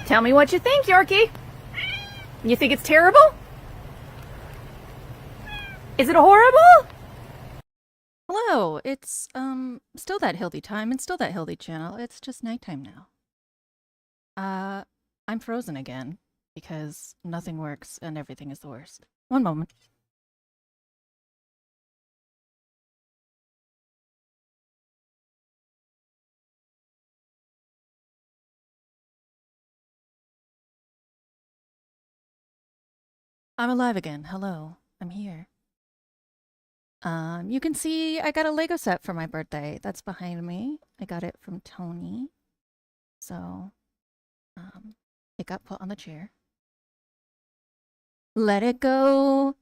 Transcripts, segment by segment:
Tell me what you think, Yorkie. You think it's terrible? Is it horrible? Hello, it's, still that Hildy time and still that Hildy channel. It's just nighttime now. I'm frozen again because nothing works and everything is the worst. One moment. I'm alive again. Hello, I'm here. You can see I got a Lego set for my birthday. That's behind me. I got it from Tony. So, it got put on the chair. Let it go.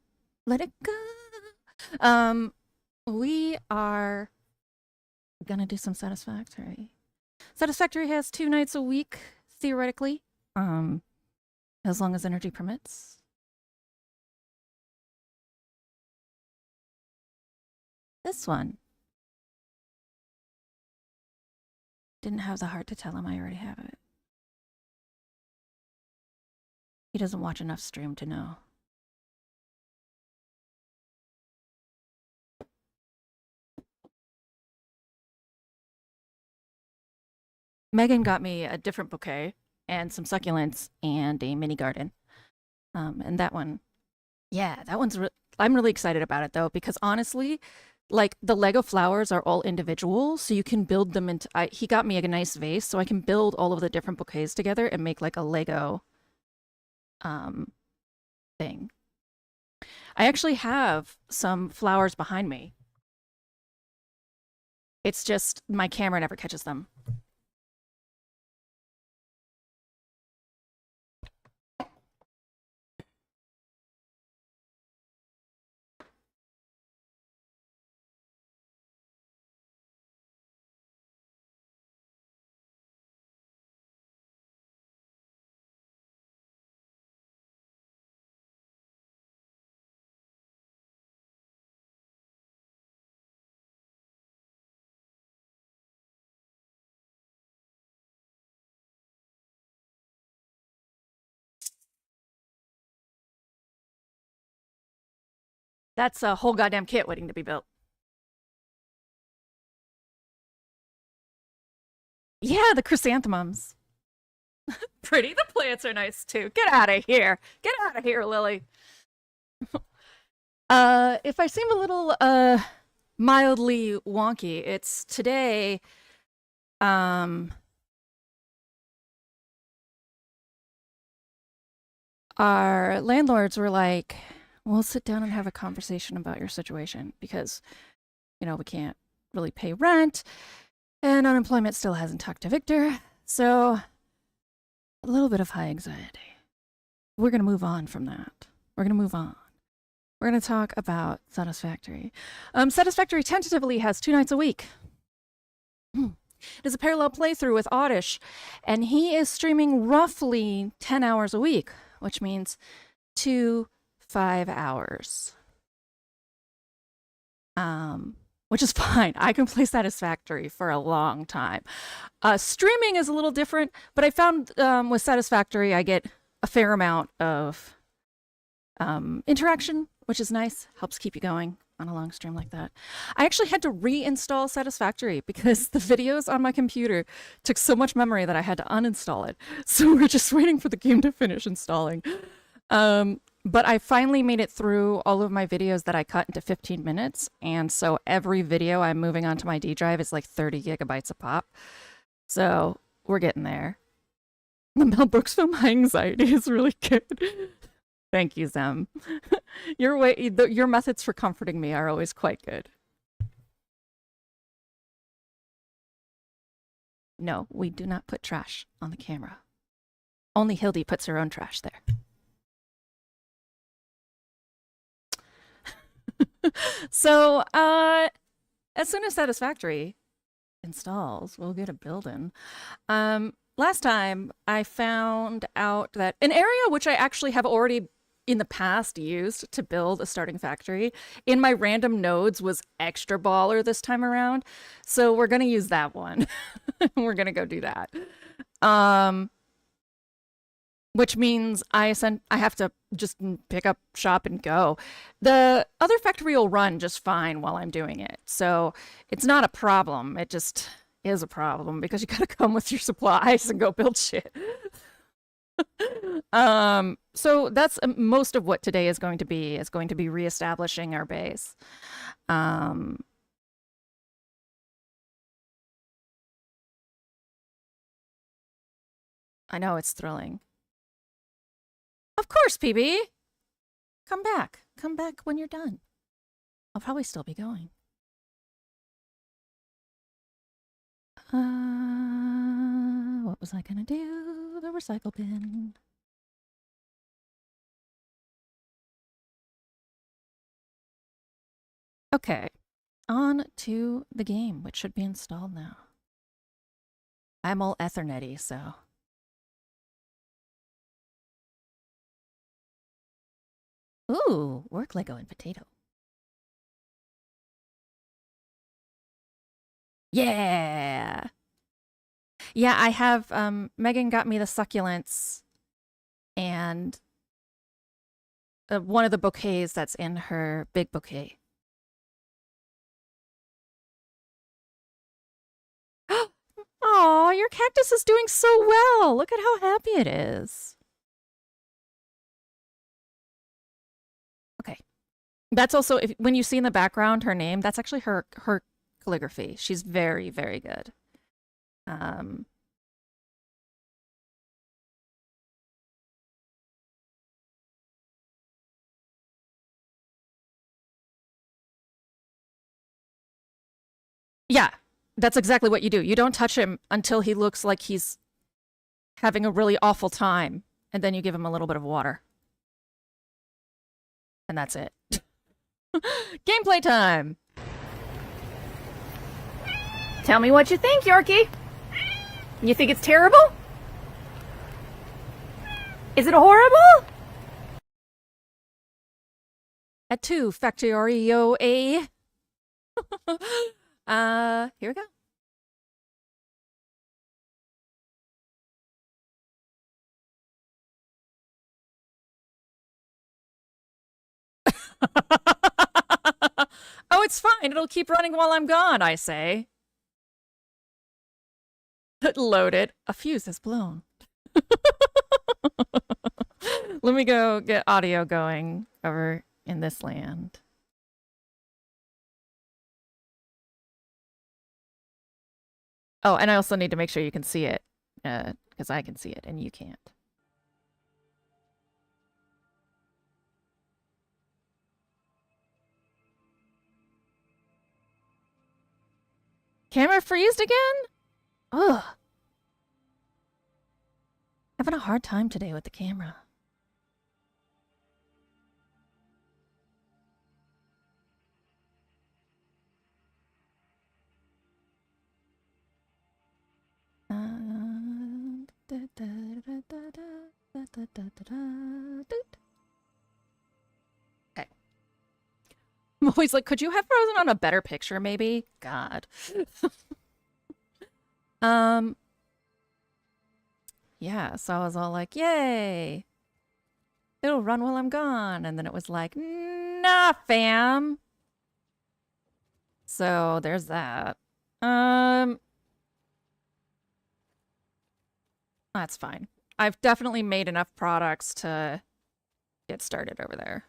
Let it go. We are gonna do some Satisfactory. Satisfactory has 2 nights a week, theoretically. As long as energy permits. This one. Didn't have the heart to tell him I already have it. He doesn't watch enough stream to know. Megan got me a different bouquet and some succulents and a mini garden. And that one, yeah, that one's, I'm really excited about it though, because honestly, like the Lego flowers are all individual, so you can build them into, he got me a nice vase, so I can build all of the different bouquets together and make like a Lego thing. I actually have some flowers behind me. It's just my camera never catches them. That's a whole goddamn kit waiting to be built. Yeah, the chrysanthemums. Pretty. The plants are nice too. Get out of here. Get out of here, Lily. If I seem a little mildly wonky, it's today our landlords were like, we'll sit down and have a conversation about your situation because, you know, we can't really pay rent and unemployment still hasn't talked to Victor. So a little bit of high anxiety. We're going to move on from that. We're going to move on. We're going to talk about Satisfactory. Satisfactory tentatively has 2 nights a week. It is a parallel playthrough with Oddish, and he is streaming roughly 10 hours a week, which means 5 hours. Which is fine. I can play Satisfactory for a long time. Streaming is a little different, but I found with Satisfactory I get a fair amount of interaction, which is nice. Helps keep you going on a long stream like that. I actually had to reinstall Satisfactory because the videos on my computer took so much memory that I had to uninstall it. So we're just waiting for the game to finish installing. But I finally made it through all of my videos that I cut into 15 minutes. And so every video I'm moving onto my D drive is like 30 gigabytes a pop. So we're getting there. The Mel Brooks film High Anxiety is really good. Thank you, Zem. Your methods for comforting me are always quite good. No, we do not put trash on the camera. Only Hildy puts her own trash there. So, as soon as Satisfactory installs, we'll get a building. Last time I found out that an area which I actually have already in the past used to build a starting factory in my random nodes was extra baller this time around. So we're going to use that one. We're going to go do that. which means I have to just pick up shop and go. The other factory will run just fine while I'm doing it. So it's not a problem. It just is a problem because you gotta come with your supplies and go build shit. So that's most of what today is going to be reestablishing our base. Um, I know it's thrilling. Of course, PB. Come back. Come back when you're done. I'll probably still be going. What was I gonna do? The recycle bin. Okay, on to the game, which should be installed now. I'm all Ethernety, so. Ooh, work Lego and potato. Yeah! Yeah, I have, Megan got me the succulents and one of the bouquets that's in her big bouquet. Oh, your cactus is doing so well. Look at how happy it is. Okay. That's also, when you see in the background her name, that's actually her calligraphy. She's very, very good. Yeah, that's exactly what you do. You don't touch him until he looks like he's having a really awful time, and then you give him a little bit of water. And that's it. Gameplay time! Tell me what you think, Yorkie. You think it's terrible? Is it horrible? At 2, Factorio A. Here we go. Oh, it's fine. It'll keep running while I'm gone, I say. Loaded. A fuse has blown. Let me go get audio going over in this land. Oh, and I also need to make sure you can see it, because I can see it and you can't. Camera freezed again? Ugh. Having a hard time today with the camera. Okay. I'm always like, could you have frozen on a better picture, maybe? God. Yeah, so I was all like, yay! It'll run while I'm gone. And then it was like, nah, fam. So there's that. That's fine. I've definitely made enough products to get started over there.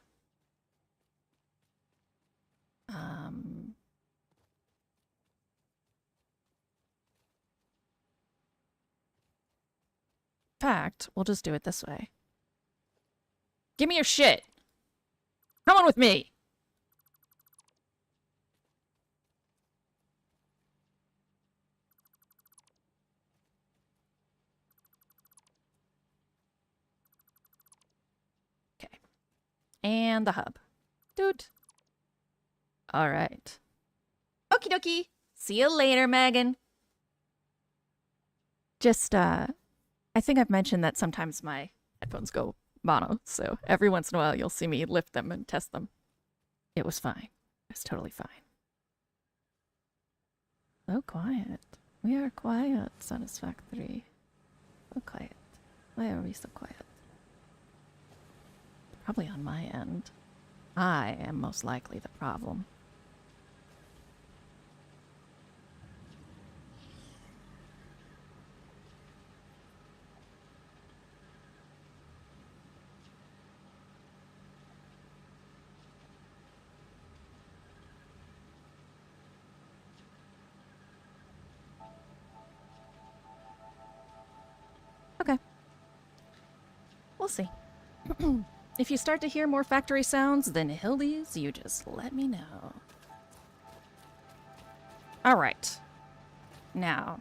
In fact, we'll just do it this way. Give me your shit. Come on with me. Okay. And the hub. Dude. All right. Okie dokie. See you later, Megan. Just, I think I've mentioned that sometimes my headphones go mono, so every once in a while you'll see me lift them and test them. It was fine. It was totally fine. So quiet. We are quiet, Satisfactory. So quiet. Why are we so quiet? Probably on my end. I am most likely the problem. Okay. We'll see. If you start to hear more factory sounds than Hildy's, you just let me know. Alright. Now,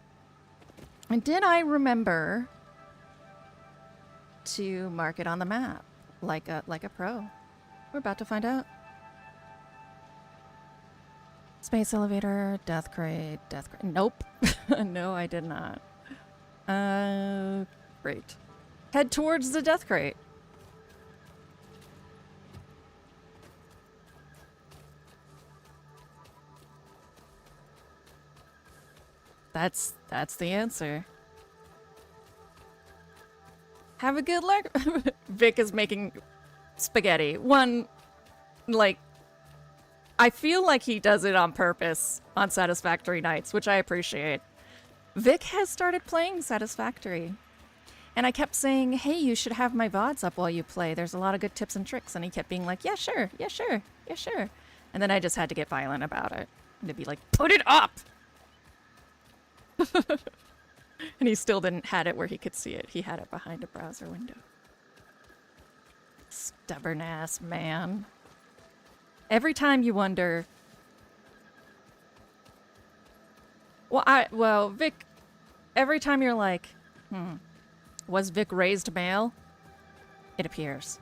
did I remember to mark it on the map like a pro? We're about to find out. Space elevator, death crate, death crate. Nope. No, I did not. Great. Head towards the death crate. That's the answer. Have a good luck. Vic is making spaghetti. One, like, I feel like he does it on purpose on Satisfactory nights, which I appreciate. Vic has started playing Satisfactory. And I kept saying, hey, you should have my VODs up while you play. There's a lot of good tips and tricks. And he kept being like, yeah, sure, yeah, sure, yeah, sure. And then I just had to get violent about it. And to be like, put it up! And he still didn't had it where he could see it. He had it behind a browser window. Stubborn ass man. Every time you wonder... Well, Vic... Every time you're like, was Vic raised male? It appears.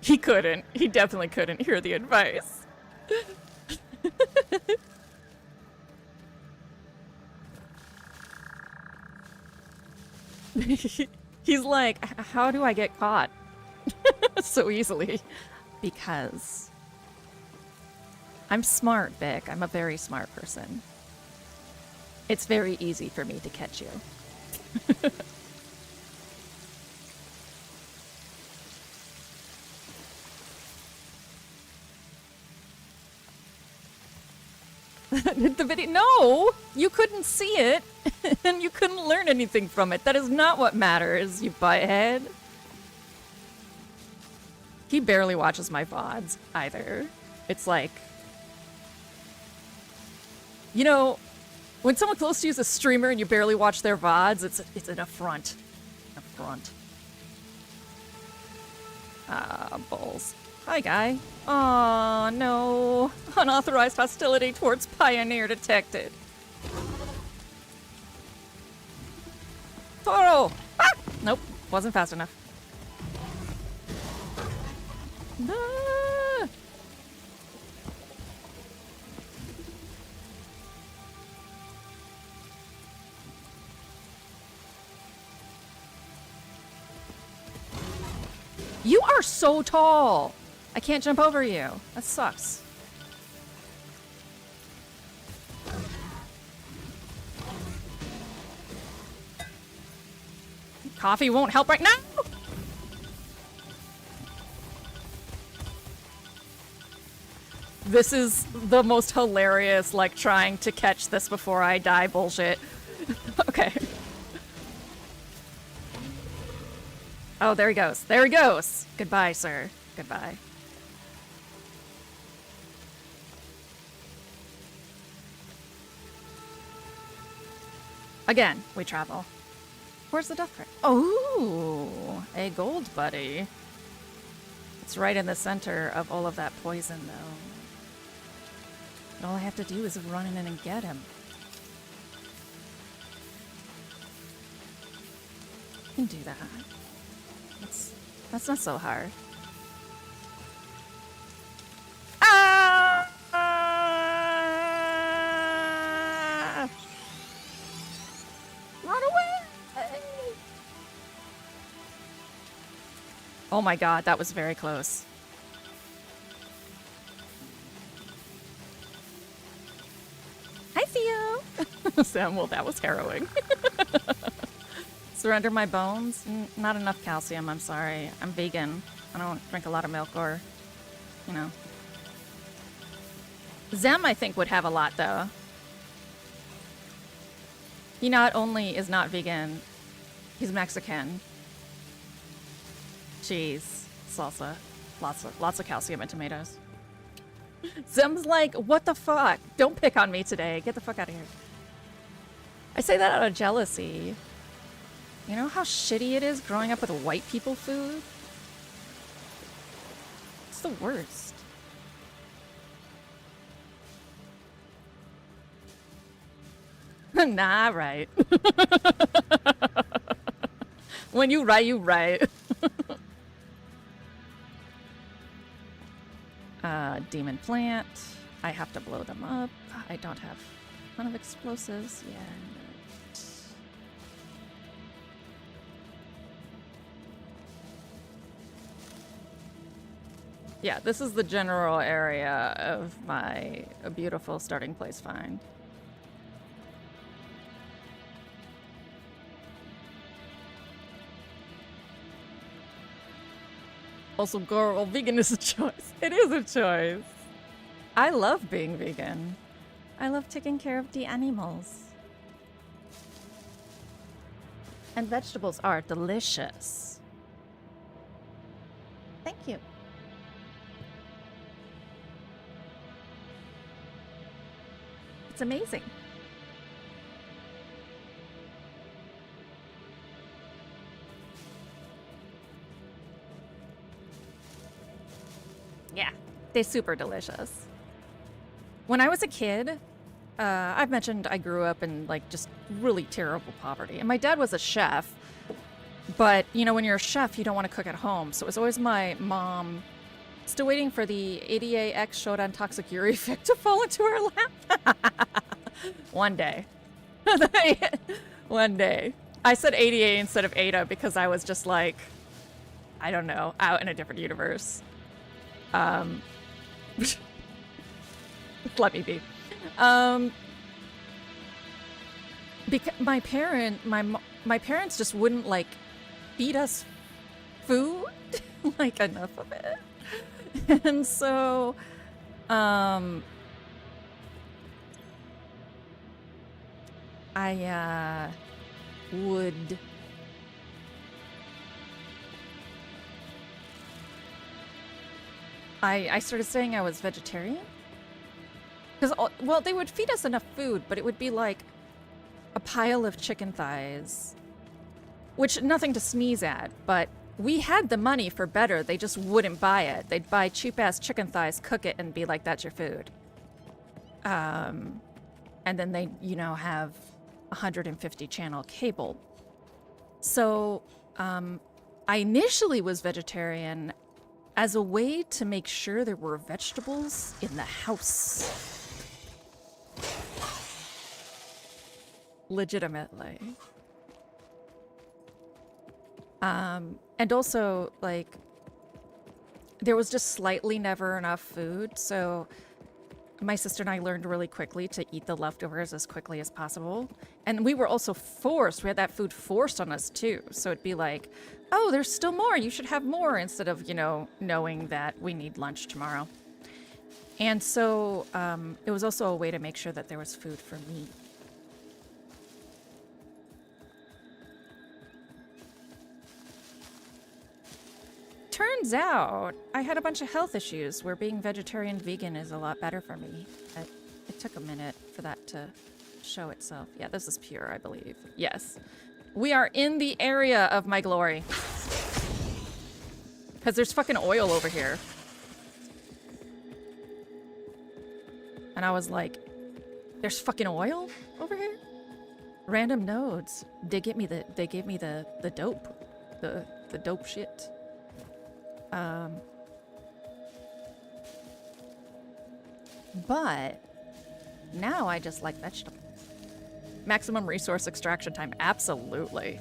He couldn't. He definitely couldn't hear the advice. He's like, how do I get caught so easily? Because I'm smart, Vic. I'm a very smart person. It's very easy for me to catch you. The video— no! You couldn't see it, and you couldn't learn anything from it. That is not what matters, you butthead. He barely watches my VODs, either. It's like... You know, when someone close to you is a streamer and you barely watch their VODs, it's an affront. Affront. Ah, balls. Hi, guy. Aw, no. Unauthorized hostility towards Pioneer detected. Toro! Ah! Nope, wasn't fast enough. Ah! You are so tall! I can't jump over you. That sucks. Coffee won't help right now! This is the most hilarious, like, trying to catch this before I die bullshit. Okay. Oh, there he goes. There he goes! Goodbye, sir. Goodbye. Again, we travel. Where's the death crate? Oh, a gold buddy. It's right in the center of all of that poison, though. And all I have to do is run in and get him. I can do that. That's not so hard. Ah! Run away! Oh my god, that was very close. Hi, calcium. Sam, well, that was harrowing. Surrender my bones? Not enough calcium, I'm sorry. I'm vegan. I don't drink a lot of milk or, you know. Zem, I think, would have a lot, though. He not only is not vegan, he's Mexican. Cheese, salsa, lots of calcium and tomatoes. Zem's like, what the fuck? Don't pick on me today. Get the fuck out of here. I say that out of jealousy. You know how shitty it is growing up with white people food? It's the worst. Nah, right. When you write, you write. Demon plant. I have to blow them up. I don't have a ton of explosives. Yeah. Yeah, this is the general area of my beautiful starting place find. Also, girl, vegan is a choice. It is a choice. I love being vegan. I love taking care of the animals. And vegetables are delicious. Thank you. It's amazing. Yeah, they're super delicious. When I was a kid, I've mentioned I grew up in like just really terrible poverty. And my dad was a chef. But, you know, when you're a chef, you don't want to cook at home. So it was always my mom still waiting for the 88X Shodan Toxic Yuri fic to fall into her lap. One day. One day. I said 88 instead of Ada because I was just like, I don't know, out in a different universe. Let me be. Because my parents just wouldn't like feed us food, like enough of it, and so I would. I started saying I was vegetarian. Because, well, they would feed us enough food, but it would be like a pile of chicken thighs. Which, nothing to sneeze at, but we had the money for better. They just wouldn't buy it. They'd buy cheap-ass chicken thighs, cook it, and be like, that's your food. And then they, you know, have 150-channel cable. So, I initially was vegetarian as a way to make sure there were vegetables in the house. Legitimately. And also, like, there was just slightly never enough food, so my sister and I learned really quickly to eat the leftovers as quickly as possible. And we were also forced, we had that food forced on us too. So it'd be like, oh, there's still more, you should have more, instead of, you know, knowing that we need lunch tomorrow. And so it was also a way to make sure that there was food for me. Turns out I had a bunch of health issues where being vegetarian vegan is a lot better for me. It took a minute for that to show itself. Yeah, this is pure, I believe. Yes. We are in the area of my glory. Because there's fucking oil over here. And I was like, there's fucking oil over here? Random nodes. They gave me the dope. The dope shit. But now I just like vegetables. Maximum resource extraction time, absolutely.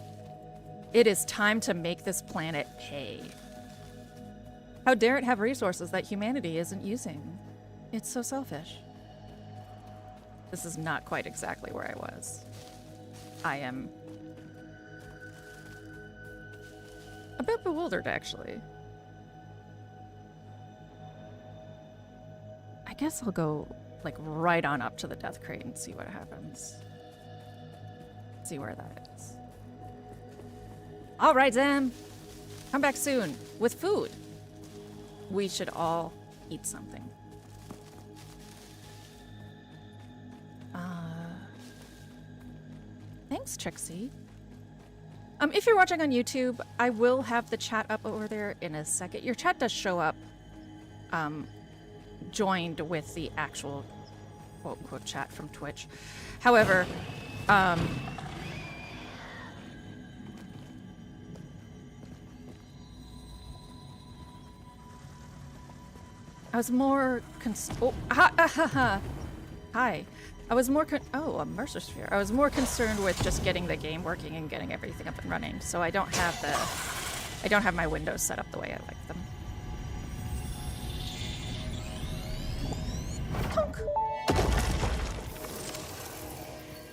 It is time to make this planet pay. How dare it have resources that humanity isn't using? It's so selfish. This is not quite exactly where I was. I am a bit bewildered, actually. I guess I'll go, like, right on up to the death crate and see what happens. See where that is. All right, Zam. Come back soon with food. We should all eat something. Thanks, Trixie. If you're watching on YouTube, I will have the chat up over there in a second. Your chat does show up, joined with the actual quote-unquote chat from Twitch. However, I was more Hi. I was more a Mercer Sphere. I was more concerned with just getting the game working and getting everything up and running. So I don't have my windows set up the way I like them. Tonk.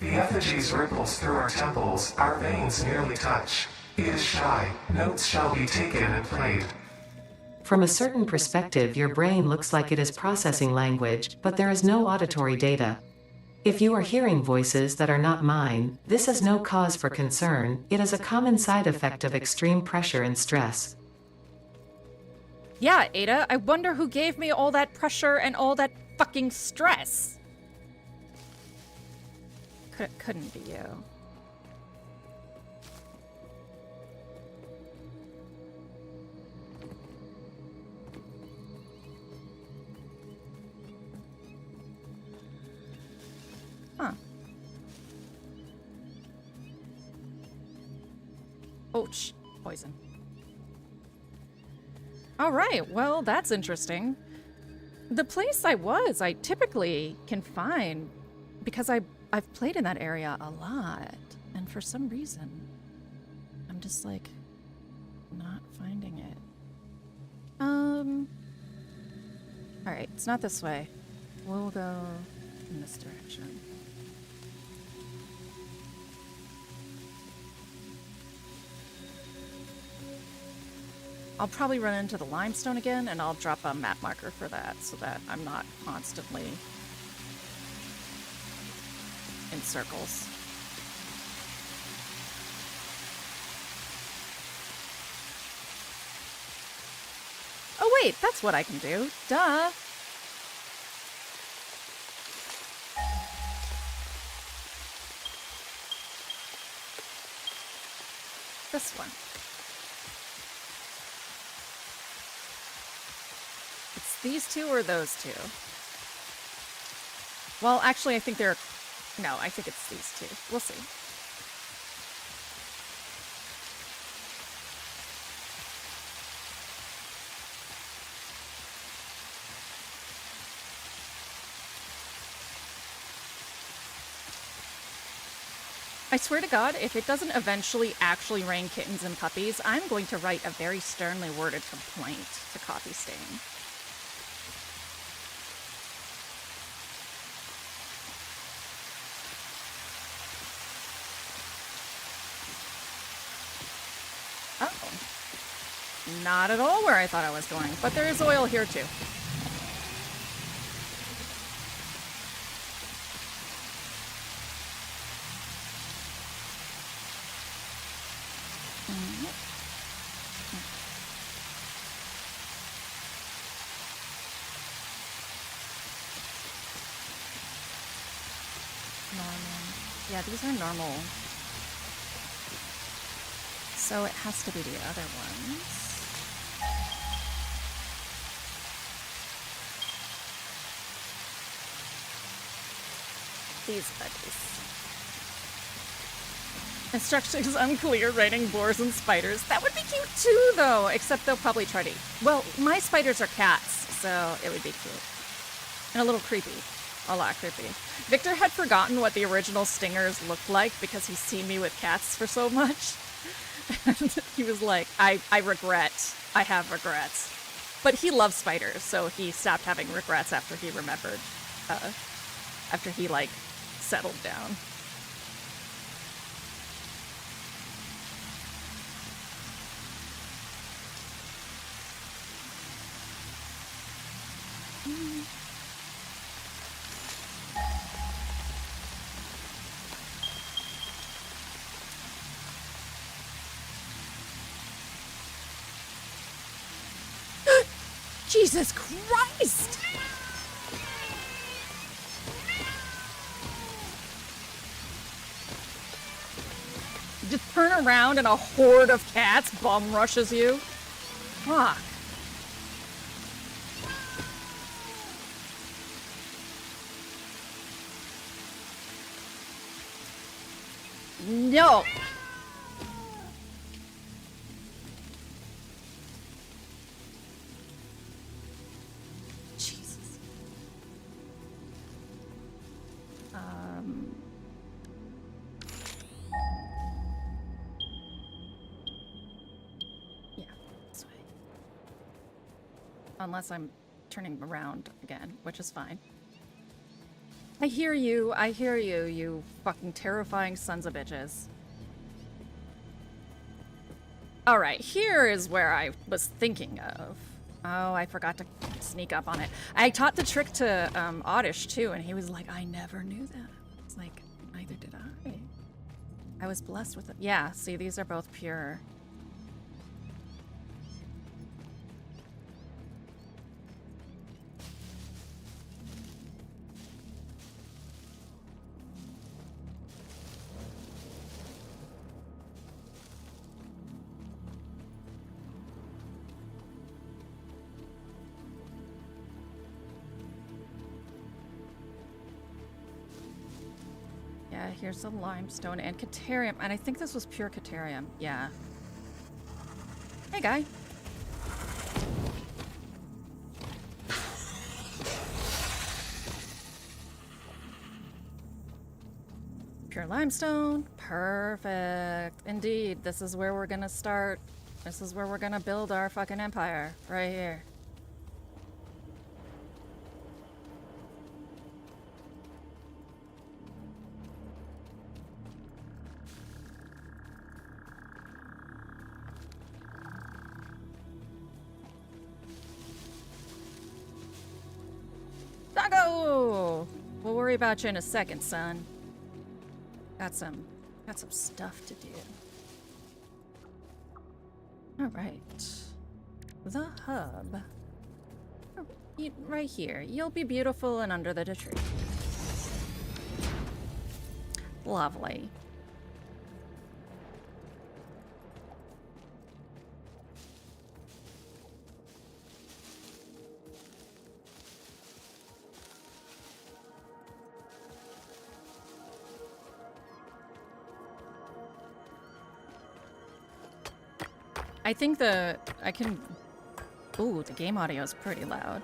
The effigies ripples through our temples, our veins nearly touch. He is shy. Notes shall be taken and played. From a certain perspective, your brain looks like it is processing language, but there is no auditory data. If you are hearing voices that are not mine, this is no cause for concern. It is a common side effect of extreme pressure and stress. Yeah, Ada, I wonder who gave me all that pressure and all that fucking stress. Couldn't be you. Huh. Ouch. Poison. Alright, well, that's interesting. The place I typically can find, because I've played in that area a lot, and for some reason, I'm just, like, not finding it. Alright, it's not this way. We'll go in this direction. I'll probably run into the limestone again, and I'll drop a map marker for that so that I'm not constantly in circles. Oh wait, that's what I can do. Duh! This one. It's these two or those two? Well, actually, I think they're... No, I think it's these two. We'll see. I swear to God, if it doesn't eventually actually rain kittens and puppies, I'm going to write a very sternly worded complaint to Coffee Stain. Oh. Not at all where I thought I was going, but there is oil here too. Yeah, these are normal. So it has to be the other ones. These buddies. Instructions unclear, raining boars and spiders. That would be cute too, though, except they'll probably try to eat. Well, my spiders are cats, so it would be cute. And a little creepy. A lot creepy. Victor had forgotten what the original stingers looked like because he's seen me with cats for so much. And he was like, I regret. I have regrets. But he loves spiders, so he stopped having regrets after he remembered. After he, like, settled down. Jesus Christ! You just turn around and a horde of cats bum rushes you. Fuck. No. Jesus. Yeah, this way. Unless I'm turning around again, which is fine. I hear you, you fucking terrifying sons of bitches. Alright, here is where I was thinking of. Oh, I forgot to sneak up on it. I taught the trick to Oddish too, and he was like, I never knew that. It's like, neither did I. I was blessed with it. Yeah, see, these are both pure. Yeah, here's the limestone and Caterium, and I think this was pure Caterium. Yeah. Hey, guy. Pure limestone. Perfect. Indeed, this is where we're gonna start. This is where we're gonna build our fucking empire. Right here. Dago! We'll worry about you in a second, son. Got some stuff to do. All right. The hub. Right here. You'll be beautiful and under the tree. Lovely. I think ooh, the game audio is pretty loud.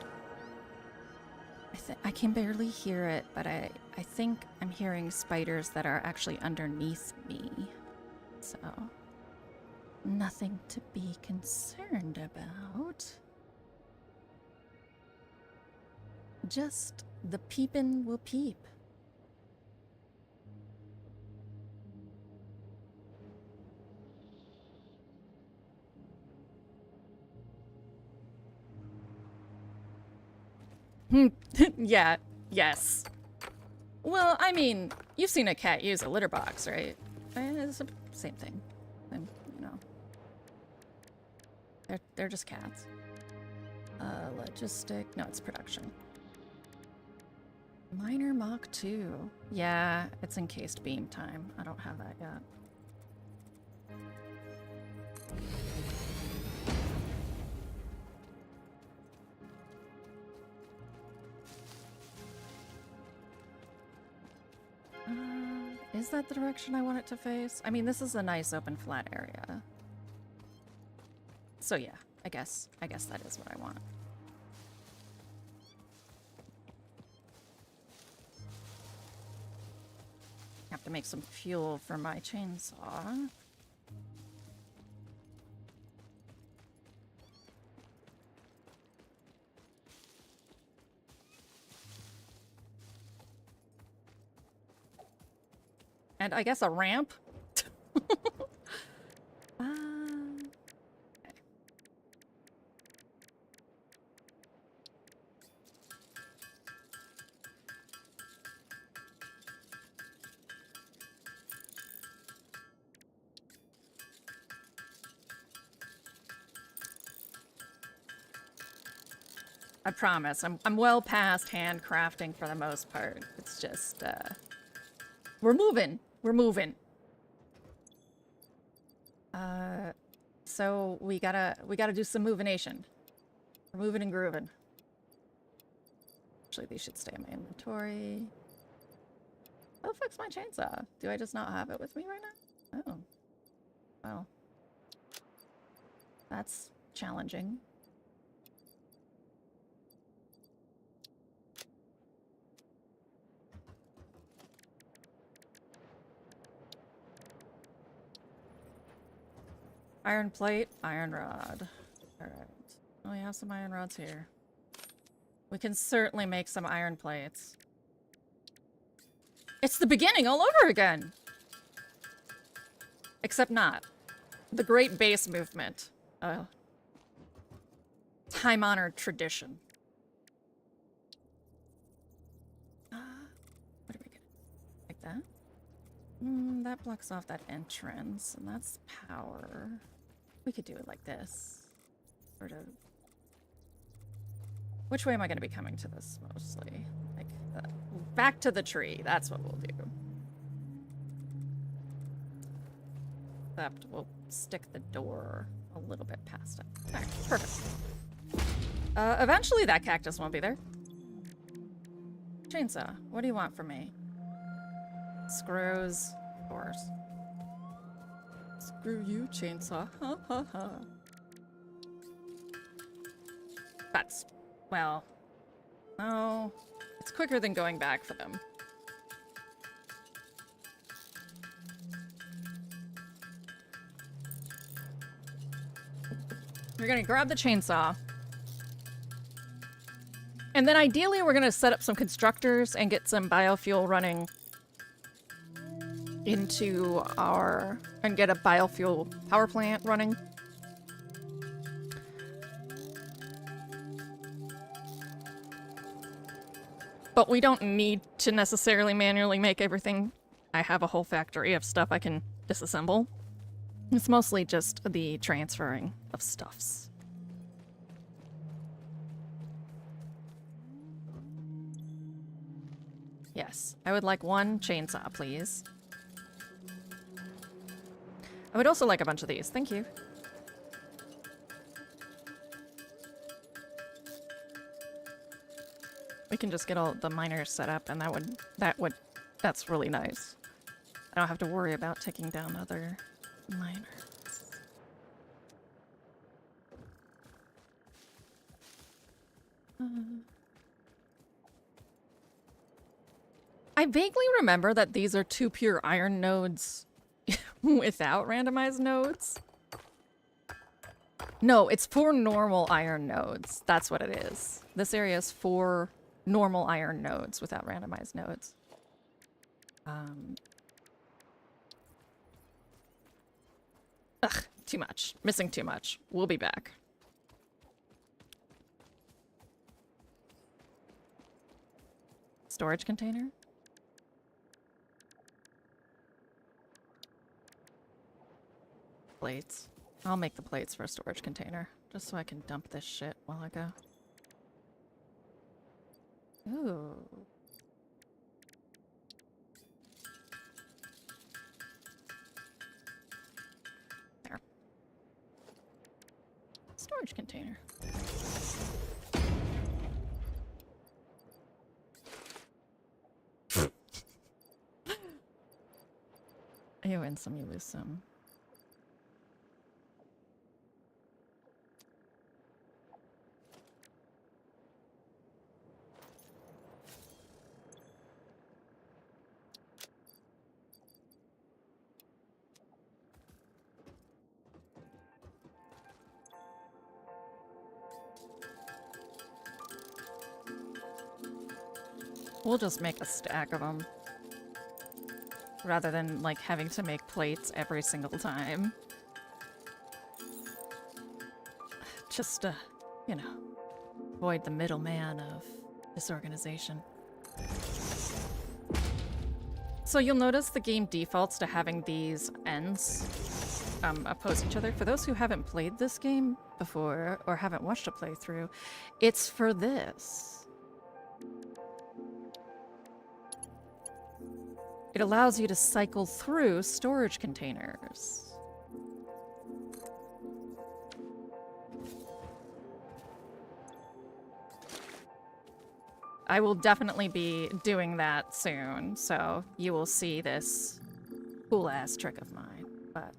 I can barely hear it, but I think I'm hearing spiders that are actually underneath me. So, nothing to be concerned about. Just the peepin' will peep. Yeah, yes. Well, I mean, you've seen a cat use a litter box, right? It's the same thing. And, you know. They're just cats. Logistic. No, it's production. Minor Mach 2. Yeah, it's encased beam time. I don't have that yet. Is that the direction I want it to face? I mean, this is a nice open flat area. So yeah, I guess that is what I want. Have to make some fuel for my chainsaw. And I guess a ramp? Okay. I promise, I'm well past handcrafting for the most part. It's just, we're moving. We're moving. So we gotta do some movination. We're moving and grooving. Actually, these should stay in my inventory. How the fuck's my chainsaw? Do I just not have it with me right now? Oh. Well. That's challenging. Iron plate, iron rod. Alright. We have some iron rods here. We can certainly make some iron plates. It's the beginning all over again! Except not. The Great Base Movement. Time-honored tradition. What are we getting? Like that? That blocks off that entrance, and that's power. We could do it like this. Sort of. Which way am I going to be coming to this, mostly? Like, back to the tree. That's what we'll do. Except we'll stick the door a little bit past it. Alright, perfect. Eventually that cactus won't be there. Chainsaw, what do you want from me? Screws, of course. Screw you, chainsaw. Ha ha ha. That's, well, oh, it's quicker than going back for them. We're gonna grab the chainsaw. And then ideally we're gonna set up some constructors and get some biofuel running into our, and get a biofuel power plant running. But we don't need to necessarily manually make everything. I have a whole factory of stuff I can disassemble. It's mostly just the transferring of stuffs. Yes, I would like one chainsaw, please. I would also like a bunch of these. Thank you. We can just get all the miners set up, and that's really nice. I don't have to worry about taking down other miners. I vaguely remember that these are 2 pure iron nodes without randomized nodes. No, it's 4 normal iron nodes. That's what it is. This area is 4 normal iron nodes without randomized nodes. Ugh, too much. Missing too much. We'll be back. Storage container? Plates. I'll make the plates for a storage container, just so I can dump this shit while I go. Ooh. There. Storage container. You win some, you lose some. We'll just make a stack of them. rather than like having to make plates every single time. Just you know, avoid the middleman of disorganization. So you'll notice the game defaults to having these ends oppose each other. For those who haven't played this game before or haven't watched a playthrough, it's for this. It allows you to cycle through storage containers. I will definitely be doing that soon, so you will see this cool-ass trick of mine. But,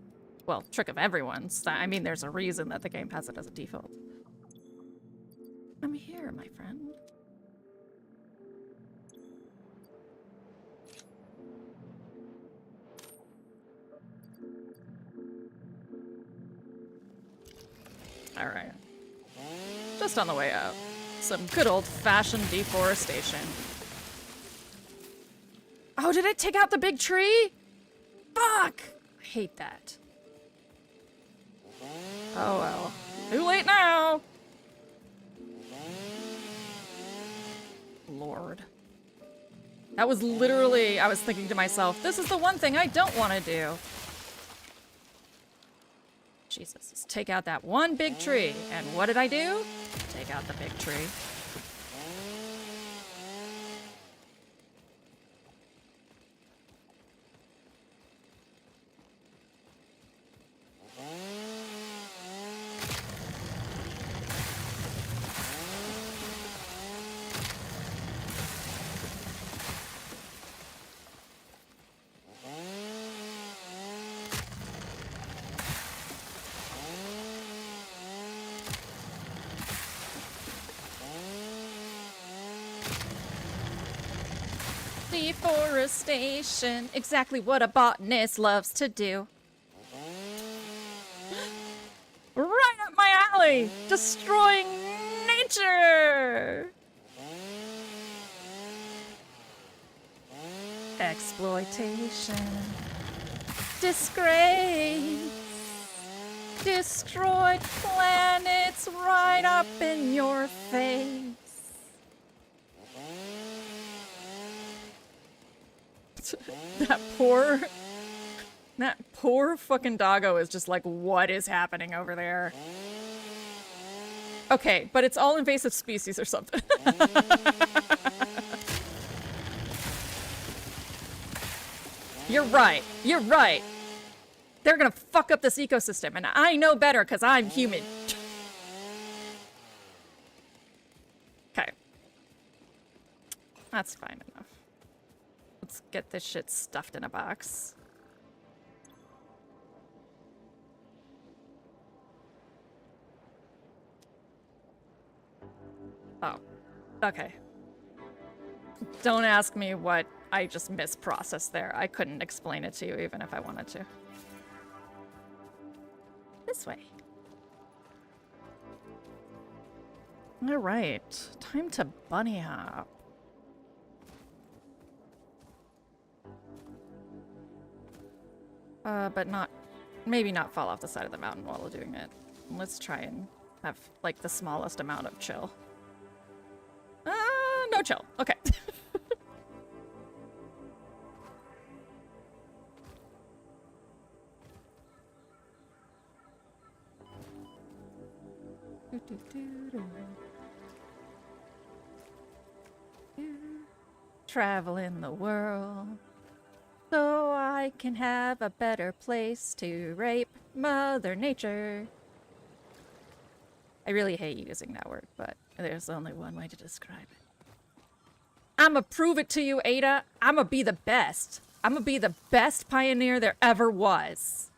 well, trick of everyone's. I mean, there's a reason that the game has it as a default. I'm here, my friend. Alright. Just on the way out. Some good old-fashioned deforestation. Oh, did I take out the big tree? Fuck! I hate that. Oh well. Too late now! Lord. That was literally, I was thinking to myself, this is the one thing I don't want to do. Jesus, let's take out that one big tree. And what did I do? Take out the big tree. Deforestation, exactly what a botanist loves to do. Right up my alley, destroying nature. Exploitation, disgrace, destroyed planets right up in your face. That poor fucking doggo is just like, what is happening over there? Okay, but it's all invasive species or something. You're right. You're right. They're gonna fuck up this ecosystem, and I know better because I'm human. Okay. That's fine enough. Let's get this shit stuffed in a box. Oh. Okay. Don't ask me what I just misprocessed there. I couldn't explain it to you even if I wanted to. This way. Alright. Time to bunny hop. But not... maybe not fall off the side of the mountain while doing it. Let's try and have, like, the smallest amount of chill. No chill. Okay. Traveling the world so I can have a better place to rape Mother Nature. I really hate using that word, but there's only one way to describe it. I'ma prove it to you, Ada. I'ma be the best. I'ma be the best pioneer there ever was.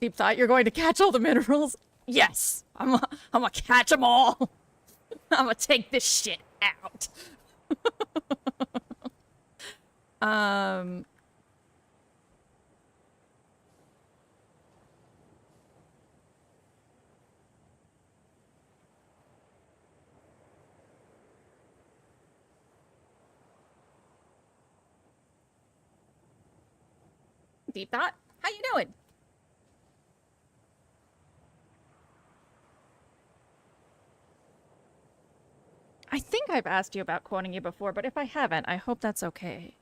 Deep thought, you're going to catch all the minerals? Yes! I'm gonna catch them all! I'm gonna take this shit out! Deep thought, how you doing? I think I've asked you about quoting you before, but if I haven't, I hope that's okay.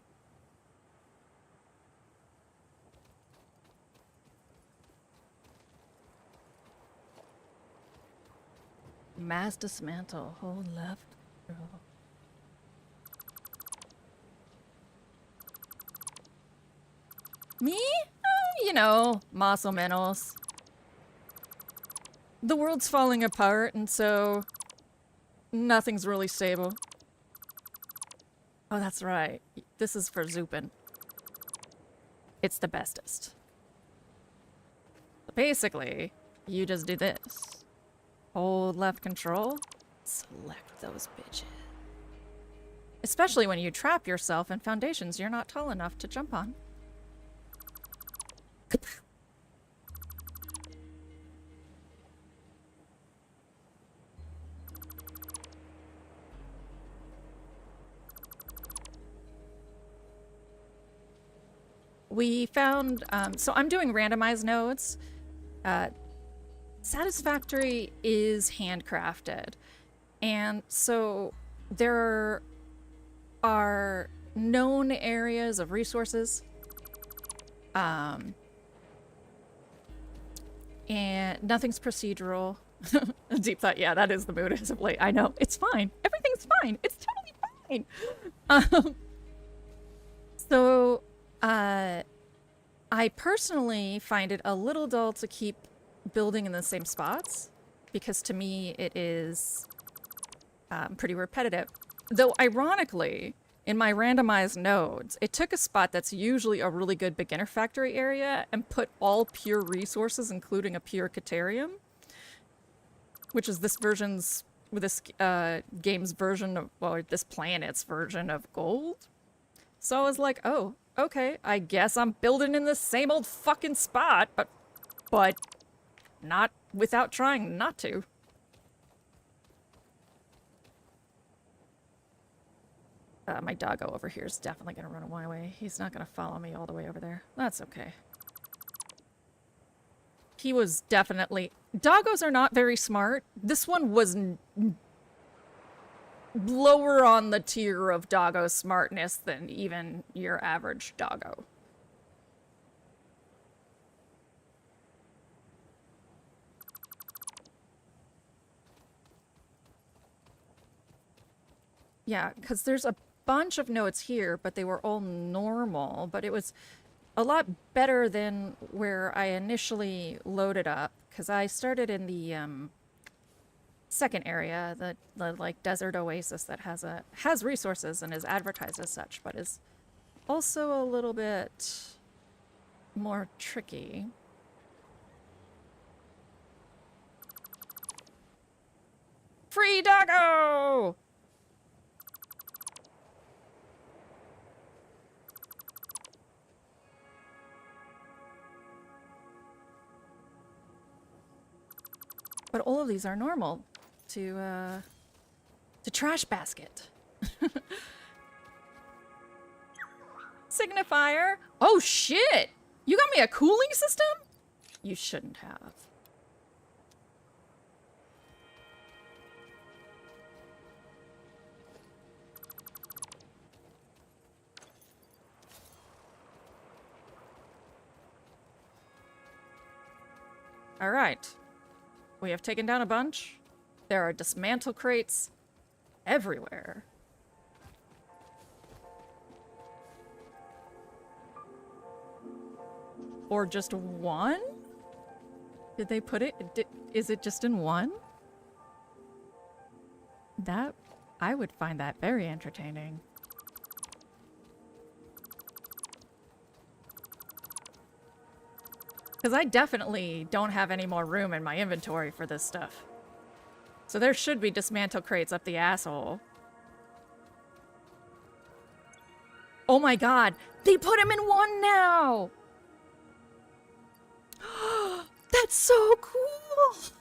Mass dismantle, hold left. Control. Me? You know, muscle minerals. The world's falling apart, and so nothing's really stable. Oh, that's right. This is for Zupin. It's the bestest. Basically, you just do this. Hold left control. Select those bitches. Especially when you trap yourself in foundations you're not tall enough to jump on. We found, so I'm doing randomized nodes. Satisfactory is handcrafted. And so there are known areas of resources. And nothing's procedural. Deep thought, yeah, that is the mood as of late. I know. It's fine. Everything's fine. It's totally fine. So, I personally find it a little dull to keep building in the same spots, because to me it is pretty repetitive. Though, ironically, in my randomized nodes, it took a spot that's usually a really good beginner factory area and put all pure resources, including a pure Caterium, which is this version's, this game's version of, well, this planet's version of gold. So I was like, oh, okay, I guess I'm building in the same old fucking spot, but not without trying not to. My doggo over here is definitely gonna run away. He's not gonna follow me all the way over there. That's okay. He was definitely... Doggos are not very smart. This one was lower on the tier of doggo smartness than even your average doggo. Yeah, because there's a bunch of nodes here, but they were all normal, but it was a lot better than where I initially loaded up, because I started in the second area, the like desert oasis that has resources and is advertised as such, but is also a little bit more tricky. Free doggo! But all of these are normal to trash basket. Signifier. Oh shit! You got me a cooling system? You shouldn't have. All right. We have taken down a bunch. There are dismantle crates everywhere. Or just one? Did they put it? Is it just in one? That, I would find that very entertaining. Because I definitely don't have any more room in my inventory for this stuff. So there should be dismantle crates up the asshole. Oh my god! They put him in one now! That's so cool!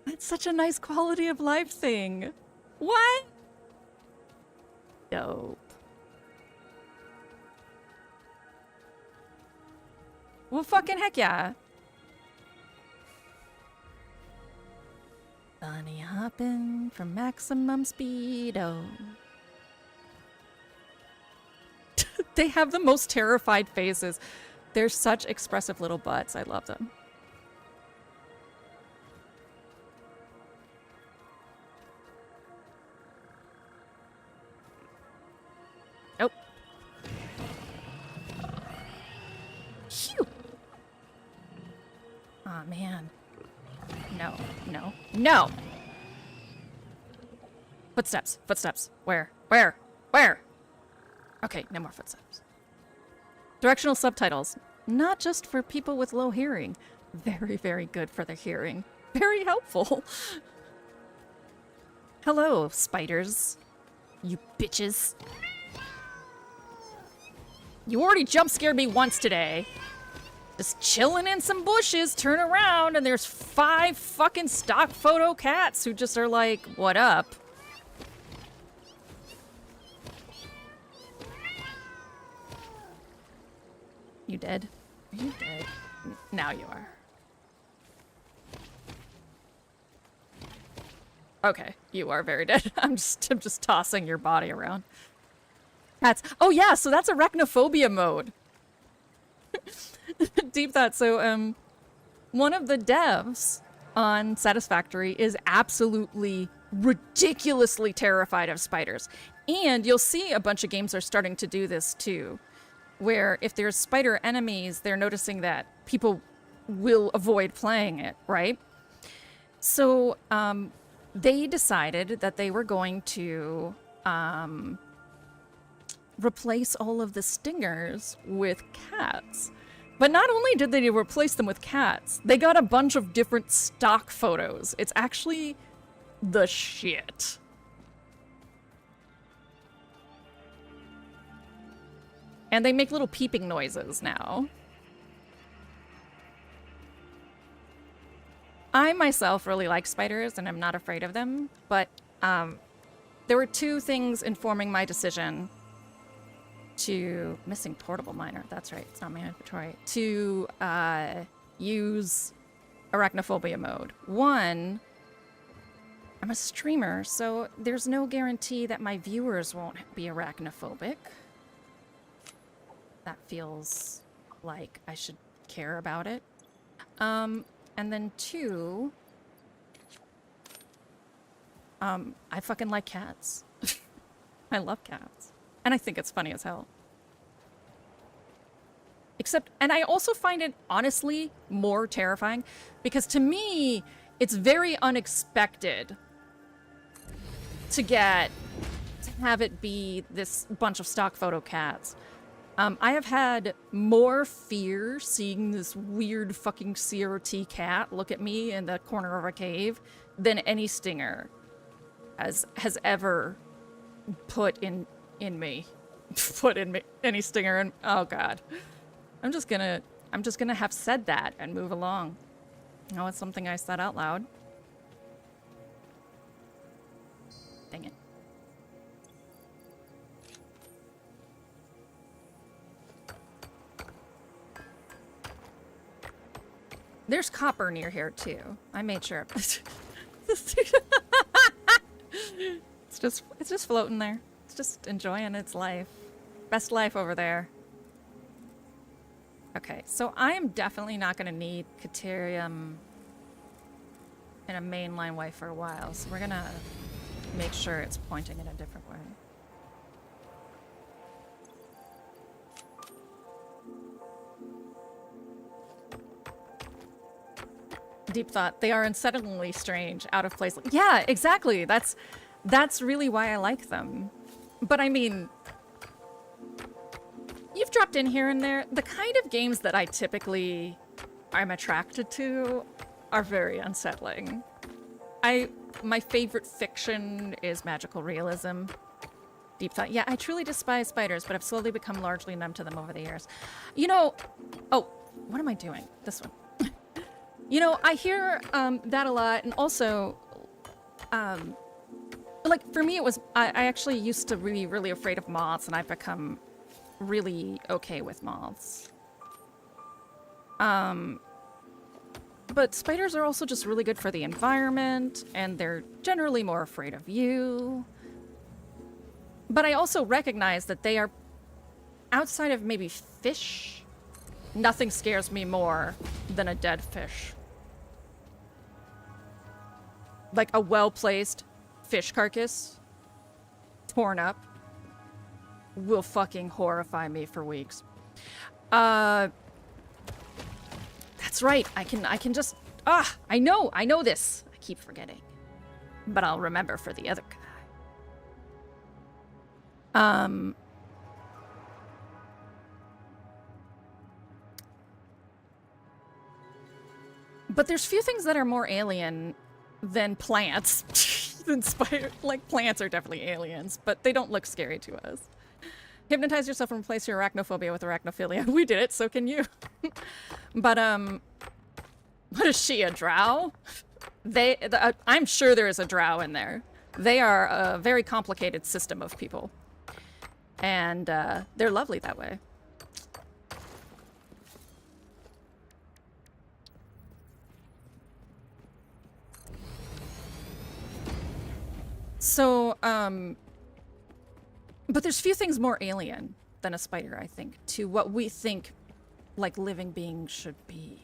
That's such a nice quality of life thing. What? Dope. Well, fucking heck yeah. Bunny hopping for maximum speedo. They have the most terrified faces. They're such expressive little butts. I love them. Oh. Phew. Aw, man. No, no, no! Footsteps, footsteps. Where? Where? Where? Okay, no more footsteps. Directional subtitles. Not just for people with low hearing. Very, very good for the hearing. Very helpful. Hello, spiders. You bitches. You already jump scared me once today. Just chilling in some bushes, turn around, and there's 5 fucking stock photo cats who just are like, what up? You dead? Are you dead? Now you are. Okay, you are very dead. I'm just tossing your body around. Cats. Oh yeah, so that's arachnophobia mode. Deep thought. So, one of the devs on Satisfactory is absolutely ridiculously terrified of spiders. And you'll see a bunch of games are starting to do this too, where if there's spider enemies, they're noticing that people will avoid playing it, right? So, they decided that they were going to, replace all of the stingers with cats. But not only did they replace them with cats, they got a bunch of different stock photos. It's actually the shit. And they make little peeping noises now. I myself really like spiders and I'm not afraid of them, but there were 2 things informing my decision to... Missing portable miner, that's right, it's not my inventory. To use arachnophobia mode. 1, I'm a streamer, so there's no guarantee that my viewers won't be arachnophobic. That feels like I should care about it. And then 2, I fucking like cats. I love cats. And I think it's funny as hell. Except, and I also find it honestly more terrifying because to me, it's very unexpected to have it be this bunch of stock photo cats. I have had more fear seeing this weird fucking CRT cat look at me in the corner of a cave than any stinger has ever put in me. Put in me any stinger and oh god. I'm just gonna have said that and move along. No, it's something I said out loud. Dang it. There's copper near here too. I made sure. It's just floating there. It's just enjoying its life. Best life over there. Okay, so I am definitely not going to need Caterium in a mainline way for a while, so we're going to make sure it's pointing in a different way. Deep thought. They are unsettlingly strange, out of place. Yeah, exactly. That's really why I like them. But I mean, you've dropped dropped in here and there. The kind of games that I typically am attracted to are very unsettling. My favorite fiction is magical realism. Deep thought. Yeah, I truly despise spiders, but I've slowly become largely numb to them over the years. You know, oh, what am I doing? This one. You know, I hear that a lot, and also, like, for me it was, I actually used to be really afraid of moths, and I've become really okay with moths. But spiders are also just really good for the environment, and they're generally more afraid of you. But I also recognize that they are, outside of maybe fish, nothing scares me more than a dead fish. Like a well-placed fish carcass, torn up, will fucking horrify me for weeks. That's right, I can just, I know this. I keep forgetting. But I'll remember for the other guy. But there's few things that are more alien than plants. Than spider. Like, plants are definitely aliens, but they don't look scary to us. Hypnotize yourself and replace your arachnophobia with arachnophilia. We did it, so can you. But, what is she, a drow? I'm sure there is a drow in there. They are a very complicated system of people. And, they're lovely that way. So, but there's few things more alien than a spider, I think, to what we think, like, living beings should be.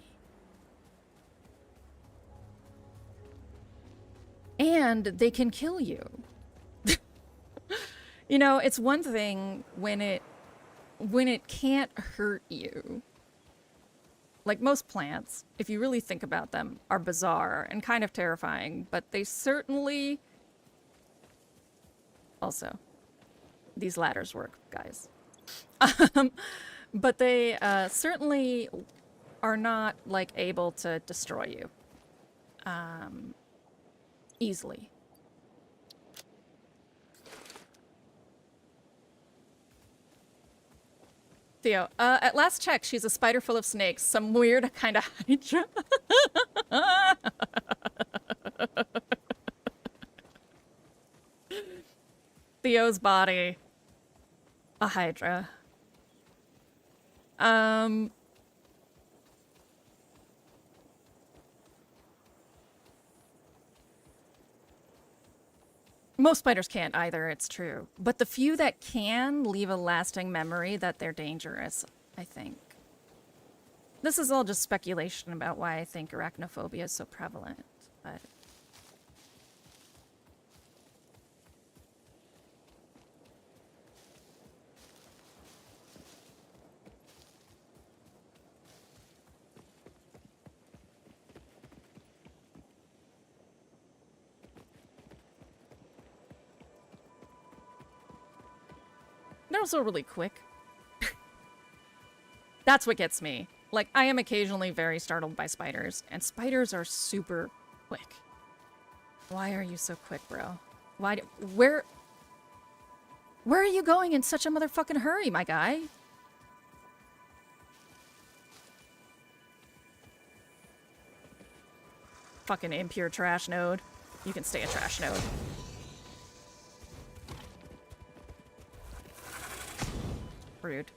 And they can kill you. You know, it's one thing when it can't hurt you. Like most plants, if you really think about them, are bizarre and kind of terrifying, but they certainly... Also, these ladders work, guys. But they certainly are not, like, able to destroy you easily. Theo, at last check, she's a spider full of snakes. Some weird kind of hydra. Theo's body. A hydra. Most spiders can't either, it's true. But the few that can leave a lasting memory that they're dangerous, I think. This is all just speculation about why I think arachnophobia is so prevalent, but... They're also really quick. That's what gets me. Like, I am occasionally very startled by spiders, and spiders are super quick. Why are you so quick, bro? Where are you going in such a motherfucking hurry, my guy? Fucking impure trash node. You can stay a trash node. Rude.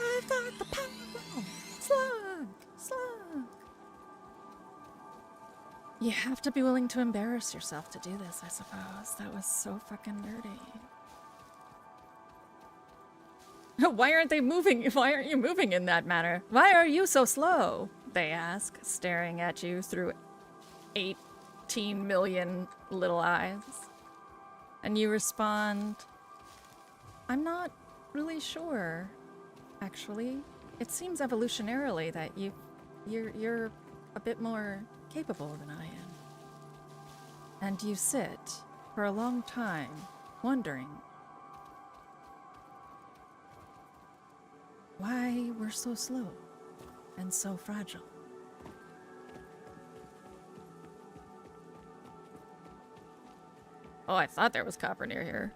I've got the power! Slug! Slug! You have to be willing to embarrass yourself to do this, I suppose. That was so fucking dirty. Why aren't they moving? Why aren't you moving in that manner? Why are you so slow? They ask, staring at you through 18 million little eyes. And you respond, I'm not really sure, actually. it seems evolutionarily that you're a bit more capable than I am. And you sit for a long time wondering why we're so slow and so fragile. Oh, I thought there was copper near here.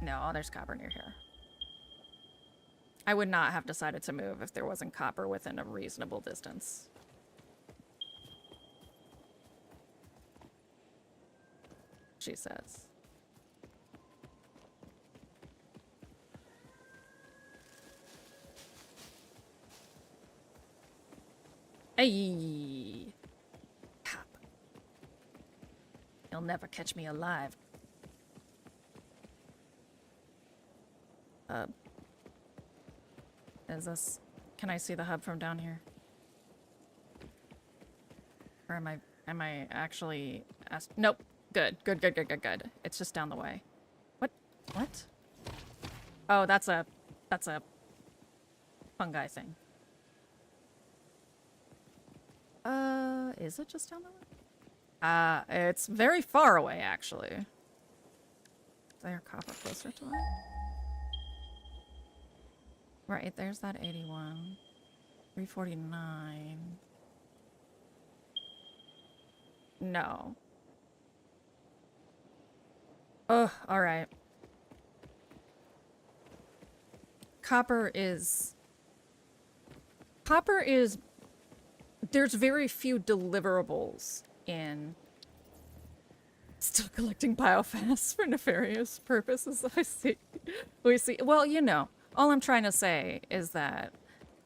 No, there's copper near here. I would not have decided to move if there wasn't copper within a reasonable distance. She says. Hey! Cop. You'll never catch me alive. Is this... Can I see the hub from down here? Or am I actually... Nope. Good. Good. It's just down the way. What? Oh, that's a fungi thing. Is it just down the way? It's very far away, actually. Is there copper closer to it? Right, there's that 81. 349. No. Ugh, alright. Copper is... There's very few deliverables in... Still collecting biomass for nefarious purposes, I see. We see... Well, you know, all I'm trying to say is that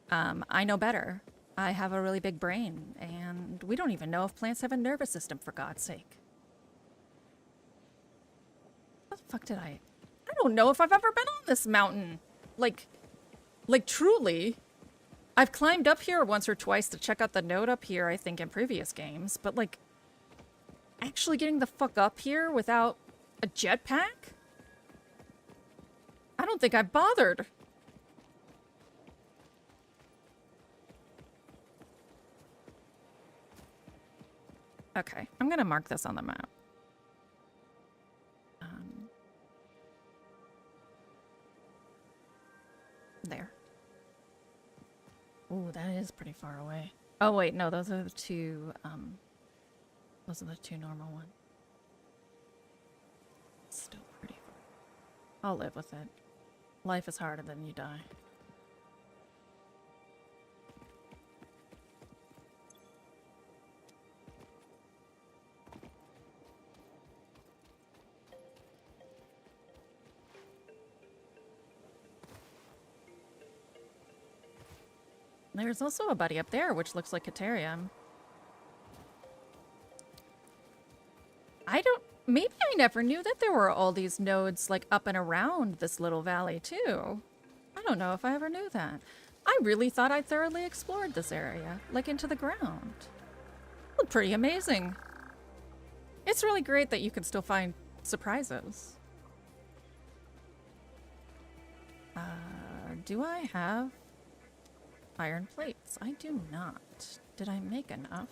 I know better. I have a really big brain, and we don't even know if plants have a nervous system, for God's sake. What the fuck did I don't know if I've ever been on this mountain. Like truly. I've climbed up here once or twice to check out the node up here, I think, in previous games, but like, actually getting the fuck up here without a jetpack? I don't think I bothered. Okay, I'm gonna mark this on the map. There. Ooh, that is pretty far away. Oh wait, no, those are the two normal ones. Still pretty far. I'll live with it. Life is harder than you die. There's also a buddy up there, which looks like Caterium. Maybe I never knew that there were all these nodes, like, up and around this little valley, too. I don't know if I ever knew that. I really thought I'd thoroughly explored this area, like, into the ground. Looked pretty amazing. It's really great that you can still find surprises. Do I have iron plates? I do not. Did I make enough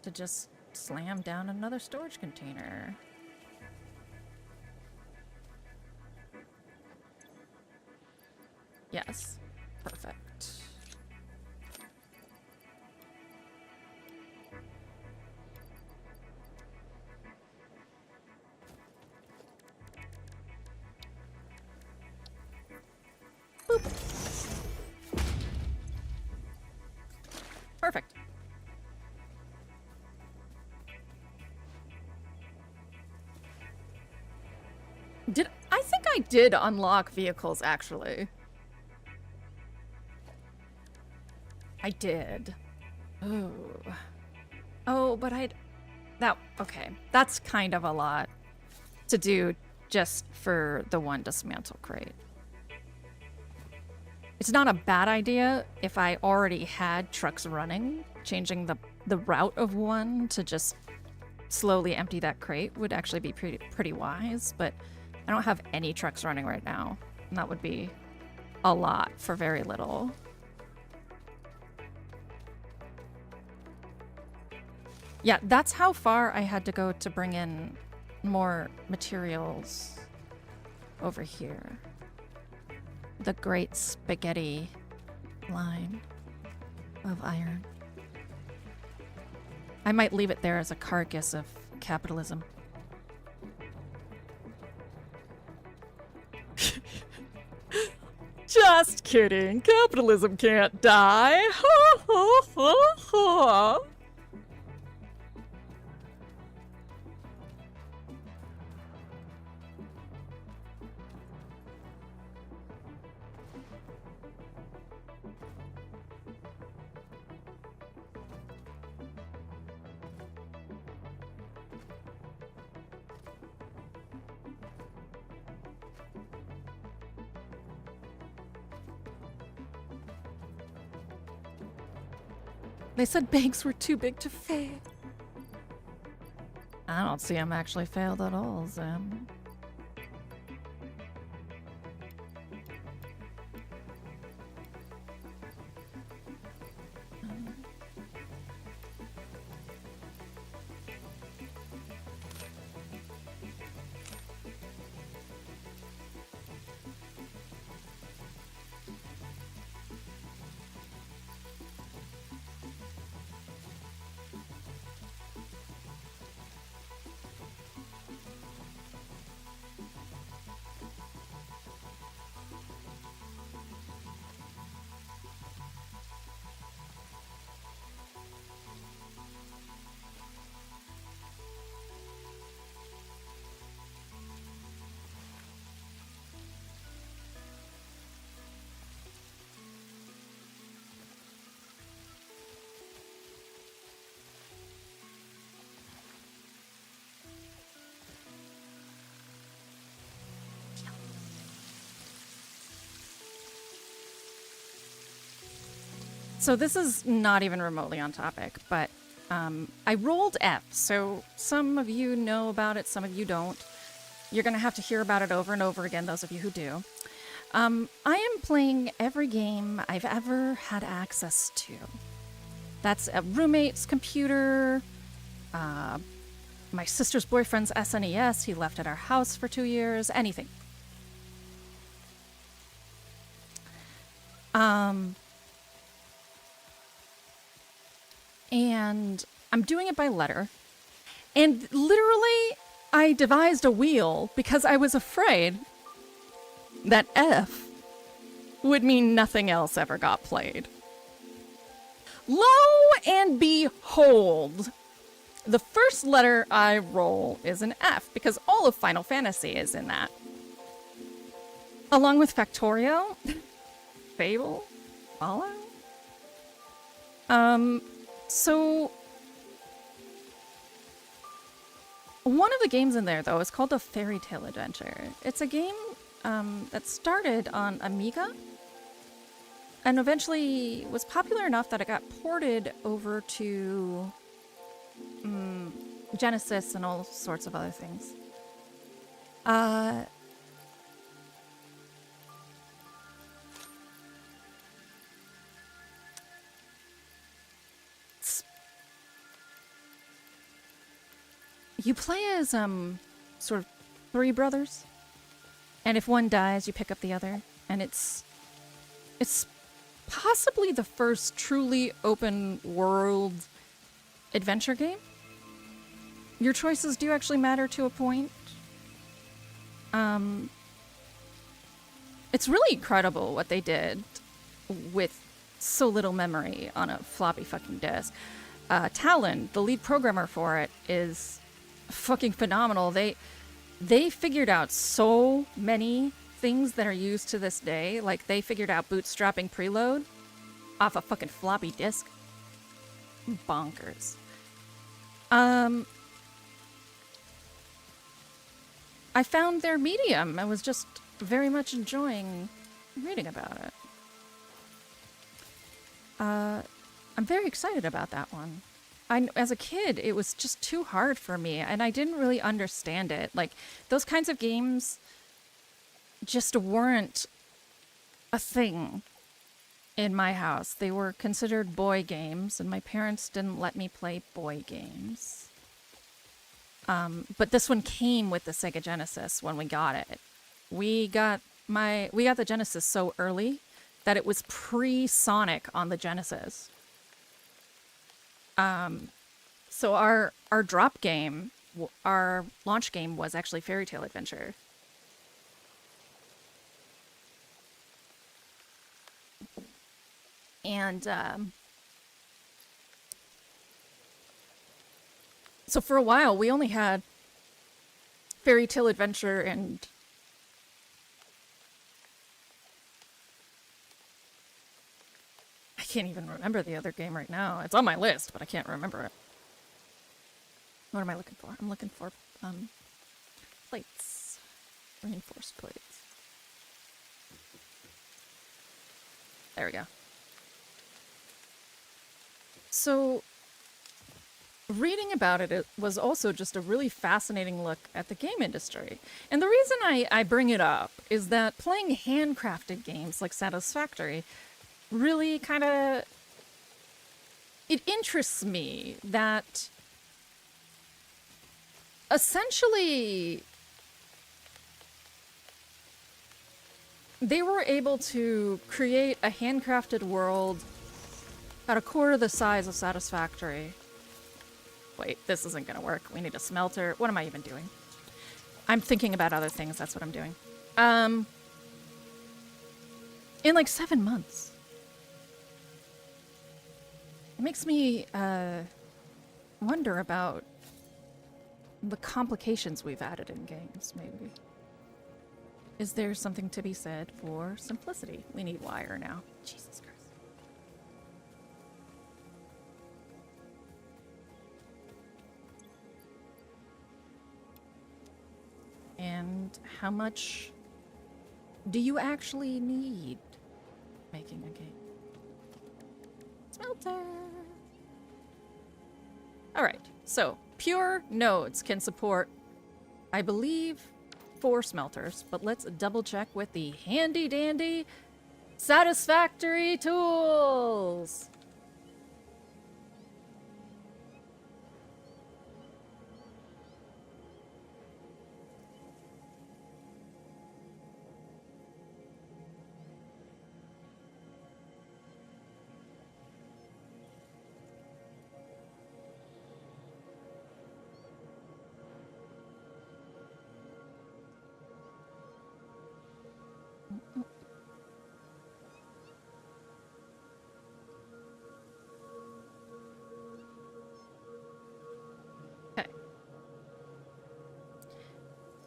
to just slam down another storage container? Yes. Perfect. Boop. Perfect. I think I did unlock vehicles, actually. I did. Ooh. Oh, but okay. That's kind of a lot to do just for the one dismantle crate. It's not a bad idea if I already had trucks running. Changing the route of one to just slowly empty that crate would actually be pretty wise, but I don't have any trucks running right now. And that would be a lot for very little. Yeah, that's how far I had to go to bring in more materials over here. The great spaghetti line of iron. I might leave it there as a carcass of capitalism. Just kidding. Capitalism can't die. Ha ha ha ha. They said banks were too big to fail. I don't see them actually failed at all, Zim. So this is not even remotely on topic, but I rolled F, so some of you know about it, some of you don't. You're going to have to hear about it over and over again, those of you who do. I am playing every game I've ever had access to. That's a roommate's computer, my sister's boyfriend's SNES, he left at our house for 2 years, anything. And I'm doing it by letter. And literally, I devised a wheel because I was afraid that F would mean nothing else ever got played. Lo and behold, the first letter I roll is an F because all of Final Fantasy is in that. Along with Factorio, Fable, Fallout. So one of the games in there, though, is called the Fairy Tale Adventure. It's a game that started on Amiga and eventually was popular enough that it got ported over to Genesis and all sorts of other things. You play as sort of three brothers, and if one dies, you pick up the other, and it's possibly the first truly open world adventure game. Your choices do actually matter to a point. It's really incredible what they did with so little memory on a floppy fucking disk. Talon, the lead programmer for it, is fucking phenomenal. They figured out so many things that are used to this day. Like, they figured out bootstrapping preload off a fucking floppy disk. Bonkers. I found their medium. I was just very much enjoying reading about it. I'm very excited about that one. as a kid, it was just too hard for me, and I didn't really understand it. Like, those kinds of games just weren't a thing in my house. They were considered boy games, and my parents didn't let me play boy games. But this one came with the Sega Genesis when we got it. We got the Genesis so early that it was pre-Sonic on the Genesis. So our drop game, our launch game was actually Fairy Tale Adventure. And so for a while we only had Fairy Tale Adventure and I can't even remember the other game right now. It's on my list, but I can't remember it. What am I looking for? I'm looking for plates. Reinforced plates. There we go. So, reading about it, it was also just a really fascinating look at the game industry. And the reason I bring it up is that playing handcrafted games like Satisfactory really kind of... It interests me that essentially they were able to create a handcrafted world at a quarter the size of Satisfactory. Wait, this isn't gonna work. We need a smelter. What am I even doing? I'm thinking about other things. That's what I'm doing. In like 7 months. It makes me wonder about the complications we've added in games, maybe. Is there something to be said for simplicity? We need wire now. Jesus Christ. And how much do you actually need making a game? Smelter! Alright, so pure nodes can support, I believe, 4 smelters, but let's double check with the handy dandy Satisfactory tools!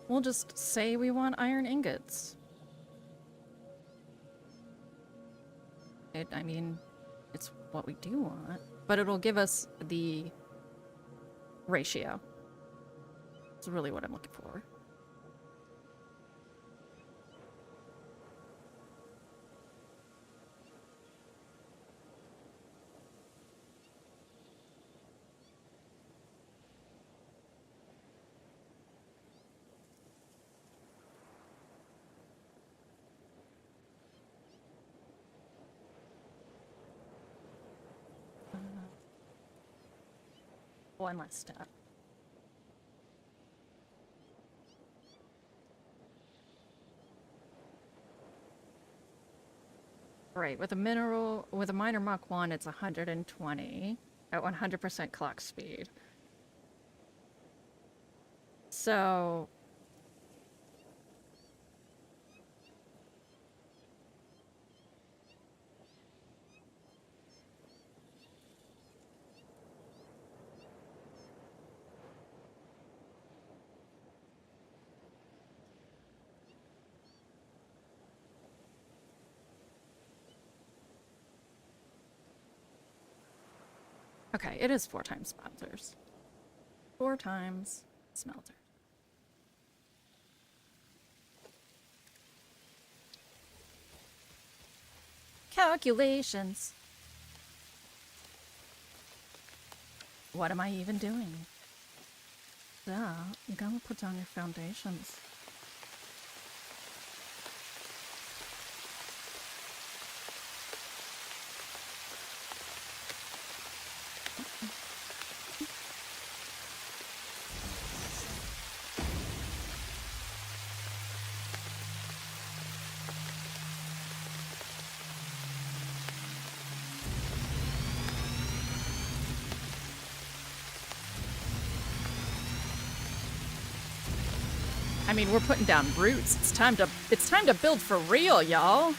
We'll just say we want iron ingots. I mean, it's what we do want, but it'll give us the ratio. It's really what I'm looking for. One last step. Right, with a minor Mach 1, it's 120 at 100% clock speed. So... Okay, it is 4 times smelters. 4 times smelter. Calculations. What am I even doing? Yeah, you gotta put down your foundations. I mean, we're putting down roots. It's time to build for real, y'all.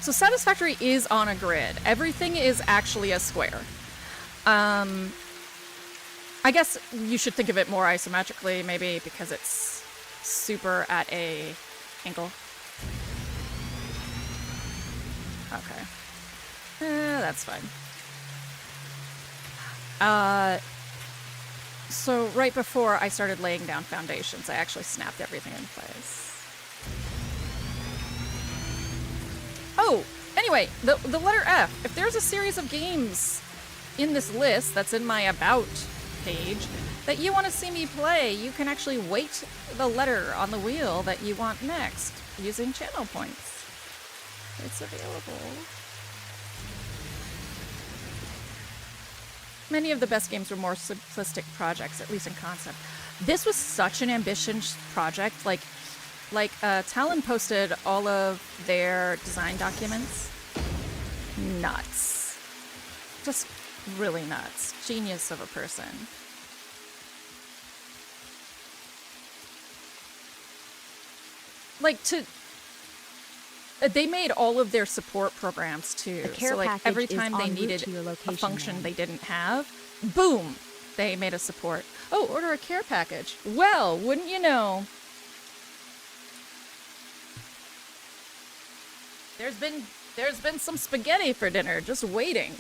So Satisfactory is on a grid. Everything is actually a square. I guess you should think of it more isometrically, maybe, because it's super at a angle. Okay. That's fine. So right before I started laying down foundations, I actually snapped everything in place. Oh, anyway, the letter F. If there's a series of games in this list that's in my About page that you want to see me play, you can actually weight the letter on the wheel that you want next using channel points. It's available. Many of the best games were more simplistic projects, at least in concept. This was such an ambitious project. Talon posted all of their design documents. Nuts. Just really nuts. Genius of a person. They made all of their support programs too. care package every is time they en route needed to your a location function then. they didn't have, boom, they made a support. Oh, order a care package. Well, wouldn't you know? There's been some spaghetti for dinner, just waiting.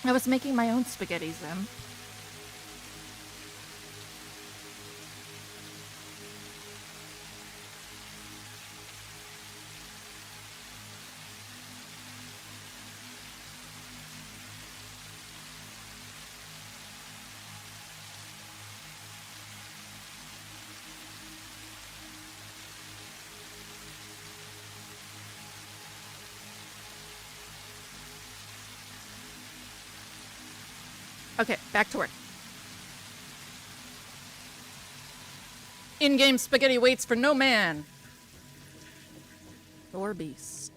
I was making my own spaghetti, Zim. Okay, back to work. In-game spaghetti waits for no man. Or beast.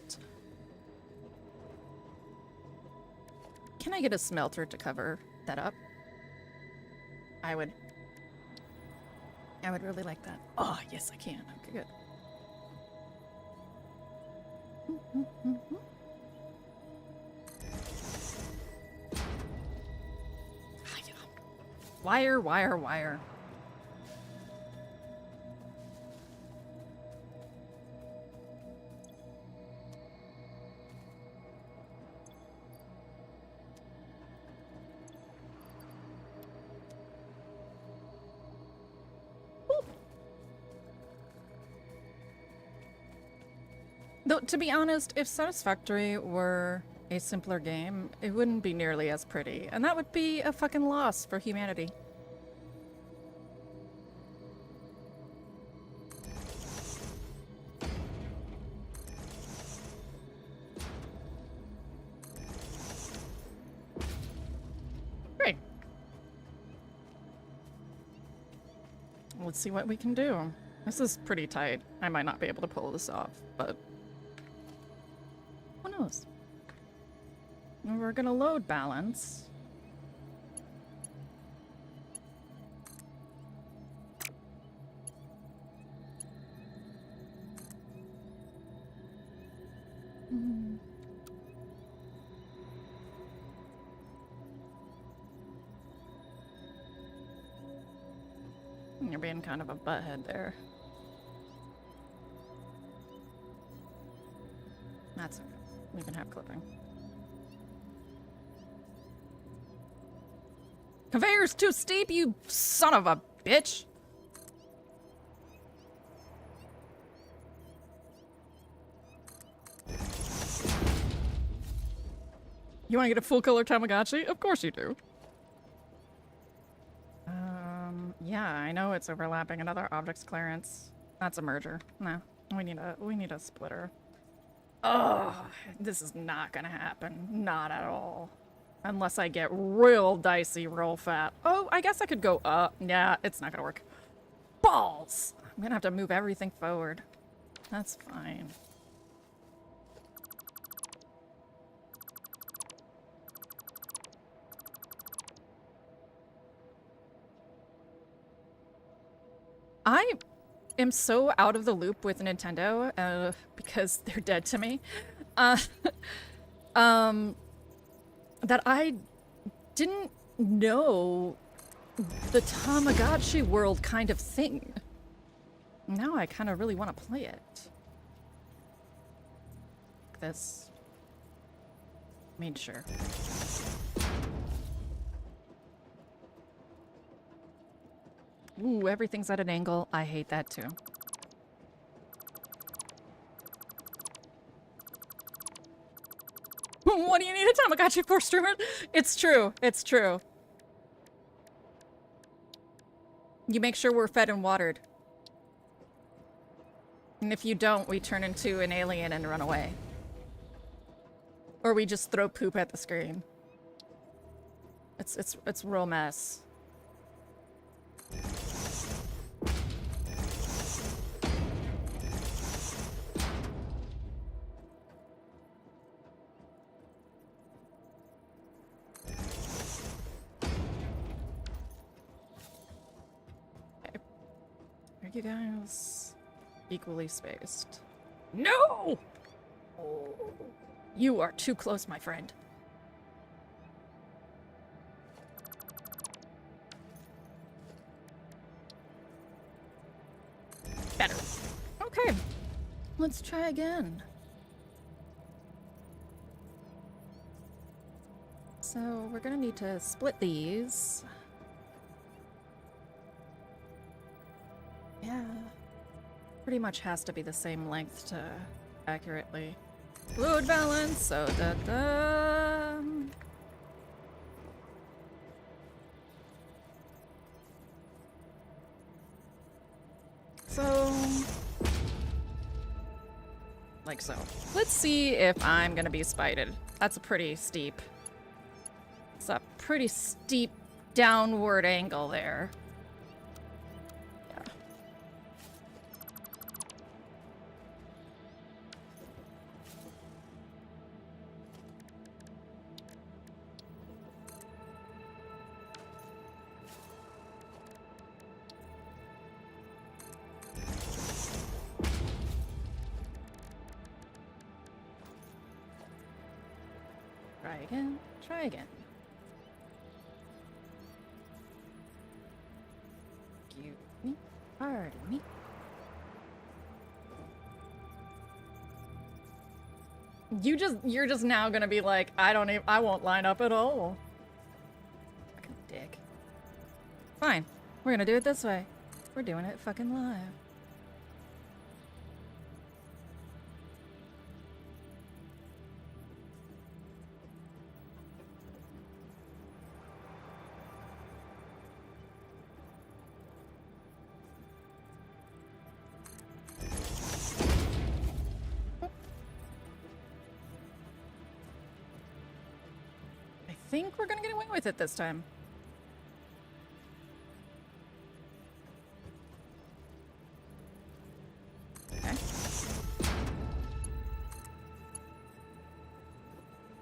Can I get a smelter to cover that up? I would really like that. Oh, yes, I can. Okay, good. Wire, wire, wire. Though, to be honest, if Satisfactory were a simpler game, it wouldn't be nearly as pretty, and that would be a fucking loss for humanity. Great. let's see what we can do. This is pretty tight. I might not be able to pull this off, but who knows? We're gonna load balance. You're being kind of a butthead there. That's okay. We can have clipping. Conveyor's too steep, you son of a bitch! You want to get a full color Tamagotchi? Of course you do. Yeah, I know it's overlapping another object's clearance. That's a merger. No, we need a splitter. Oh, this is not gonna happen. Not at all. Unless I get real dicey, real fat. Oh, I guess I could go up. Yeah, it's not gonna work. Balls! I'm gonna have to move everything forward. That's fine. I am so out of the loop with Nintendo, because they're dead to me, that I didn't know the Tamagotchi world kind of thing. Now I kind of really want to play it. This. Made sure. Ooh, everything's at an angle. I hate that too. What do you need a Tamagotchi for, streamer? It's true. It's true. You make sure we're fed and watered. And if you don't, we turn into an alien and run away. Or we just throw poop at the screen. It's a real mess. You guys equally spaced. No! Oh, you are too close, my friend. Better. Okay. Let's try again. So we're gonna need to split these. Yeah, pretty much has to be the same length to accurately load balance, so da-da. So, like so. Let's see if I'm gonna be spited. That's a pretty steep. It's a pretty steep downward angle there. Try again. Excuse me. Pardon me. You're just now gonna be like, I won't line up at all. Fucking dick. Fine. We're gonna do it this way. We're doing it fucking live. I think we're gonna get away with it this time.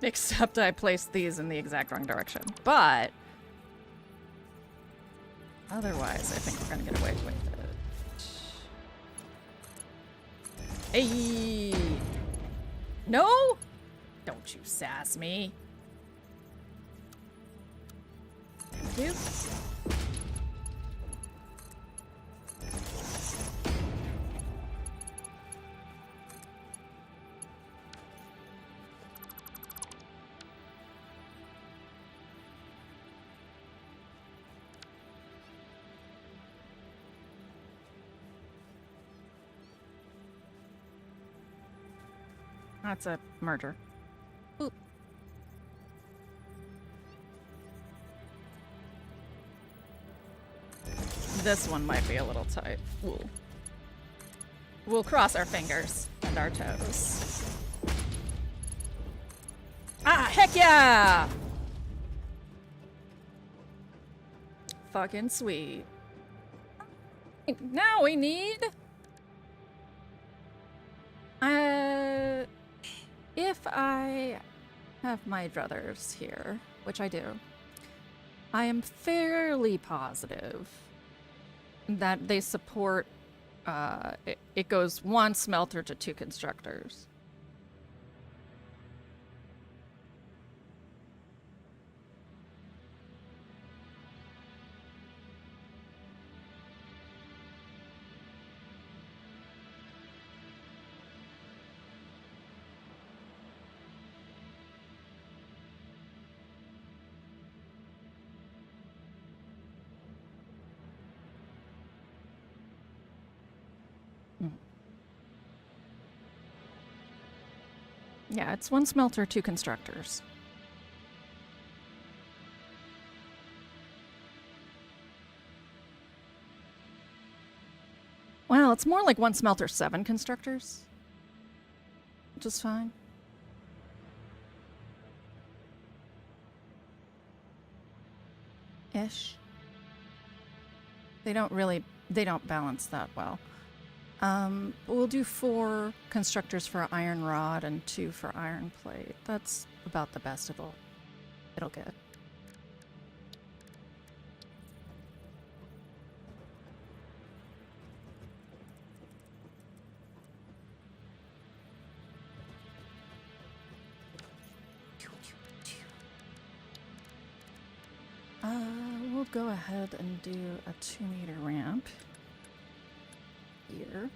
Except I placed these in the exact wrong direction. But otherwise, I think we're gonna get away with it. Hey! No! Don't you sass me. Thank you. That's a merger. Oop. This one might be a little tight. We'll cross our fingers and our toes. Ah, heck yeah! Fucking sweet. Now we need... if I have my druthers here, which I do, I am fairly positive that they support, it goes 1 smelter to 2 constructors. Yeah, it's 1 smelter, 2 constructors. Well, it's more like 1 smelter, 7 constructors. Which is fine. Ish. They don't balance that well. We'll do 4 constructors for iron rod and 2 for iron plate. That's about the best it'll get. We'll go ahead and do a 2-meter ramp here.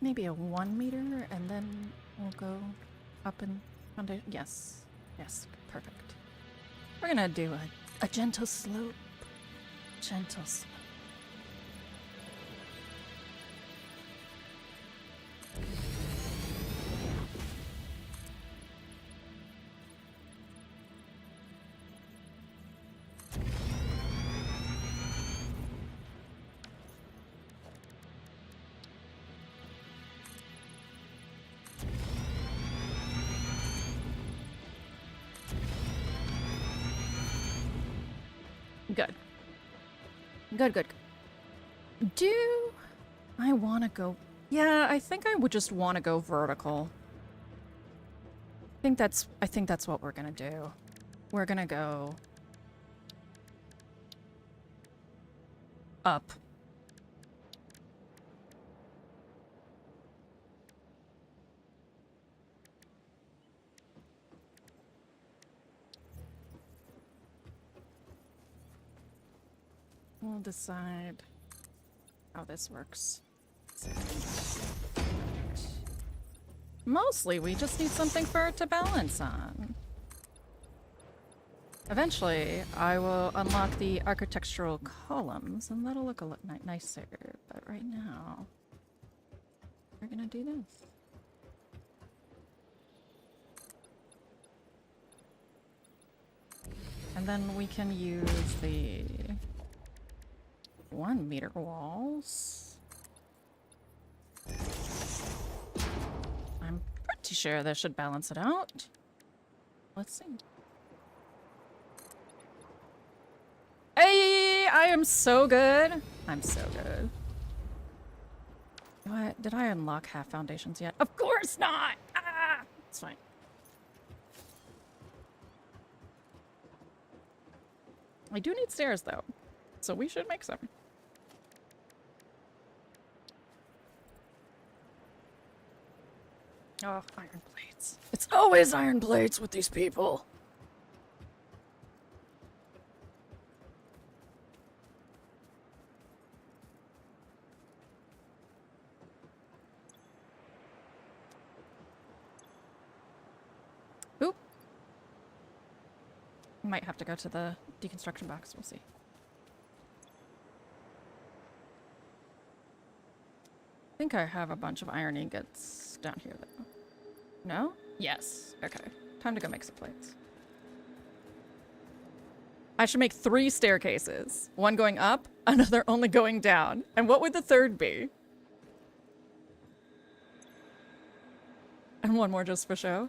Maybe a 1 meter, and then we'll go up and foundation. Yes, yes, perfect. We're gonna do a gentle slope. Gentle slope. Good. Good, good, good. Do I want to go... Yeah, I think I would just want to go vertical. I think that's what we're gonna do. We're gonna go... up. We'll decide how this works. Mostly, we just need something for it to balance on. Eventually, I will unlock the architectural columns, and that'll look a lot nicer. But right now, we're gonna do this. And then we can use the 1 meter walls. I'm pretty sure this should balance it out. Let's see. Hey, I am so good. I'm so good. What? Did I unlock half foundations yet? Of course not! Ah! It's fine. I do need stairs, though. So we should make some. Oh, iron plates. It's always iron plates with these people. Oop. Might have to go to the deconstruction box. We'll see. I think I have a bunch of iron ingots down here, though. No? Yes. Okay. Time to go make some plates. I should make 3 staircases. One going up, another only going down. And what would the third be? And one more just for show?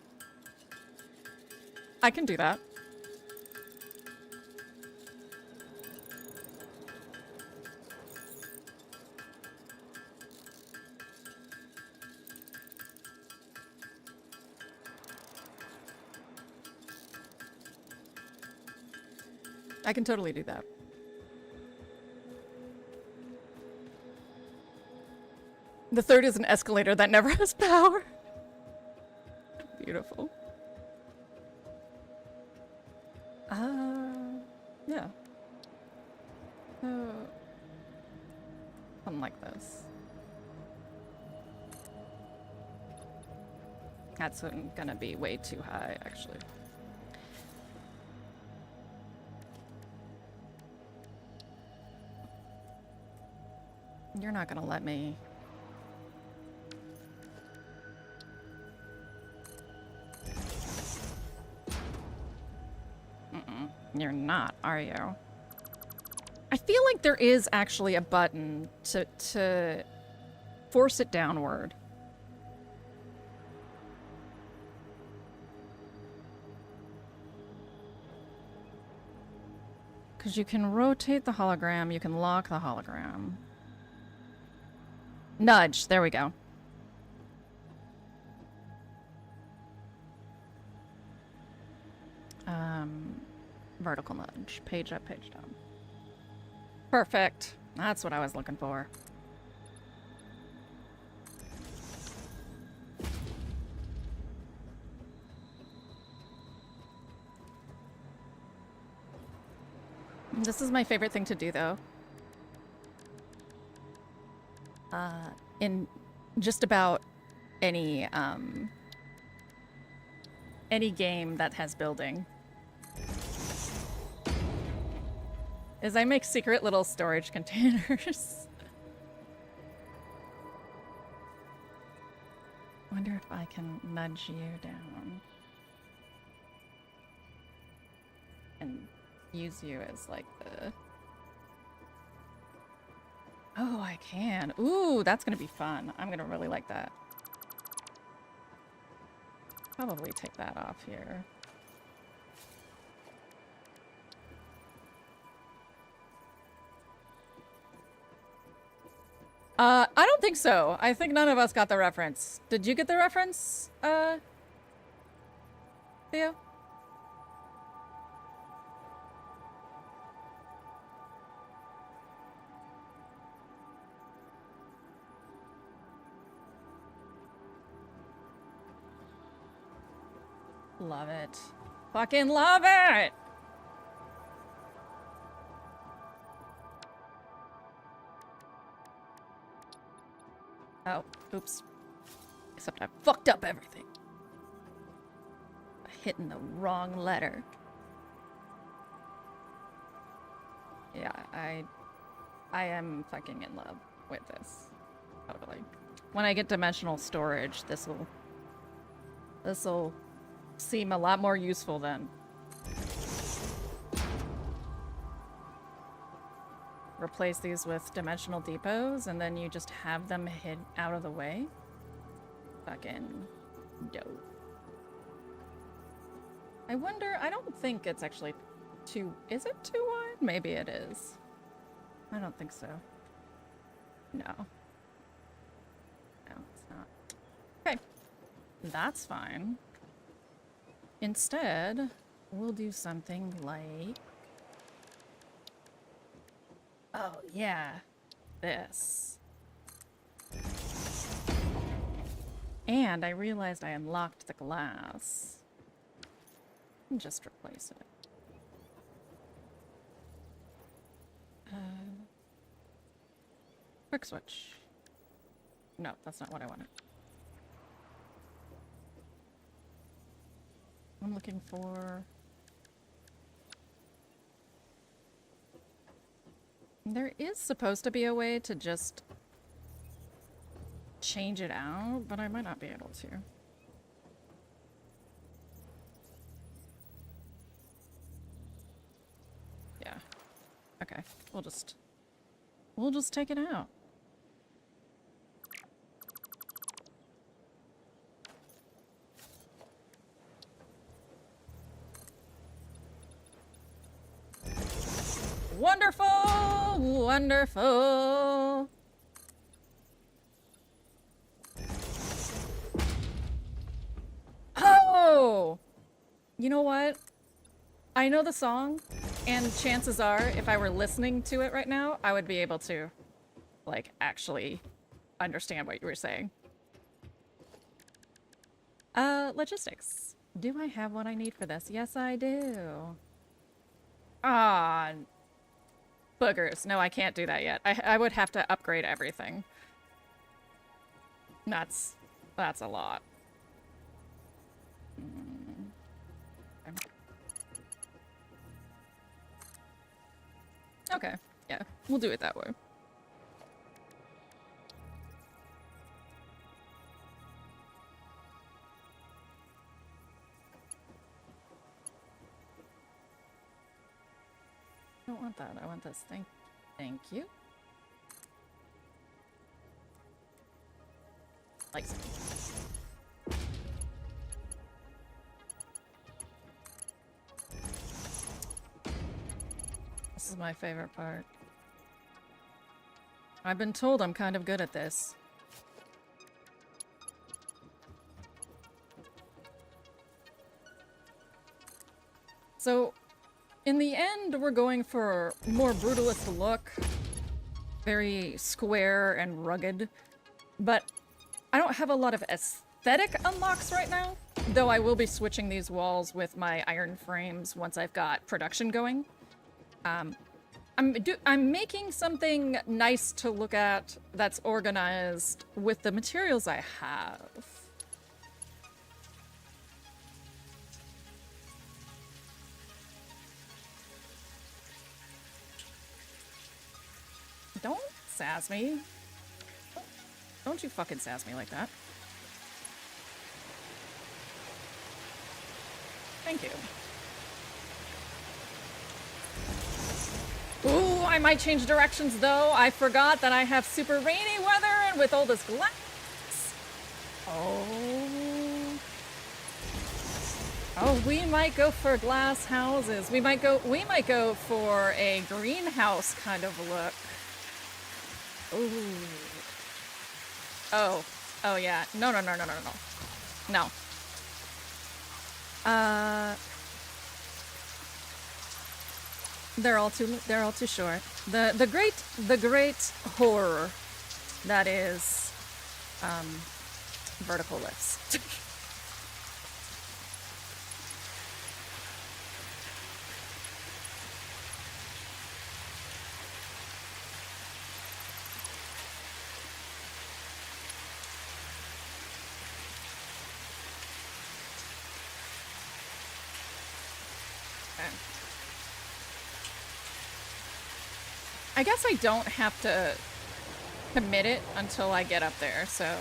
I can do that. I can totally do that. The third is an escalator that never has power. Beautiful. Yeah. Something like this. That's gonna be way too high, actually. You're not gonna let me. You're not, are you? I feel like there is actually a button to force it downward. Because you can rotate the hologram, you can lock the hologram. Nudge, there we go. Vertical nudge. Page up, page down. Perfect. That's what I was looking for. This is my favorite thing to do, though. In just about any game that has building. Is I make secret little storage containers. Wonder if I can nudge you down. And use you as like the... Oh, I can. Ooh, that's gonna be fun. I'm gonna really like that. Probably take that off here. I don't think so. I think none of us got the reference. Did you get the reference, Theo? Love it. Fucking love it! Oh, oops. Except I fucked up everything. Hitting the wrong letter. Yeah, I am fucking in love with this. Totally. When I get dimensional storage, this'll seem a lot more useful then. Replace these with dimensional depots, and then you just have them hid out of the way. Fucking dope. I wonder, I don't think it's actually too... Is it too wide? Maybe it is. I don't think so. No. that's fine. Instead, we'll do something like... Oh, yeah. This. And I realized I unlocked the glass. And just replace it. Quick switch. No, that's not what I wanted. I'm looking for... There is supposed to be a way to just change it out, but I might not be able to. Yeah. Okay. We'll just take it out. Wonderful! Wonderful! Oh! You know what? I know the song, and chances are, if I were listening to it right now, I would be able to, like, actually understand what you were saying. Logistics. Do I have what I need for this? Yes, I do. Ah, boogers. No, I can't do that yet. I would have to upgrade everything. That's a lot. Okay, yeah, we'll do it that way. I don't want that. I want this. Thank you. Like so. This is my favorite part. I've been told I'm kind of good at this. So, in the end, we're going for a more brutalist look. Very square and rugged. But I don't have a lot of aesthetic unlocks right now. Though I will be switching these walls with my iron frames once I've got production going. I'm making something nice to look at that's organized with the materials I have. Don't sass me. Don't you fucking sass me like that. Thank you. Ooh, I might change directions though. I forgot that I have super rainy weather and with all this glass. Oh. Oh, we might go for glass houses. We might go for a greenhouse kind of look. Ooh. Oh. Oh yeah. No. No. They're all too short. The great horror that is vertical lifts. I guess I don't have to commit it until I get up there, so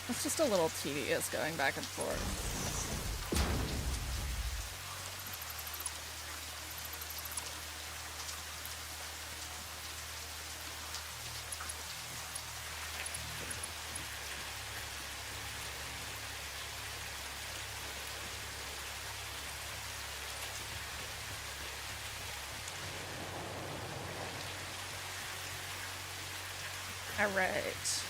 it's just a little tedious going back and forth. All right.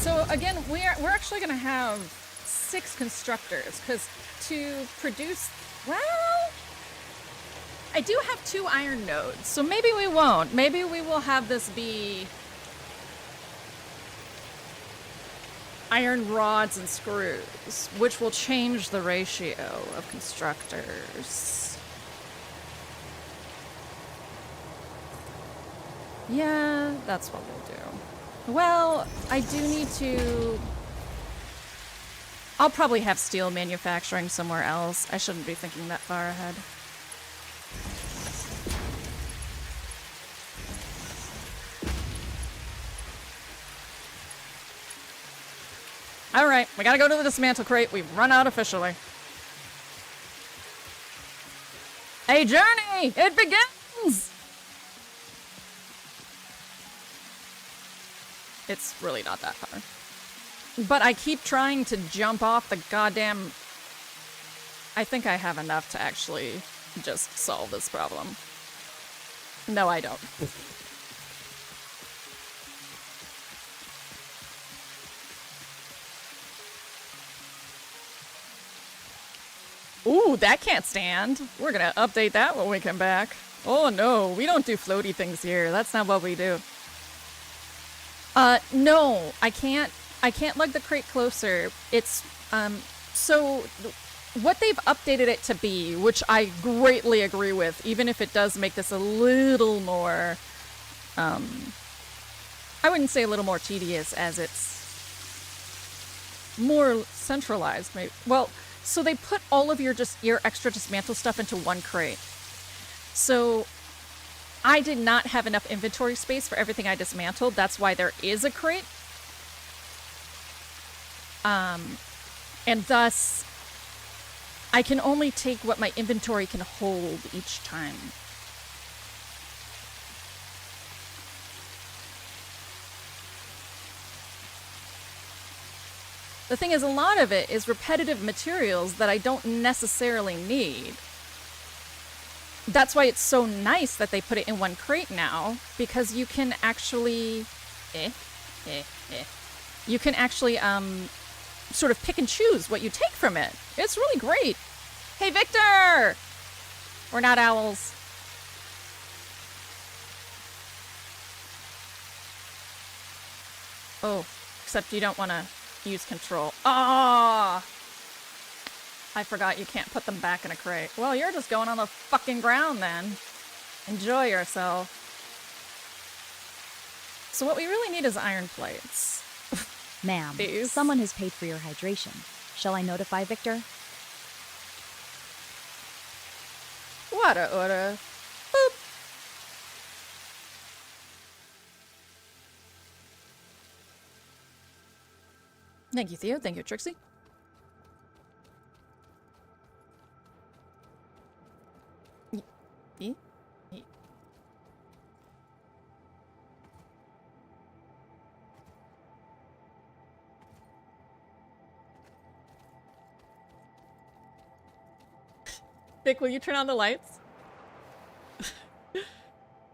So again, we're actually going to have 6 constructors, because to produce, well, I do have 2 iron nodes, so maybe we won't. Maybe we will have this be iron rods and screws, which will change the ratio of constructors. Yeah, that's what we'll do. Well, I do need to... I'll probably have steel manufacturing somewhere else. I shouldn't be thinking that far ahead. Alright, we gotta go to the dismantle crate. We've run out officially. A journey! It begins! It's really not that far. But I keep trying to jump off the goddamn... I think I have enough to actually just solve this problem. No, I don't. Ooh, that can't stand. We're gonna update that when we come back. Oh no, we don't do floaty things here. That's not what we do. No, I can't lug the crate closer. It's, so what they've updated it to be, which I greatly agree with, even if it does make this a little more, I wouldn't say a little more tedious, as it's more centralized, maybe. Well, so they put all of your extra dismantle stuff into one crate. So I did not have enough inventory space for everything I dismantled. That's why there is a crate. And thus, I can only take what my inventory can hold each time. The thing is, a lot of it is repetitive materials that I don't necessarily need. That's why it's so nice that they put it in one crate now, because you can actually... You can actually, sort of pick and choose what you take from it. It's really great. Hey, Victor! We're not owls. Oh, except you don't want to use control. Ah! I forgot you can't put them back in a crate. Well, you're just going on the fucking ground then. Enjoy yourself. So what we really need is iron plates. Ma'am, someone has paid for your hydration. Shall I notify Victor? What a order. Boop. Thank you, Theo. Thank you, Trixie. Vic, will you turn on the lights?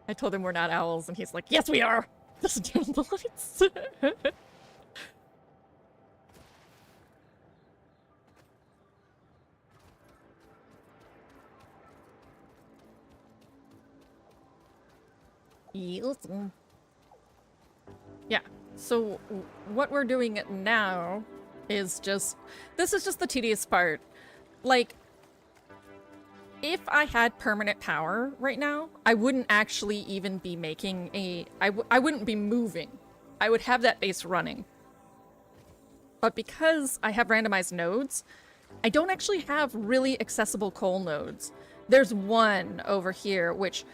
I told him we're not owls, and he's like, yes, we are! Doesn't turn on the lights. Yeah, so what we're doing now is just... This is just the tedious part. Like, if I had permanent power right now, I wouldn't actually even be making a... I wouldn't be moving. I would have that base running. But because I have randomized nodes, I don't actually have really accessible coal nodes. There's one over here, which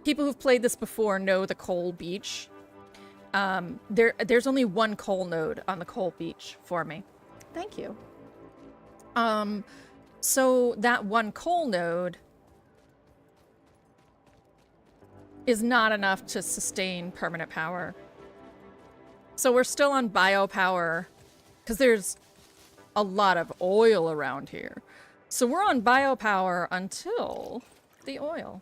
people who've played this before know the coal beach. There's only one coal node on the coal beach for me. Thank you. So that one coal node is not enough to sustain permanent power. So we're still on biopower because there's a lot of oil around here. So we're on biopower until the oil.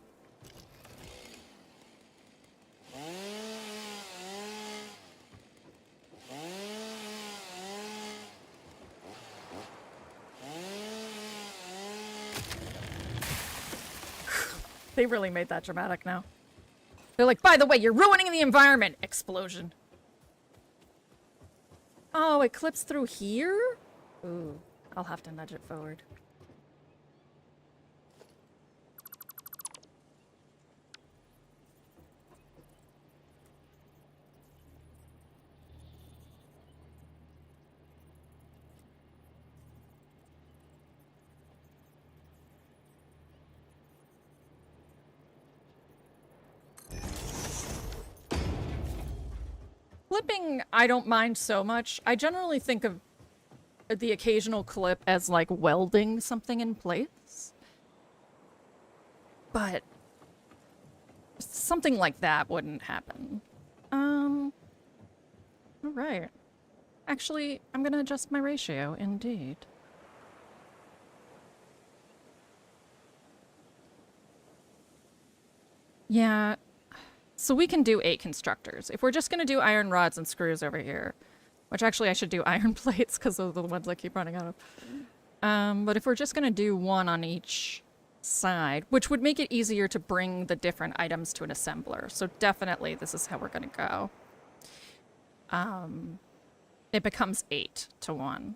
They really made that dramatic now. They're like, by the way, you're ruining the environment! Explosion. Oh, it clips through here? Ooh, I'll have to nudge it forward. Clipping, I don't mind so much. I generally think of the occasional clip as like welding something in place. But something like that wouldn't happen. Alright. Actually, I'm gonna adjust my ratio, indeed. Yeah. So we can do 8 constructors. If we're just going to do iron rods and screws over here, which actually I should do iron plates because those are the ones I keep running out of. But if we're just going to do 1 on each side, which would make it easier to bring the different items to an assembler. So definitely this is how we're going to go. It becomes 8 to 1.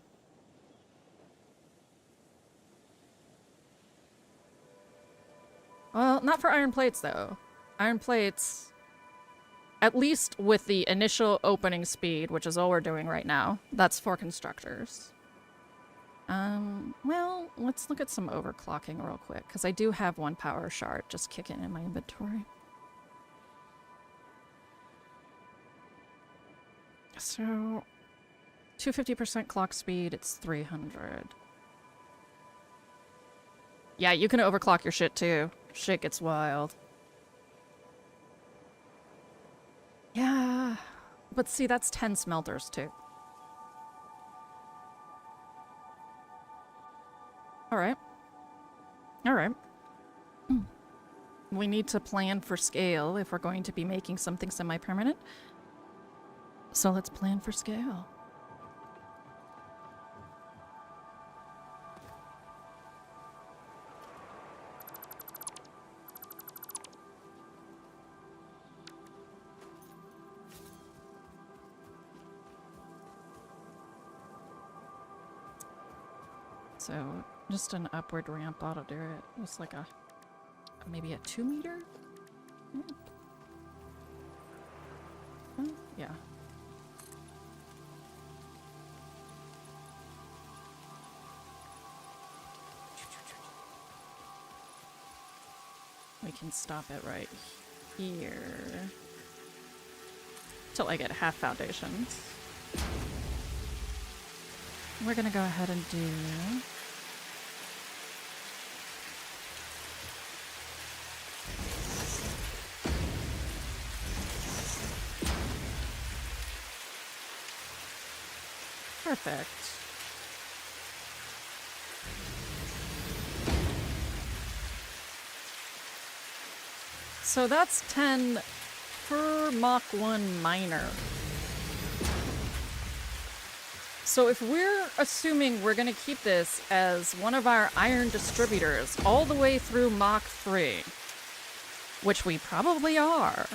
Well, not for iron plates though. Iron plates, at least with the initial opening speed, which is all we're doing right now, that's 4 constructors. Well, let's look at some overclocking real quick, because I do have 1 power shard just kicking in my inventory. So, 250% clock speed, it's 300. Yeah, you can overclock your shit too. Shit gets wild. Yeah, but see, that's 10 smelters too. Alright. Alright. We need to plan for scale if we're going to be making something semi-permanent. So let's plan for scale. So, just an upward ramp ought to do it. It's like maybe a 2 meter? Yeah. We can stop it right here. Till I get half foundations. We're gonna go ahead and do... Perfect. So that's 10 per Mach 1 miner. So if we're assuming we're going to keep this as one of our iron distributors all the way through Mach 3, which we probably are,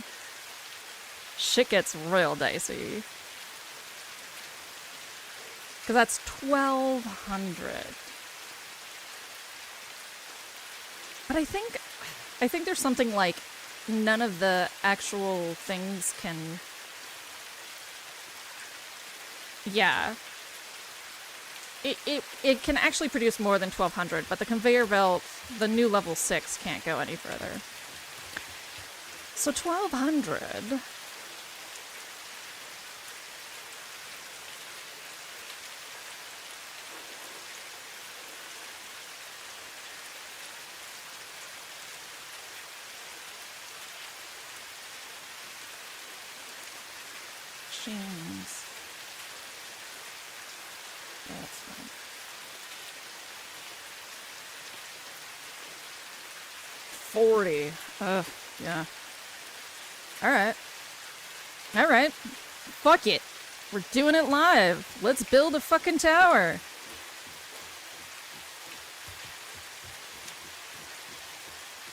shit gets real dicey. Because that's 1,200. But I think there's something like none of the actual things can... Yeah. It can actually produce more than 1,200, but the conveyor belt, the new level 6, can't go any further. So 1,200... Machines. Yeah, that's fine. 40. Ugh, yeah. Alright. Alright. Fuck it. We're doing it live. Let's build a fucking tower.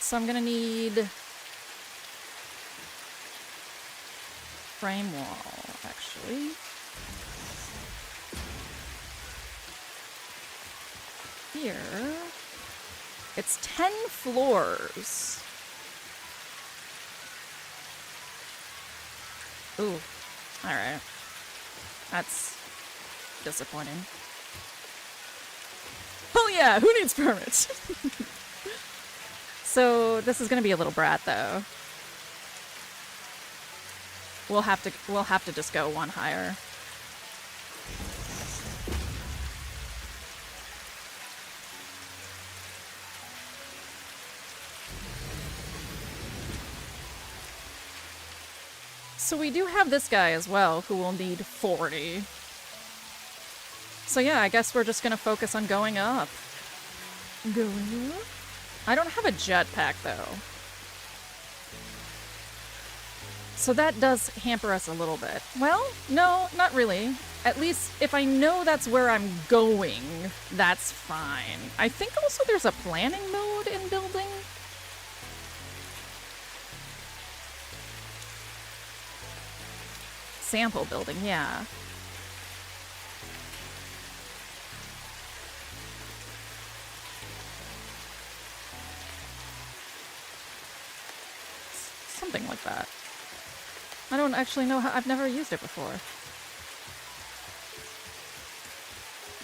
So I'm gonna need frame wall, actually. Here, it's 10 floors. Ooh, alright. That's disappointing. Oh yeah, who needs permits? So this is gonna be a little brat though. We'll have to just go one higher. So we do have this guy as well, who will need 40. So yeah, I guess we're just gonna focus on going up. Going up? I don't have a jetpack, though. So that does hamper us a little bit. Well, no, not really. At least if I know that's where I'm going, that's fine. I think also there's a planning mode in building. Sample building, yeah. Something like that. I don't actually know how. I've never used it before.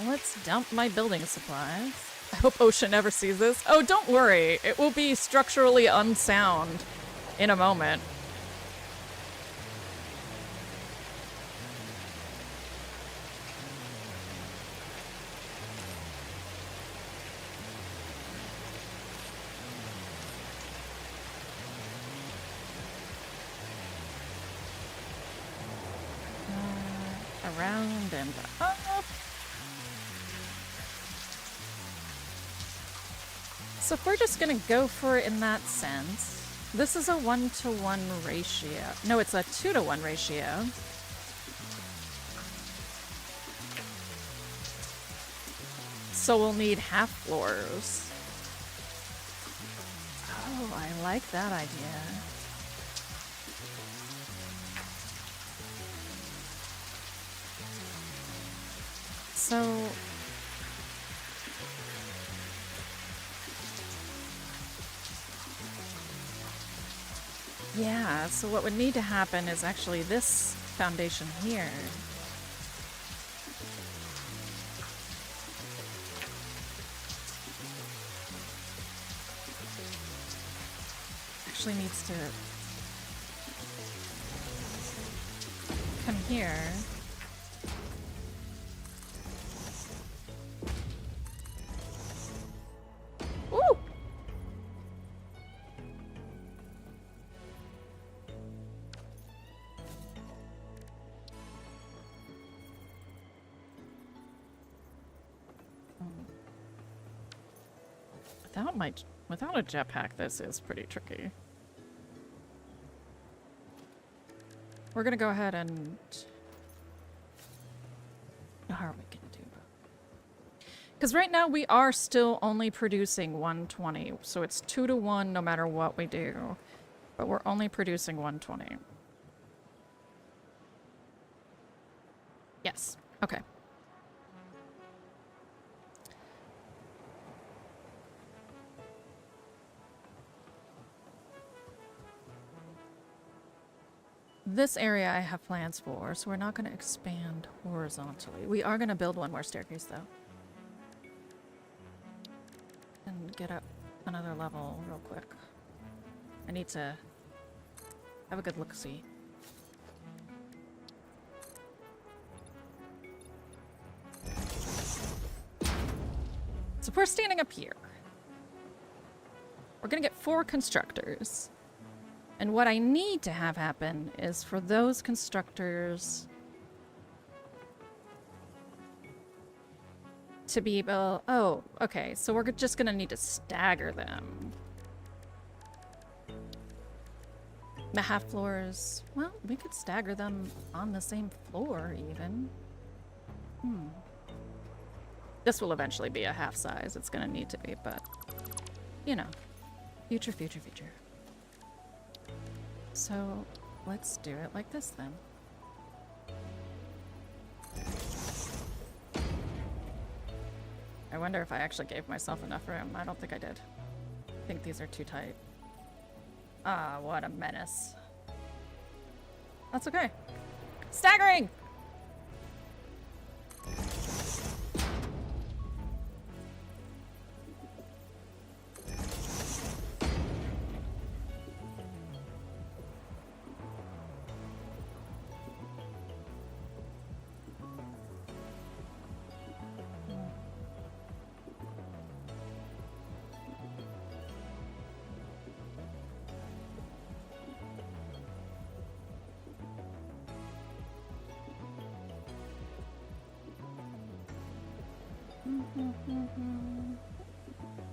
Let's dump my building supplies. I hope OSHA never sees this. Oh, don't worry. It will be structurally unsound in a moment. Around and up. So if we're just gonna go for it in that sense, this is a 1-to-1 ratio. No, it's a 2-to-1 ratio. So we'll need half floors. Oh, I like that idea. So yeah, so what would need to happen is actually this foundation here. Actually needs to come here. Ooh! Without a jetpack, this is pretty tricky. We're gonna go ahead and... How are we gonna do that? Because right now we are still only producing 120, so it's 2-to-1 no matter what we do. But we're only producing 120. Yes. Okay. This area I have plans for, so we're not going to expand horizontally. We are going to build one more staircase, though. And get up another level real quick. I need to have a good look-see. So we're standing up here. We're going to get 4 constructors. And what I need to have happen is for those constructors to be able... Oh, okay. So we're just going to need to stagger them. The half floors... Well, we could stagger them on the same floor, even. This will eventually be a half size. It's going to need to be, but... You know. Future, future, future. So, let's do it like this then. I wonder if I actually gave myself enough room. I don't think I did. I think these are too tight. Ah, what a menace. That's okay. Staggering!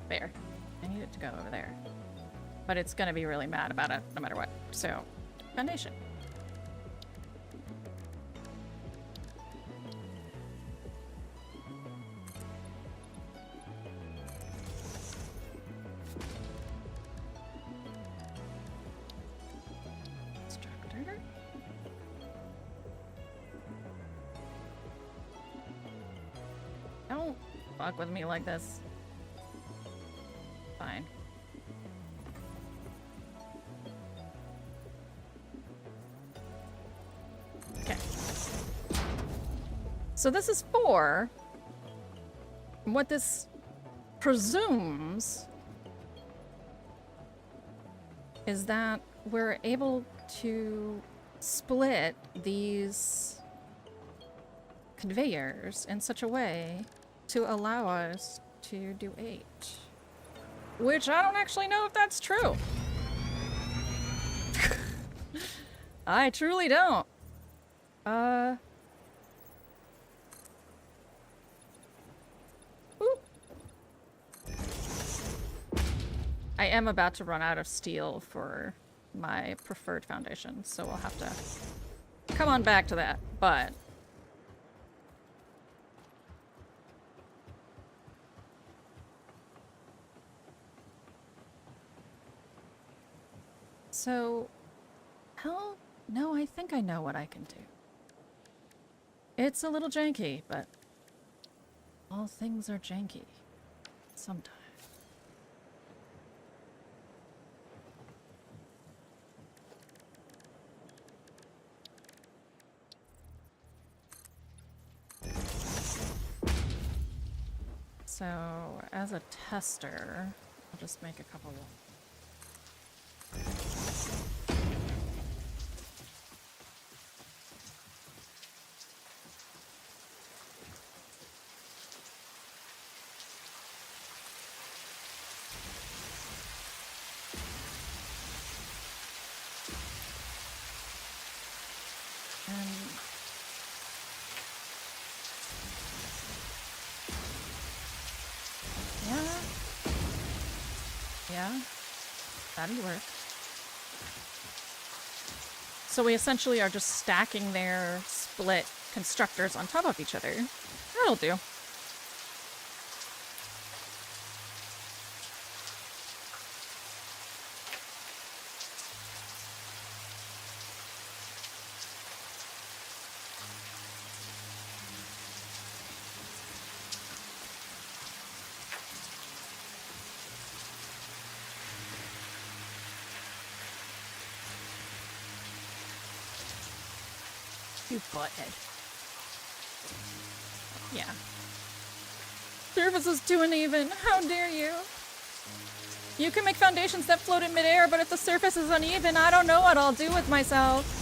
There. I need it to go over there. But it's gonna be really mad about it no matter what. So, foundation. Structure. Don't fuck with me like this. Fine. Okay. So this is 4. What this presumes is that we're able to split these conveyors in such a way to allow us to do 8. Which I don't actually know if that's true. I truly don't. Ooh. I am about to run out of steel for my preferred foundation, so we'll have to come on back to that, but so, hell, no, I think I know what I can do. It's a little janky, but all things are janky sometimes. So, as a tester, I'll just make a couple. Yeah, that'd work. So we essentially are just stacking their split constructors on top of each other. That'll do. You butthead. Yeah. Surface is too uneven. How dare you? You can make foundations that float in midair, but if the surface is uneven, I don't know what I'll do with myself.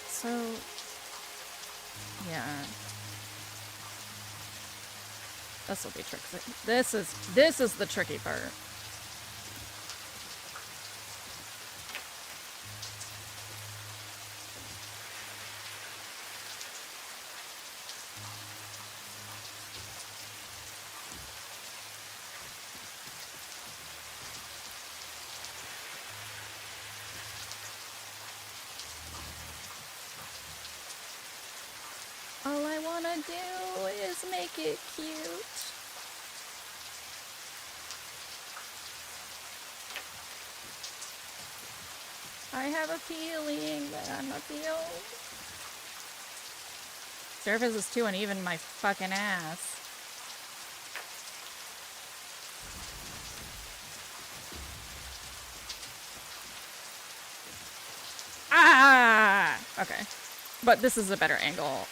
So, yeah. This will be tricky. This is the tricky part. do is make it cute. I have a feeling that I'm a feel. Surface is too uneven, my fucking ass. Ah! Okay. But this is a better angle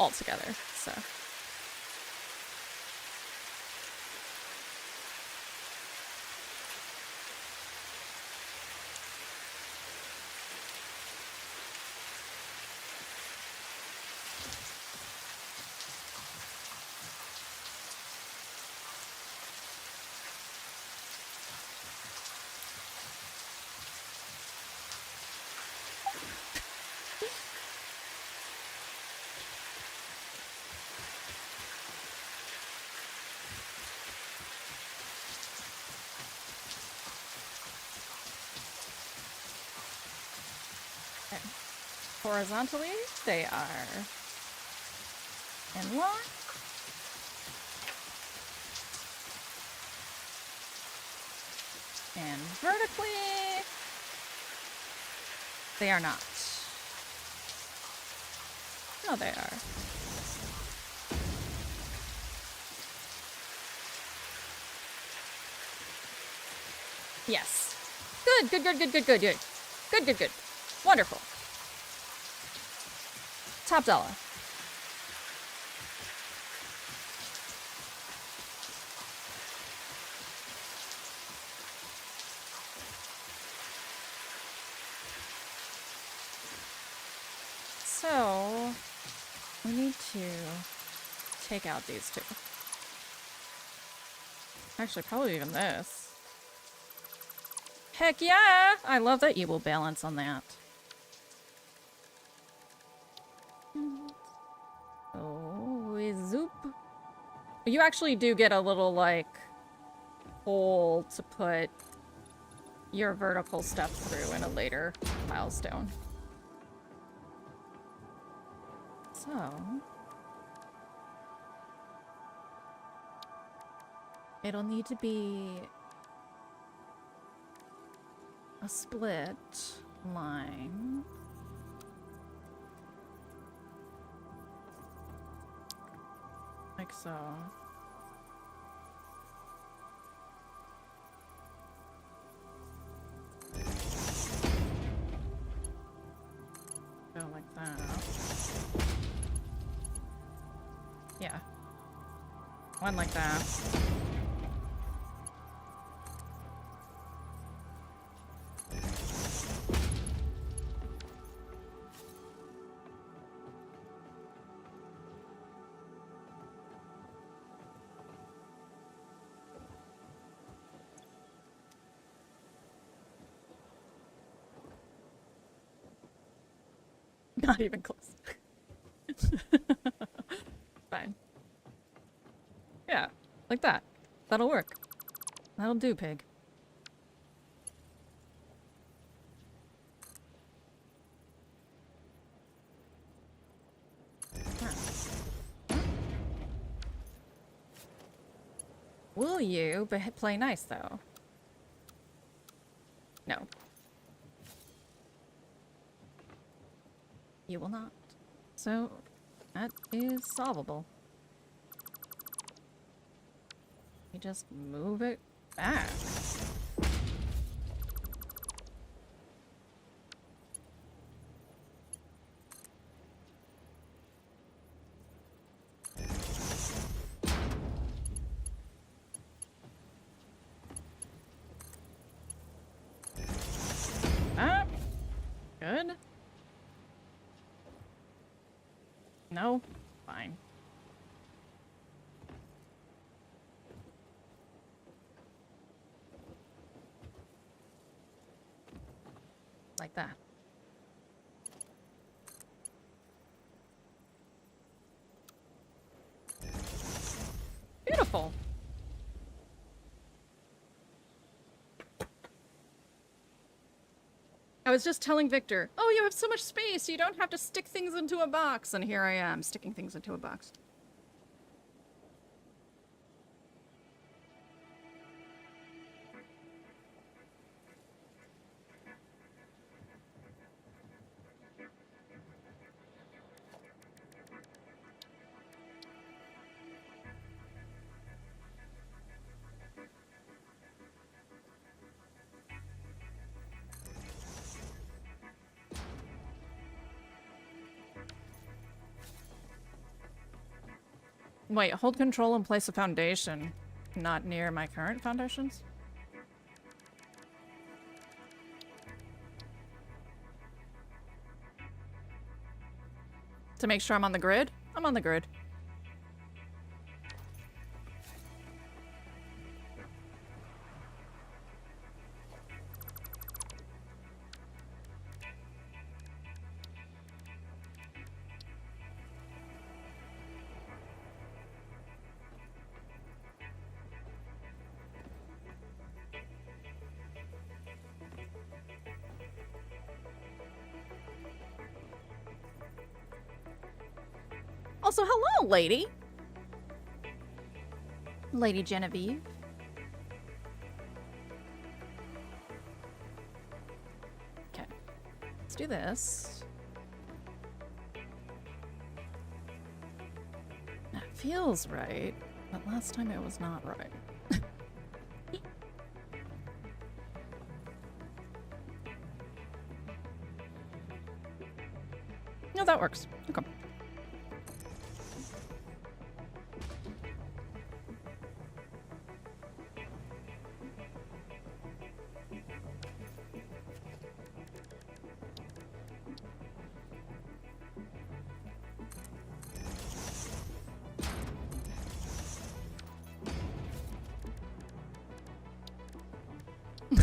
altogether, so. Okay. Horizontally, they are in line. And vertically, they are not. No, they are. Yes. Good, good, good, good, good, good, good. Good, good, good. Wonderful. Top dollar. So, we need to take out these two. Actually, probably even this. Heck yeah! I love that evil balance on that. Oh, zoop. You actually do get a little, like, hole to put your vertical stuff through in a later milestone. So... it'll need to be a split line. Like so. Go like that. Yeah. One like that. Not even close. Fine. Yeah, like that. That'll work. That'll do, pig. Will you play nice, though? No. You will not. So, that is solvable. You just move it back. Ah, good. No? Fine. Like that. Beautiful. I was just telling Victor, oh, you have so much space, you don't have to stick things into a box. And here I am, sticking things into a box. Wait, hold control and place a foundation. Not near my current foundations? To make sure I'm on the grid? I'm on the grid. Also, hello, lady. Lady Genevieve. Okay. Let's do this. That feels right, but last time it was not right. No, that works. Okay.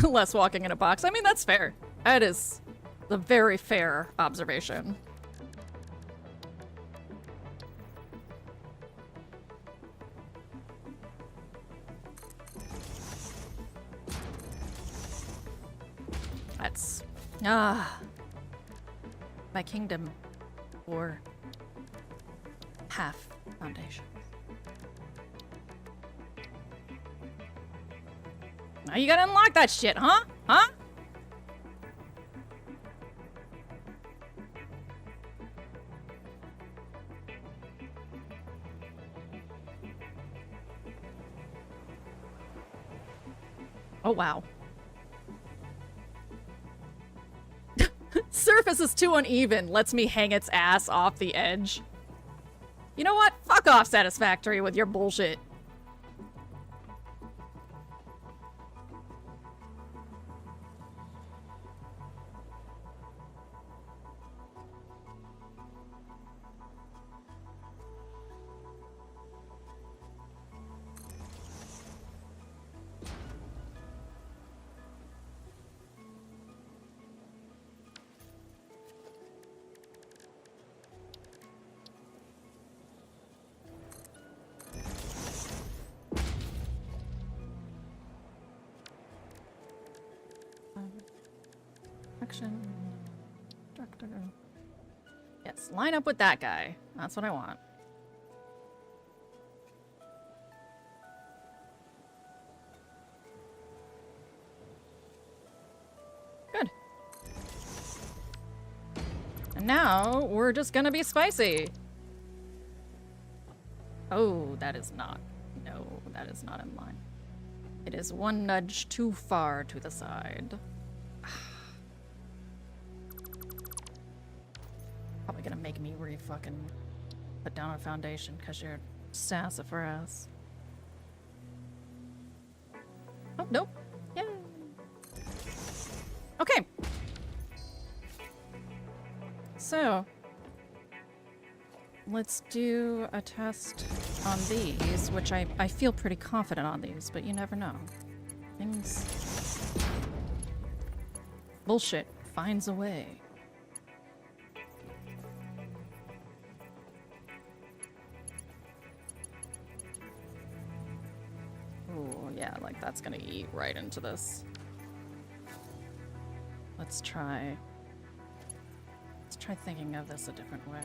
Less walking in a box. I mean, that's fair. That is a very fair observation. That's... my kingdom or half foundation. Now you gotta unlock that shit, huh? Huh? Oh, wow. Surface is too uneven. Lets me hang its ass off the edge. You know what? Fuck off, Satisfactory, with your bullshit. Action. Director. Yes, line up with that guy. That's what I want. Good. And now we're just gonna be spicy. Oh, that is not. No, that is not in line. It is one nudge too far to the side. Probably gonna make me re-fucking put down a foundation because you're sassafras. Oh, nope. Yay. Okay. So, let's do a test on these, which I feel pretty confident on these, but you never know. Things... Bullshit finds a way. Oh, yeah, like that's gonna eat right into this. Let's try thinking of this a different way.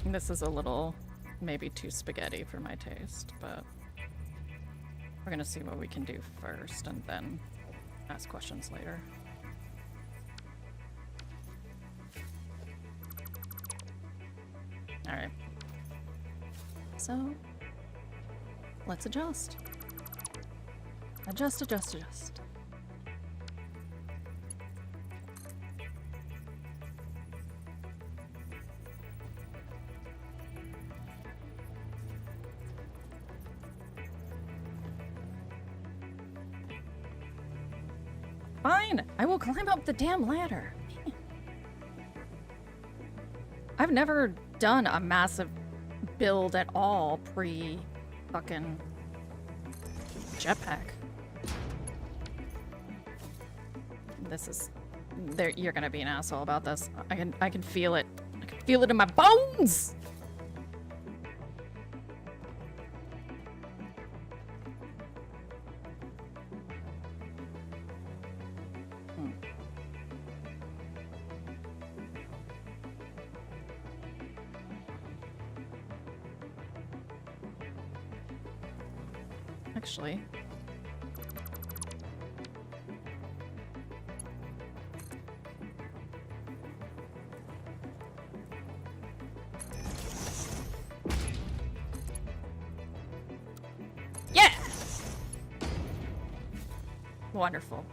This is a little, maybe too spaghetti for my taste, but we're gonna see what we can do first and then ask questions later. All right. So, let's adjust. Adjust, adjust, adjust. Fine, I will climb up the damn ladder. I've never done a massive build at all pre-fucking jetpack. This is... You're gonna be an asshole about this. I can feel it. I can feel it in my bones! Actually. Yeah! Wonderful.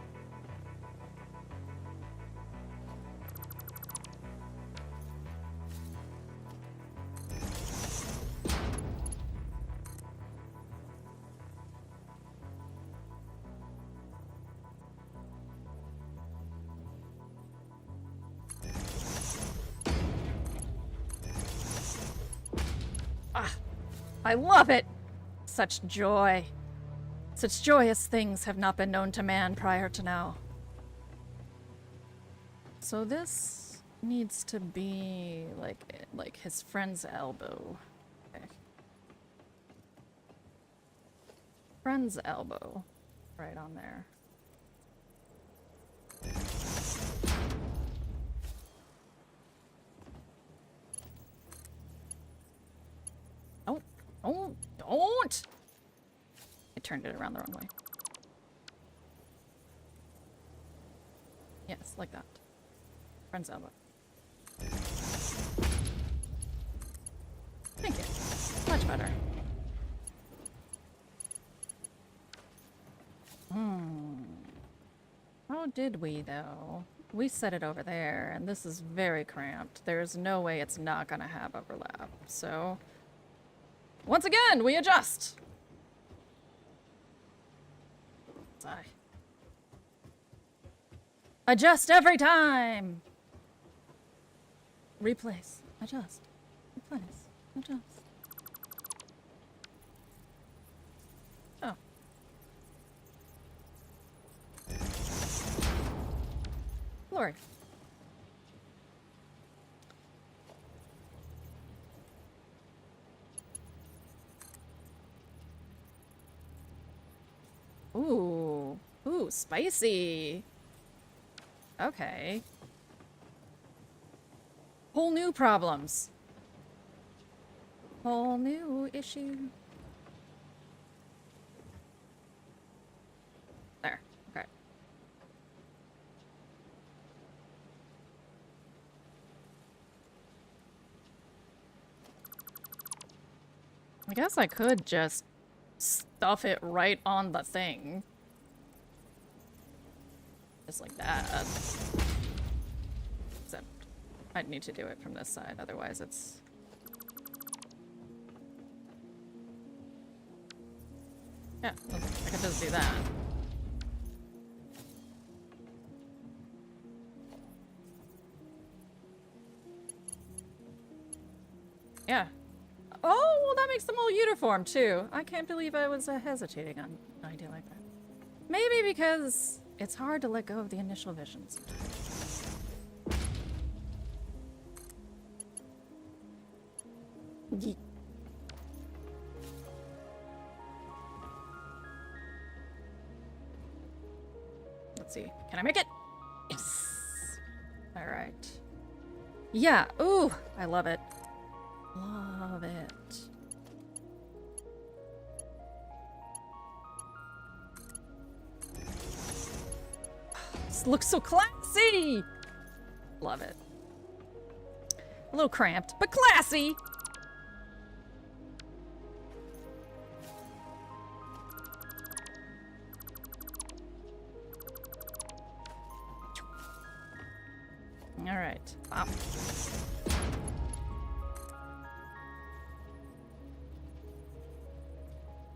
I love it! Such joy. Such joyous things have not been known to man prior to now. So this needs to be like his friend's elbow. Okay. Friend's elbow. Right on there. Oh, don't! I turned it around the wrong way. Yes, like that. Friend's elbow. Thank you. Much better. How did we, though? We set it over there, and this is very cramped. There's no way it's not gonna have overlap, so... Once again, we adjust! Sigh. Adjust every time! Replace. Adjust. Replace. Adjust. Oh. Lord. Ooh. Ooh, spicy. Okay. Whole new problems. Whole new issue. There. Okay. I guess I could just stuff it right on the thing. Just like that. Except I'd need to do it from this side, otherwise it's... Yeah, I could just do that. Yeah. Oh, well that makes them all uniform too. I can't believe I was hesitating on an idea like that. Maybe because it's hard to let go of the initial visions. Yeet. Let's see. Can I make it? Yes! Alright. Yeah. Ooh! I love it. Love it. This looks so classy! Love it. A little cramped, but classy! Alright. Bop.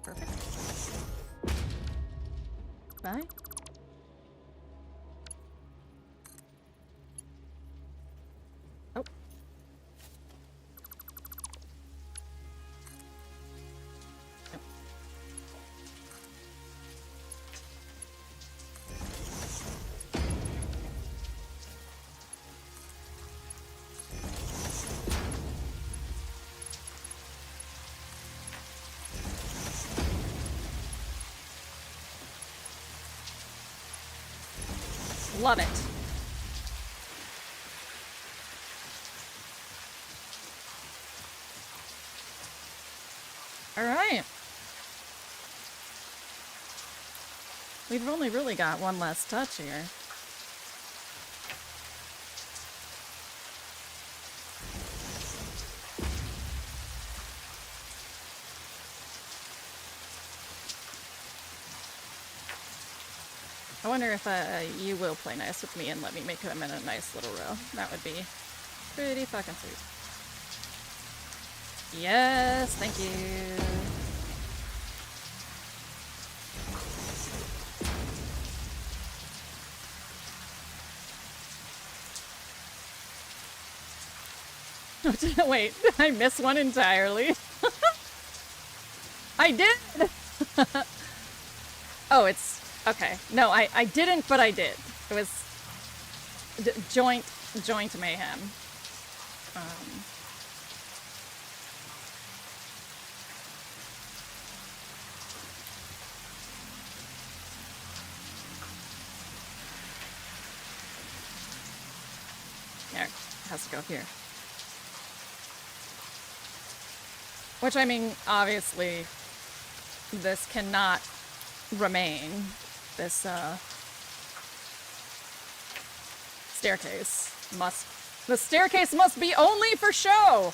Perfect. Bye. Oh. Yep. Love it. All right. We've only really got one last touch here. I wonder if you will play nice with me and let me make him in a nice little row. That would be pretty fucking sweet. Yes, thank you. Wait, did I miss one entirely? I did! Oh, it's... Okay. No, I didn't, but I did. It was... joint mayhem. There, it has to go here. Which, I mean, obviously, this cannot remain. This, staircase must... The staircase must be only for show!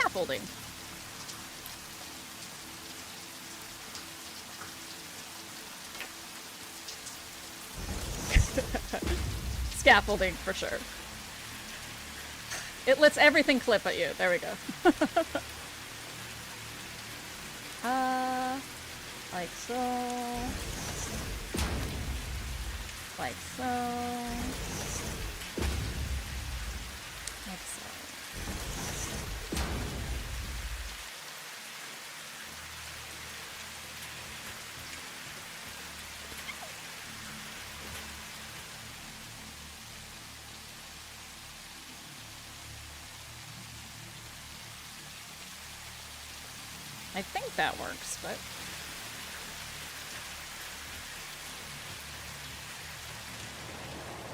Scaffolding. Scaffolding, for sure. It lets everything clip at you. There we go. Like so. Like so. Like so. I think that works, but...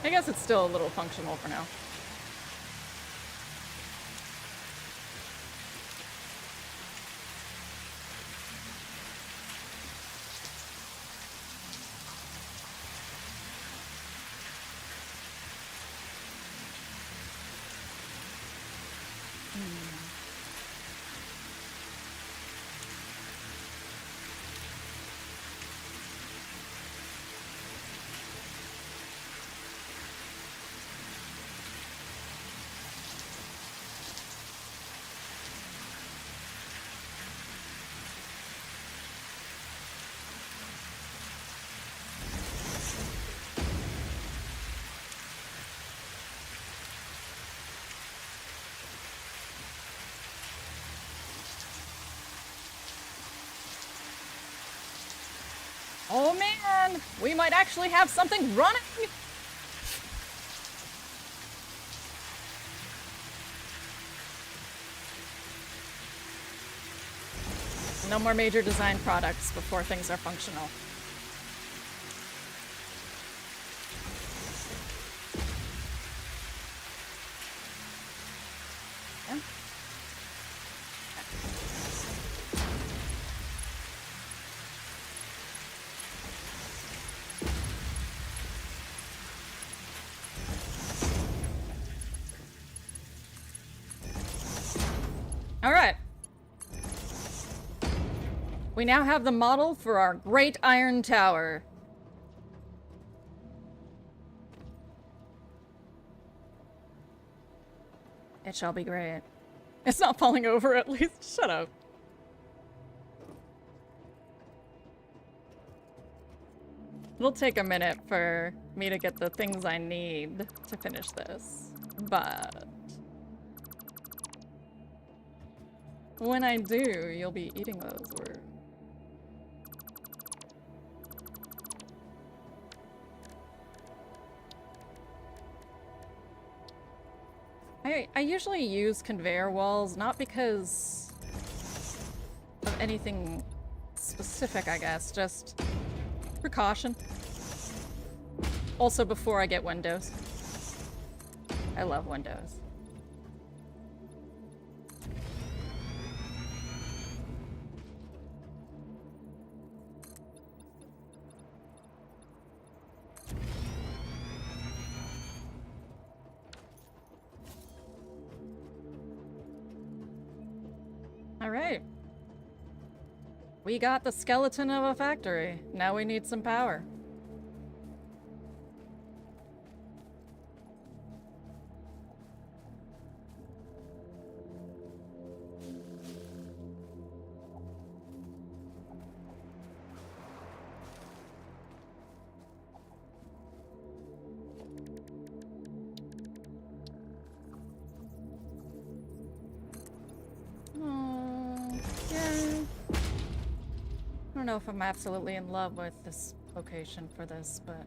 I guess it's still a little functional for now. Oh man, we might actually have something running! No more major design products before things are functional. Yeah. All right. We now have the model for our Great Iron Tower. It shall be great. It's not falling over at least. Shut up. It'll take a minute for me to get the things I need to finish this, but when I do, you'll be eating those words. I usually use conveyor walls, not because of anything specific, I guess, just precaution. Also before I get windows. I love windows. All right. We got the skeleton of a factory. Now we need some power. I don't know if I'm absolutely in love with this location for this, but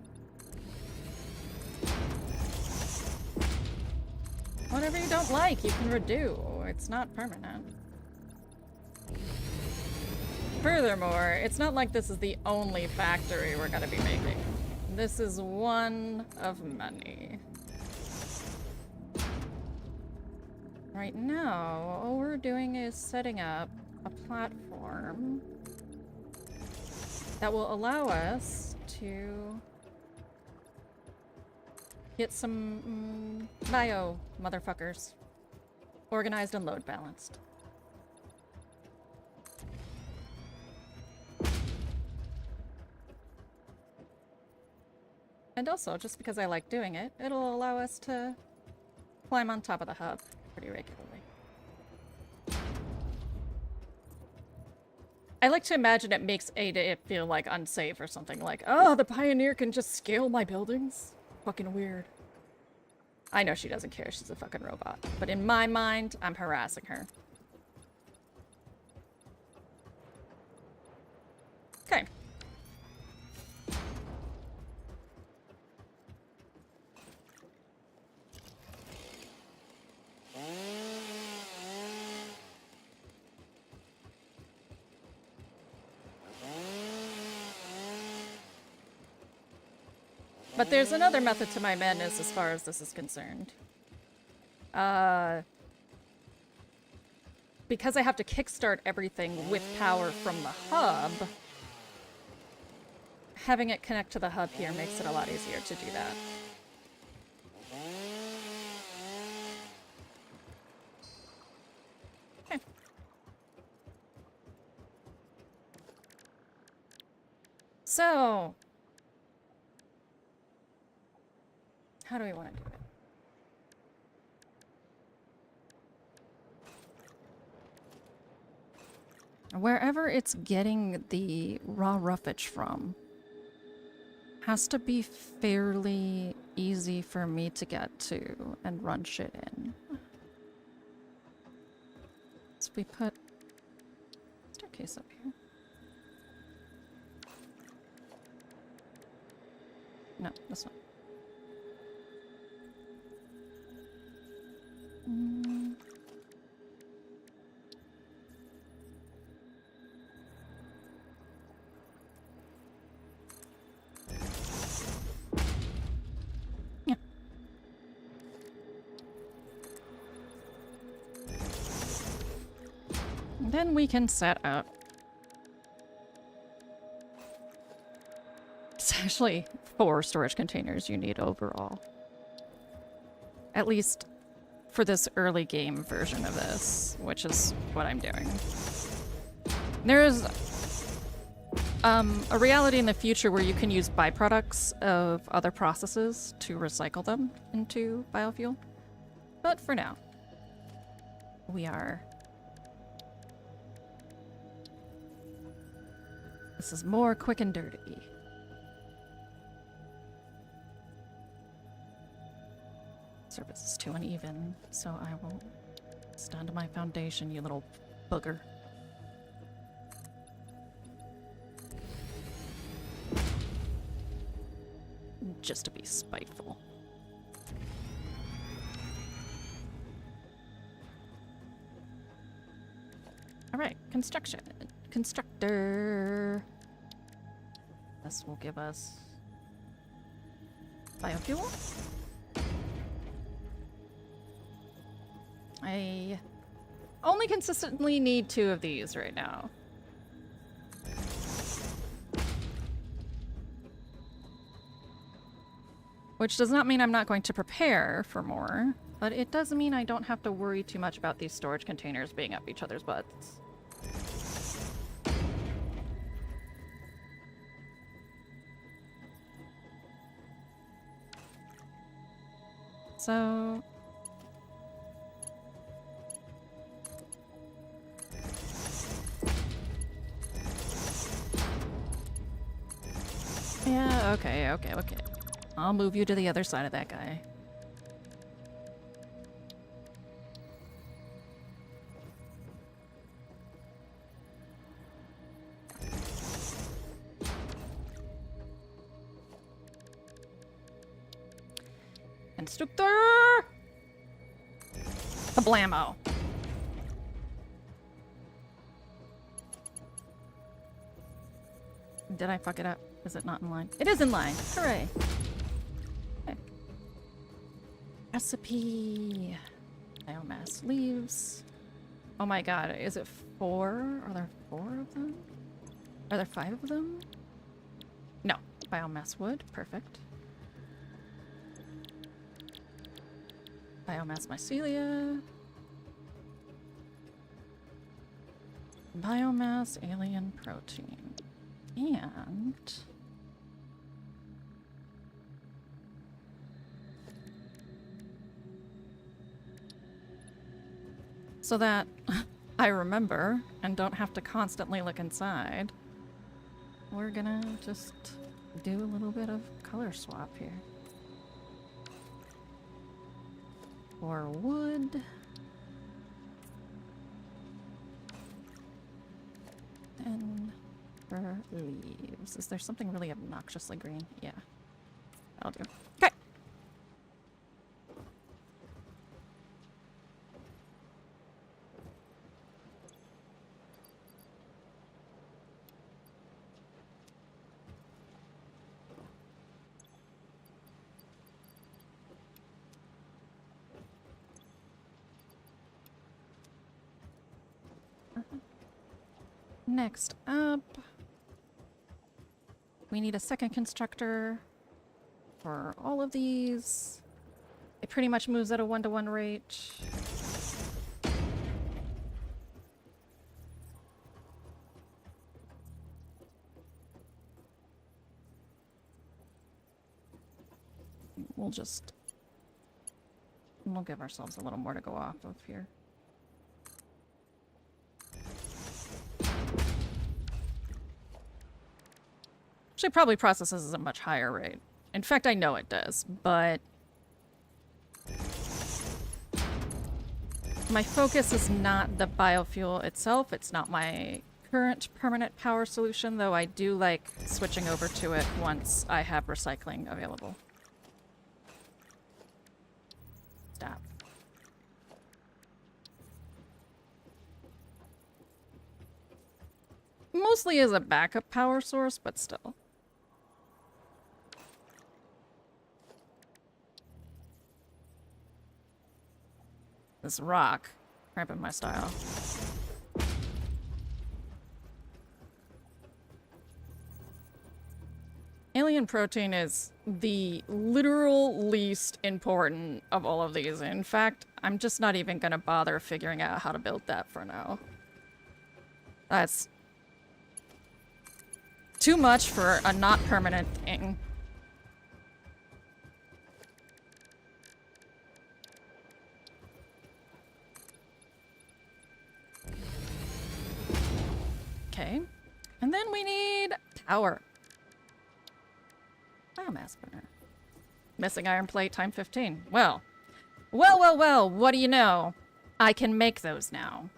whatever you don't like, you can redo. It's not permanent. Furthermore, it's not like this is the only factory we're gonna be making. This is one of many. Right now, all we're doing is setting up a platform that will allow us to get some bio motherfuckers organized and load balanced. And also, just because I like doing it, it'll allow us to climb on top of the hub pretty regularly. I like to imagine it makes Ada feel like unsafe or something, like, oh, the Pioneer can just scale my buildings? Fucking weird. I know she doesn't care, she's a fucking robot. But in my mind, I'm harassing her. Okay. But there's another method to my madness as far as this is concerned. Because I have to kickstart everything with power from the hub, having it connect to the hub here makes it a lot easier to do that. Okay. So, how do we want to do it? Wherever it's getting the raw roughage from has to be fairly easy for me to get to and run shit in. So we put staircase up here. No, this one. Then we can set up. It's actually 4 storage containers you need overall. At least for this early game version of this, which is what I'm doing. There's a reality in the future where you can use byproducts of other processes to recycle them into biofuel. But for now, we are... This is more quick and dirty. Surface is too uneven, so I will stand to my foundation, you little booger. Just to be spiteful. Alright, construction. Constructor. This will give us biofuel. I only consistently need 2 of these right now. Which does not mean I'm not going to prepare for more, but it does mean I don't have to worry too much about these storage containers being up each other's butts. So... yeah, okay. I'll move you to the other side of that guy. Constructor! Kablamo! Did I fuck it up? Is it not in line? It is in line! Hooray! Okay. Recipe. Biomass leaves. Oh my god, is it 4? Are there 4 of them? Are there 5 of them? No. Biomass wood. Perfect. Biomass mycelia. Biomass alien protein. And... so that I remember and don't have to constantly look inside, we're gonna just do a little bit of color swap here. For wood. And for leaves. Is there something really obnoxiously green? Yeah. That'll do. Okay. Next up, we need a second constructor for all of these. It pretty much moves at a 1-to-1 rate. We'll give ourselves a little more to go off of here. Actually, probably processes at a much higher rate. In fact, I know it does, but my focus is not the biofuel itself. It's not my current permanent power solution, though I do like switching over to it once I have recycling available. Stop. Mostly as a backup power source, but still. This rock, cramping my style. alien protein is the literal least important of all of these. In fact, I'm just not even gonna bother figuring out how to build that for now. That's too much for a not permanent thing. Okay. And then we need power. Biomass burner. Missing iron plate time 15. Well, what do you know? I can make those now.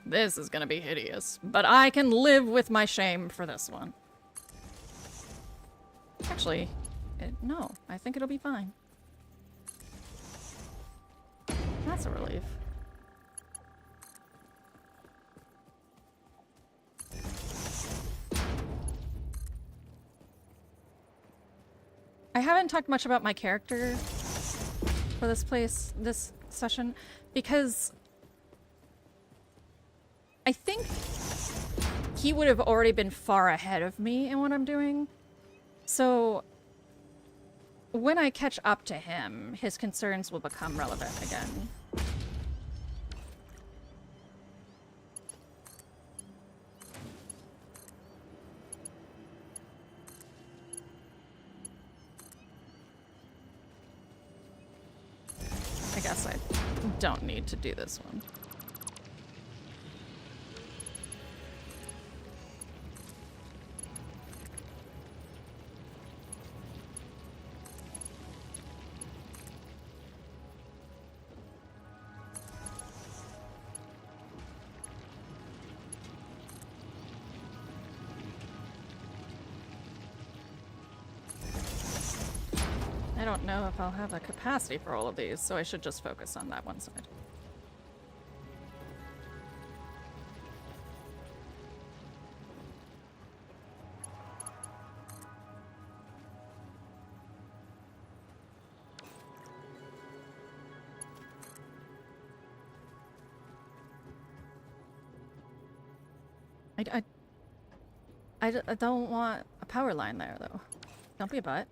This is gonna be hideous, but I can live with my shame for this one. Actually, no, I think it'll be fine. That's a relief. I haven't talked much about my character for this session, because I think he would have already been far ahead of me in what I'm doing. So when I catch up to him, his concerns will become relevant again. I guess I don't need to do this one. I don't know if I'll have the capacity for all of these, so I should just focus on that one side. I don't want a power line there, though. Don't be a butt.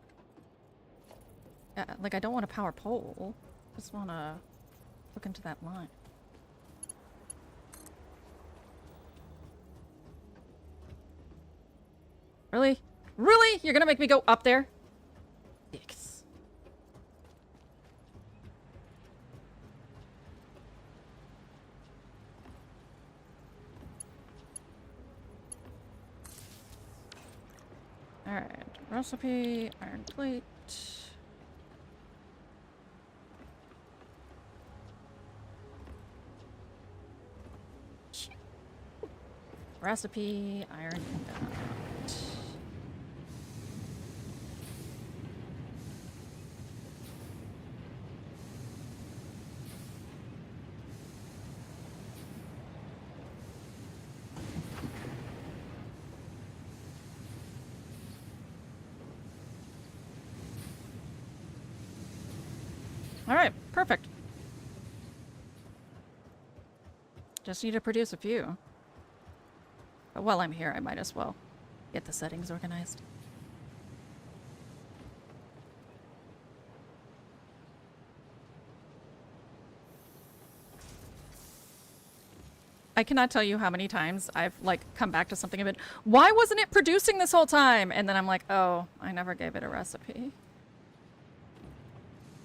Like, I don't want a power pole. Just want to look into that line. Really? Really? You're gonna make me go up there? Dicks. Alright. Recipe, iron plate. Recipe, iron ingot. All right, perfect. Just need to produce a few. But while I'm here, I might as well get the settings organized. I cannot tell you how many times I've, like, come back to something and been, why wasn't it producing this whole time? And then I'm like, oh, I never gave it a recipe.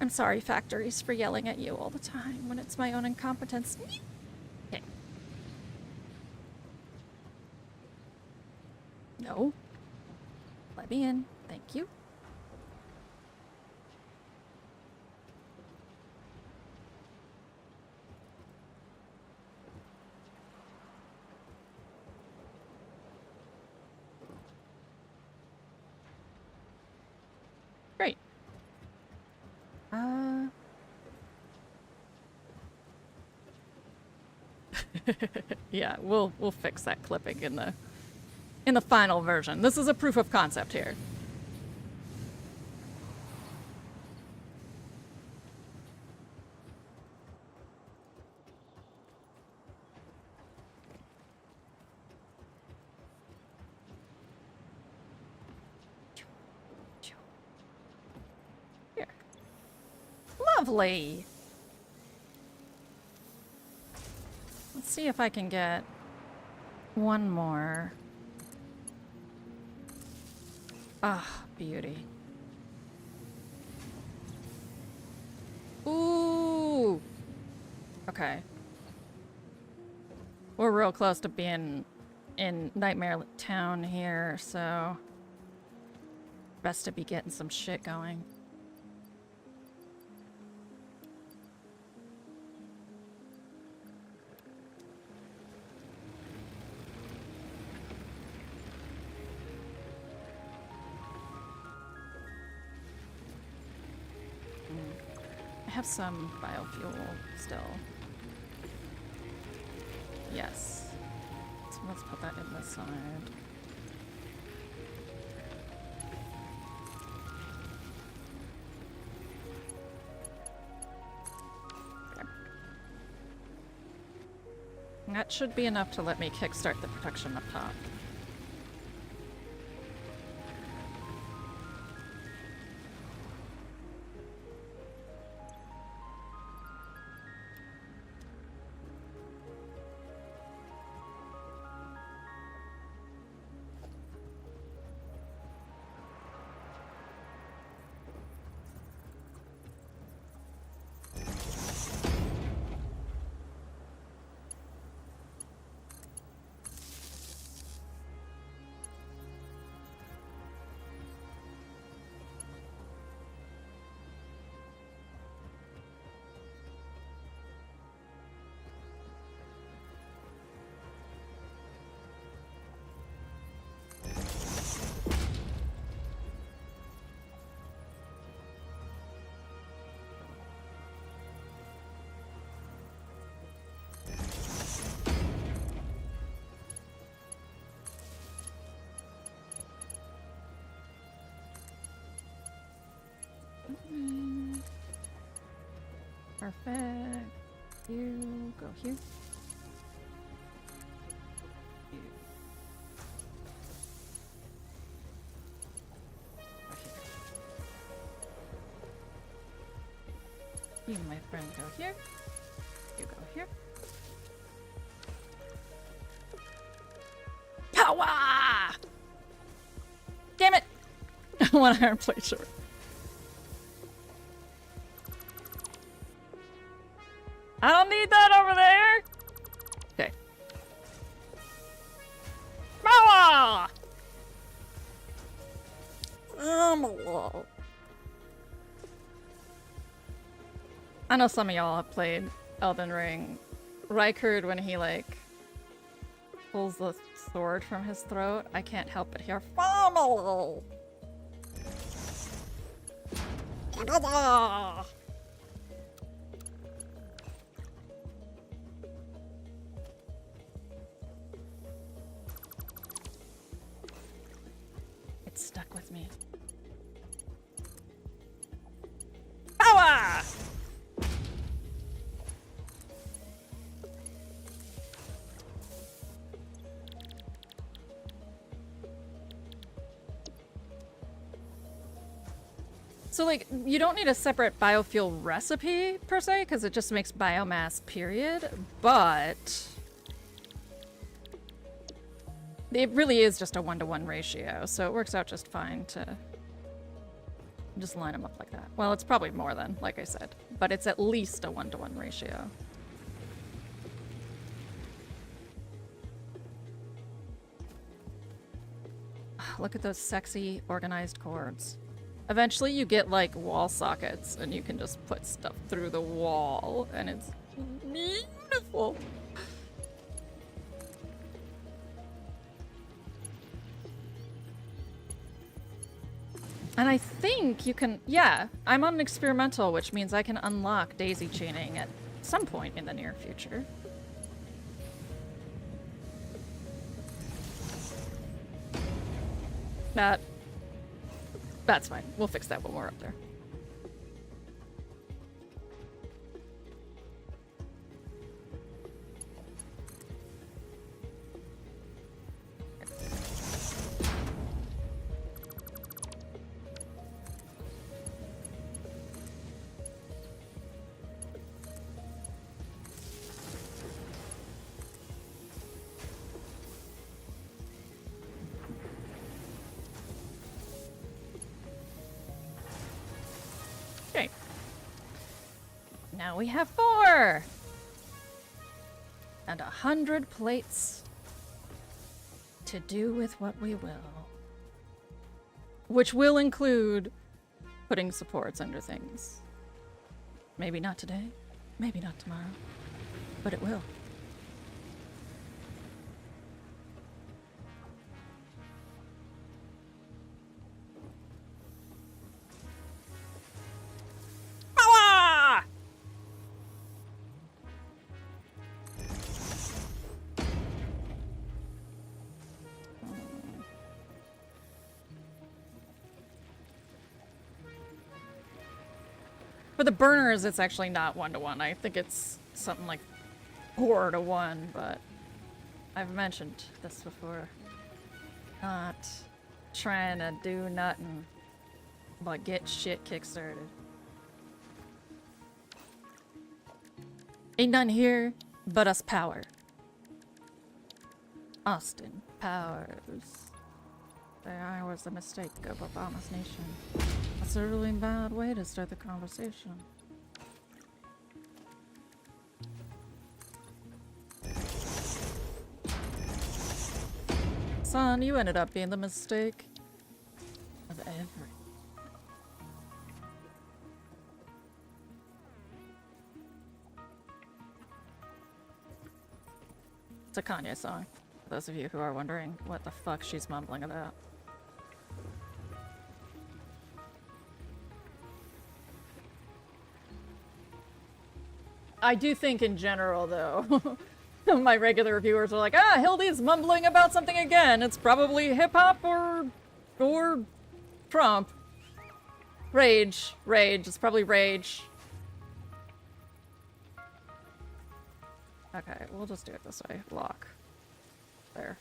I'm sorry, factories, for yelling at you all the time when it's my own incompetence. Okay. No. Let me in. Thank you. Great. Yeah, we'll fix that clipping in the in the final version. This is a proof of concept here. Here. Lovely. Let's see if I can get one more. Ah, beauty. Ooh. Okay. We're real close to being in Nightmare Town here, so best to be getting some shit going. I have some biofuel still. Yes. So let's put that in this side. There. That should be enough to let me kickstart the production up top. Perfect. You go here. You go here. You, my friend, go here. You go here. Power! Damn it! One iron plate short. I don't need that over there! Okay. Power! I know some of y'all have played Elden Ring. Rykard, when he, like, pulls the sword from his throat, I can't help but hear FAML! It's stuck with me. Power! So, like, you don't need a separate biofuel recipe, per se, because it just makes biomass, period, but it really is just a 1-to-1 ratio, so it works out just fine to just line them up like that. Well, it's probably more than, like I said, but it's at least a 1-to-1 ratio. Look at those sexy, organized chords. Eventually you get, like, wall sockets, and you can just put stuff through the wall, and it's beautiful. And I think you can, yeah, I'm on an experimental, which means I can unlock daisy chaining at some point in the near future. That's fine. We'll fix that when we're up there. Okay. Now we have 4! And 100 plates to do with what we will. Which will include putting supports under things. Maybe not today, maybe not tomorrow, but it will. Power! For the burners, it's actually not 1-to-1. I think it's something like 4-to-1, but I've mentioned this before. Not trying to do nothing but get shit kickstarted. Ain't none here but us power. Austin Powers. There was the mistake of Obama's nation. That's a really bad way to start the conversation. Son, you ended up being the mistake of every. It's a Kanye song, for those of you who are wondering what the fuck she's mumbling about. I do think in general, though, my regular reviewers are like, ah, Hildy's mumbling about something again. It's probably hip-hop or Trump. Rage. It's probably rage. Okay, we'll just do it this way. Lock. There.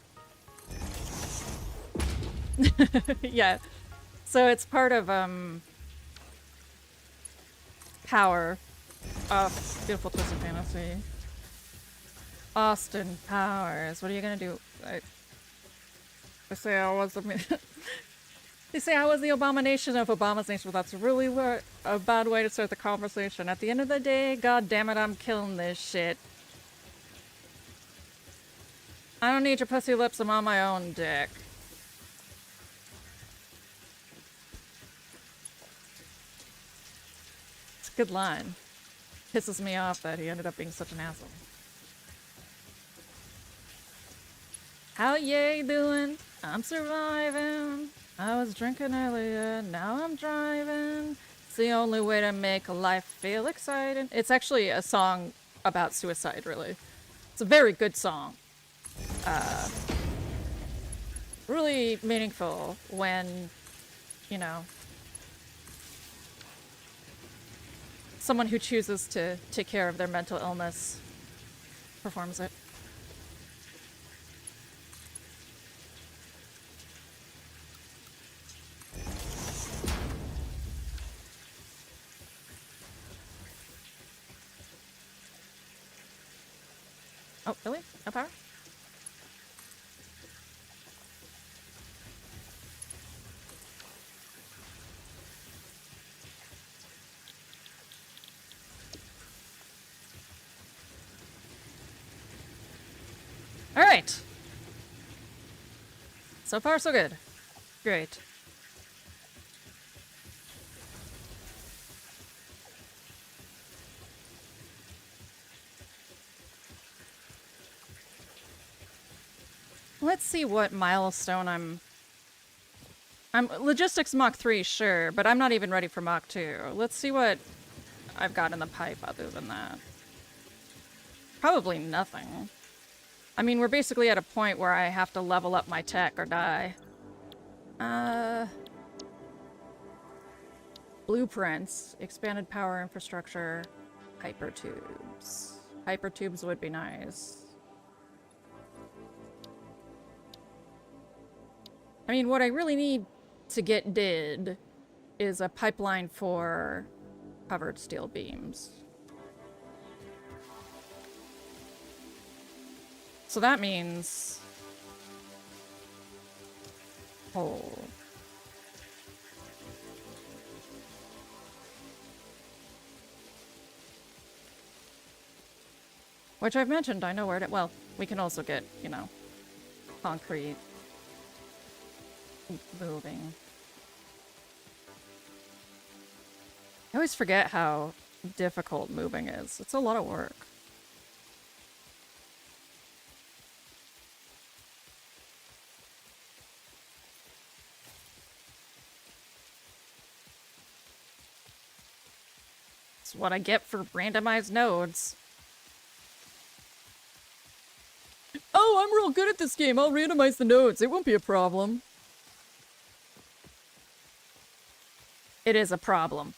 Yeah. So it's part of, Power. Beautiful Twisted Fantasy. Austin Powers. What are you gonna do? I say I was They say I was the abomination of Obama's nation, but that's really a bad way to start the conversation. At the end of the day, god damn it, I'm killing this shit. I don't need your pussy lips, I'm on my own dick. It's a good line. Pisses me off that he ended up being such an asshole. How you doing? I'm surviving. I was drinking earlier, now I'm driving. It's the only way to make life feel exciting. It's actually a song about suicide, really. It's a very good song. Really meaningful when, you know, someone who chooses to take care of their mental illness performs it. Oh, really? No power? Alright. So far, so good. Great. Let's see what milestone I'm logistics Mach 3, sure, but I'm not even ready for Mach 2. Let's see what I've got in the pipe other than that. Probably nothing. I mean, we're basically at a point where I have to level up my tech or die. Blueprints, expanded power infrastructure, hypertubes. Hypertubes would be nice. I mean, what I really need to get did is a pipeline for covered steel beams. So that means... Oh. Which I've mentioned, I know where to... Well, we can also get, you know, concrete moving. I always forget how difficult moving is. It's a lot of work. It's what I get for randomized nodes. Oh, I'm real good at this game. I'll randomize the nodes. It won't be a problem. It is a problem.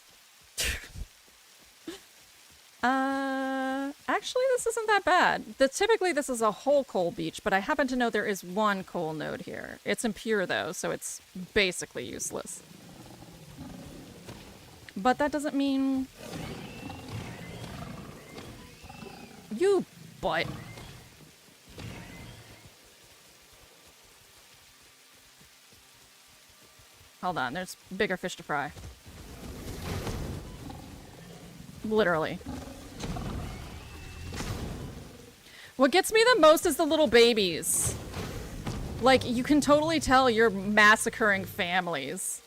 Actually, this isn't that bad. Typically, this is a whole coal beach, but I happen to know there is one coal node here. It's impure, though, so it's basically useless. But that doesn't mean... You butt. Hold on, there's bigger fish to fry. Literally. What gets me the most is the little babies. Like, you can totally tell you're massacring families.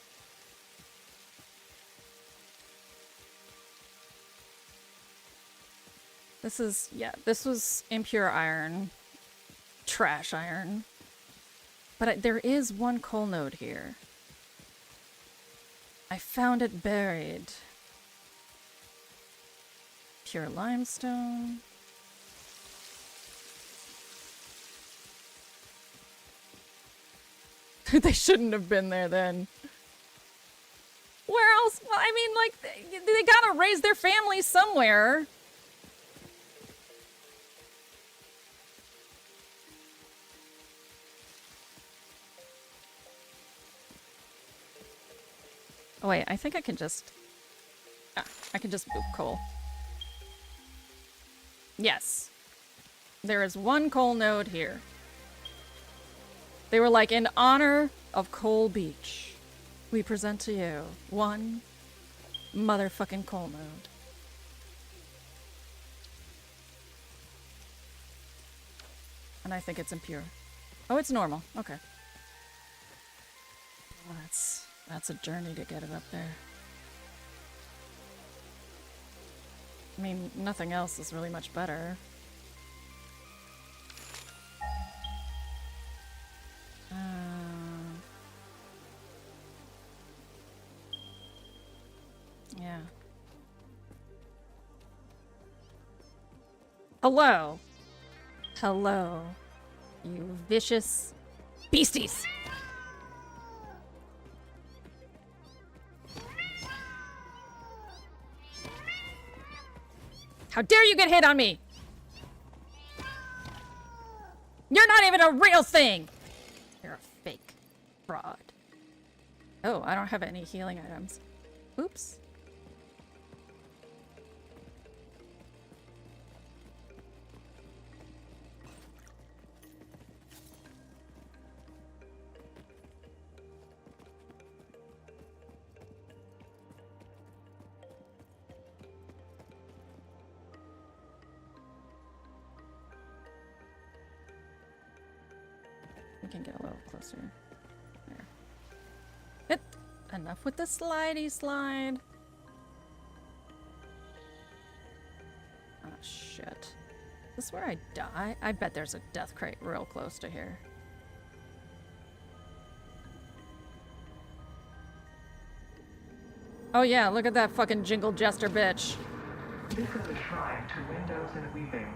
This is, yeah, this was impure iron. Trash iron. But there is one coal node here. I found it buried. Pure limestone. They shouldn't have been there then. Where else? Well, I mean, like, they gotta raise their families somewhere. Oh wait, I think I can just... Ah, I can just boop coal. Yes. There is one coal node here. They were like, in honor of Coal Beach, we present to you one motherfucking coal node. And I think it's impure. Oh, it's normal. Okay. Well, that's a journey to get it up there. I mean, nothing else is really much better. Yeah. Hello. Hello, you vicious beasties. How dare you get hit on me? You're not even a real thing. You're a fake fraud. Oh, I don't have any healing items. Oops. We can get a little closer. There. Hit. Enough with the slidey slide. Oh shit. Is this where I die? I bet there's a death crate real close to here. Oh yeah, look at that fucking jingle jester bitch. This is a shrine to windows and weaving.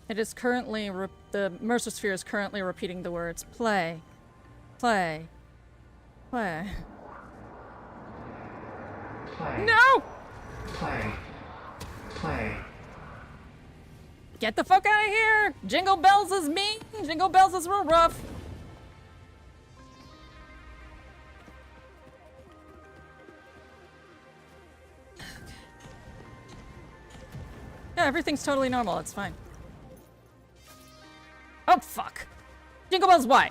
It is currently, the Mercer Sphere is currently repeating the words, play, play, play. Play. No! Play. Play. Get the fuck out of here! Jingle Bells is mean! Jingle Bells is real rough! Yeah, everything's totally normal, it's fine. Oh, fuck! Jingle Bells, why?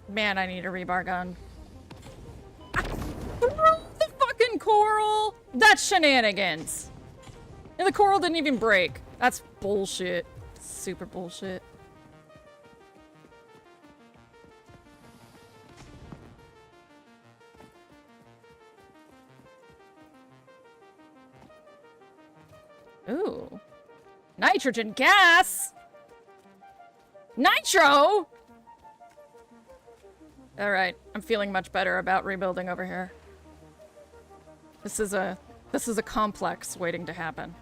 Man, I need a rebar gun. Ah, throw the fucking coral! That's shenanigans! And the coral didn't even break. That's bullshit. Super bullshit. Ooh. Nitrogen gas! Nitro! Alright, I'm feeling much better about rebuilding over here. This is a complex waiting to happen.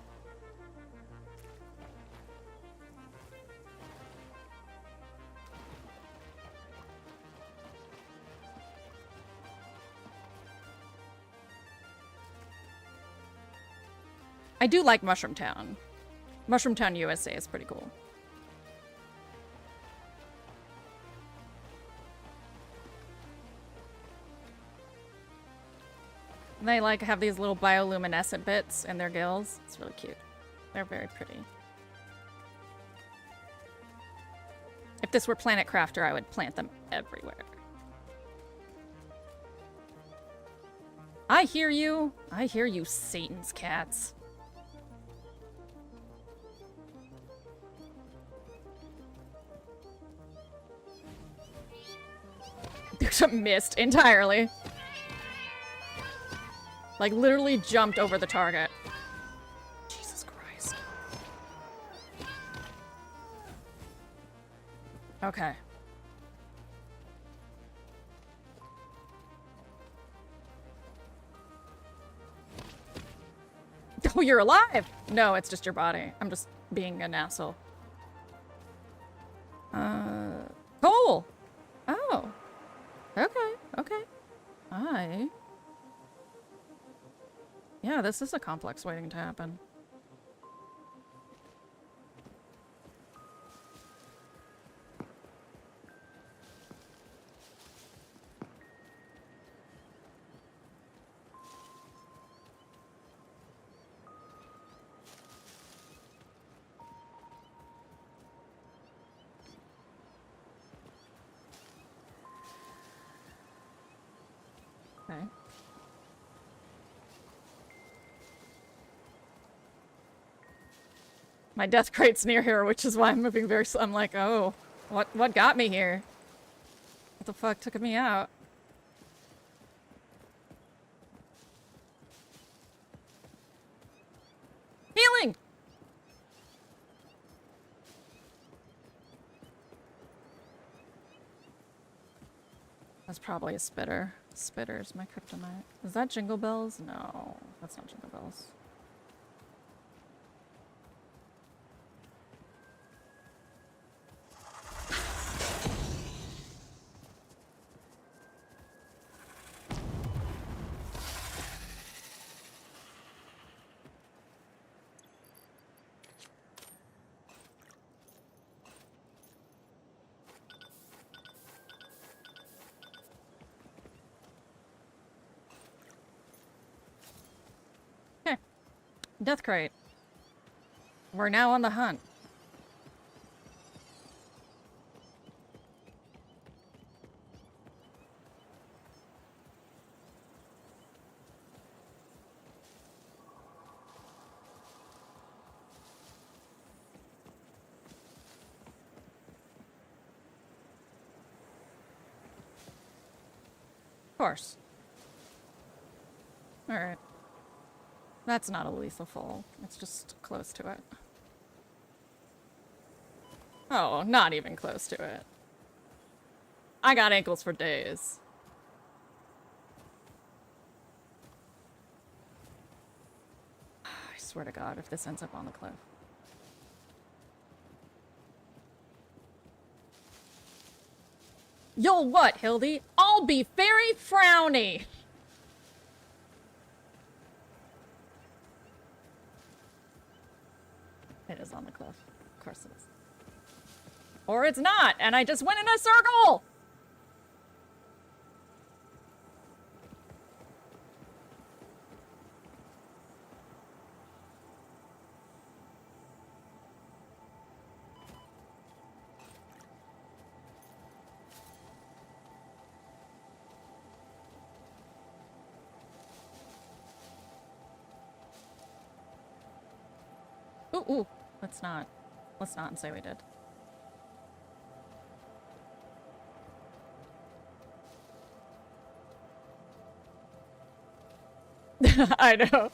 I do like Mushroom Town. Mushroom Town, USA is pretty cool. They like have these little bioluminescent bits in their gills. It's really cute. They're very pretty. If this were Planet Crafter, I would plant them everywhere. I hear you. I hear you, Satan's cats. Missed entirely. Like, literally jumped over the target. Jesus Christ. Okay. Oh, you're alive! No, it's just your body. I'm just being an asshole. Coal! Oh. Okay, okay. Hi. Yeah, this is a complex waiting to happen. Okay. My death crate's near here, which is why I'm moving very slow. I'm like, oh, what got me here? What the fuck took me out? Healing! That's probably a spitter. Spitter's my kryptonite. Is that Jingle Bells? No, that's not Jingle Bells. Death crate. We're now on the hunt. Of course. All right. That's not a lethal fall. It's just close to it. Oh, not even close to it. I got ankles for days. swear to God, if this ends up on the cliff. You'll what, Hildy? I'll be very frowny! It is on the cliff. Of course it is. Or it's not, and I just went in a circle! Ooh, let's not say we did. I know.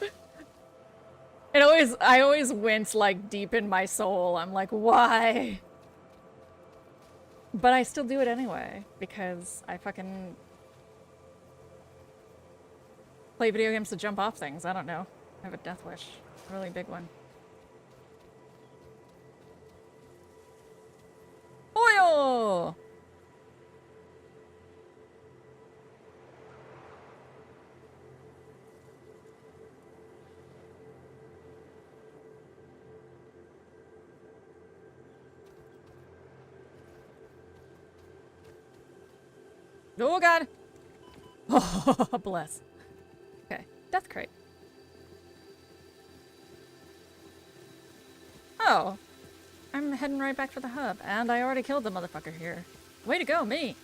I always wince like deep in my soul. I'm like, why? But I still do it anyway because I fucking play video games to jump off things. I don't know. I have a death wish, a really big one. Oil! Oh god! Oh, bless. Okay, death crate. Oh. I'm heading right back for the hub, and I already killed the motherfucker here. Way to go, me!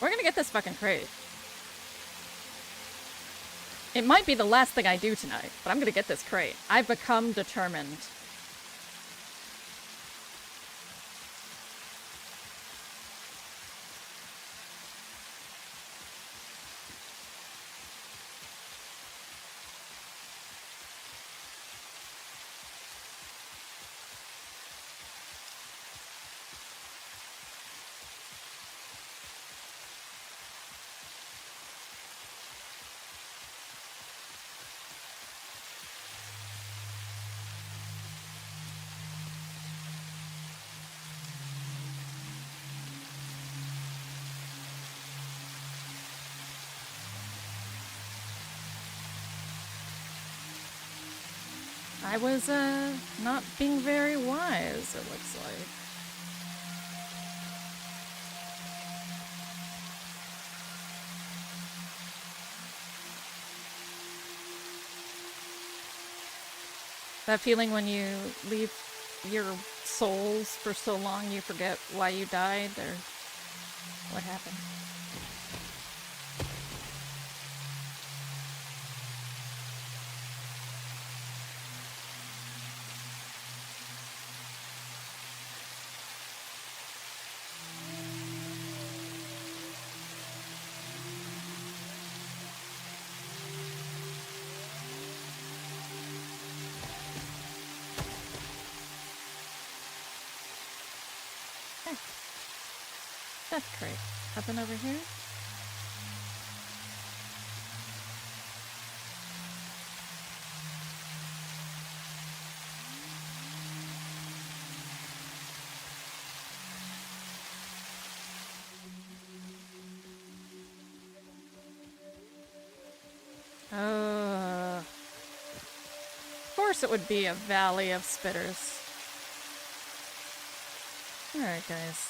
We're gonna get this fucking crate. It might be the last thing I do tonight, but I'm gonna get this crate. I've become determined. I was, not being very wise, it looks like. That feeling when you leave your souls for so long you forget why you died or what happened. Death crate. Up and over here. Of course it would be a valley of spitters. Alright, guys.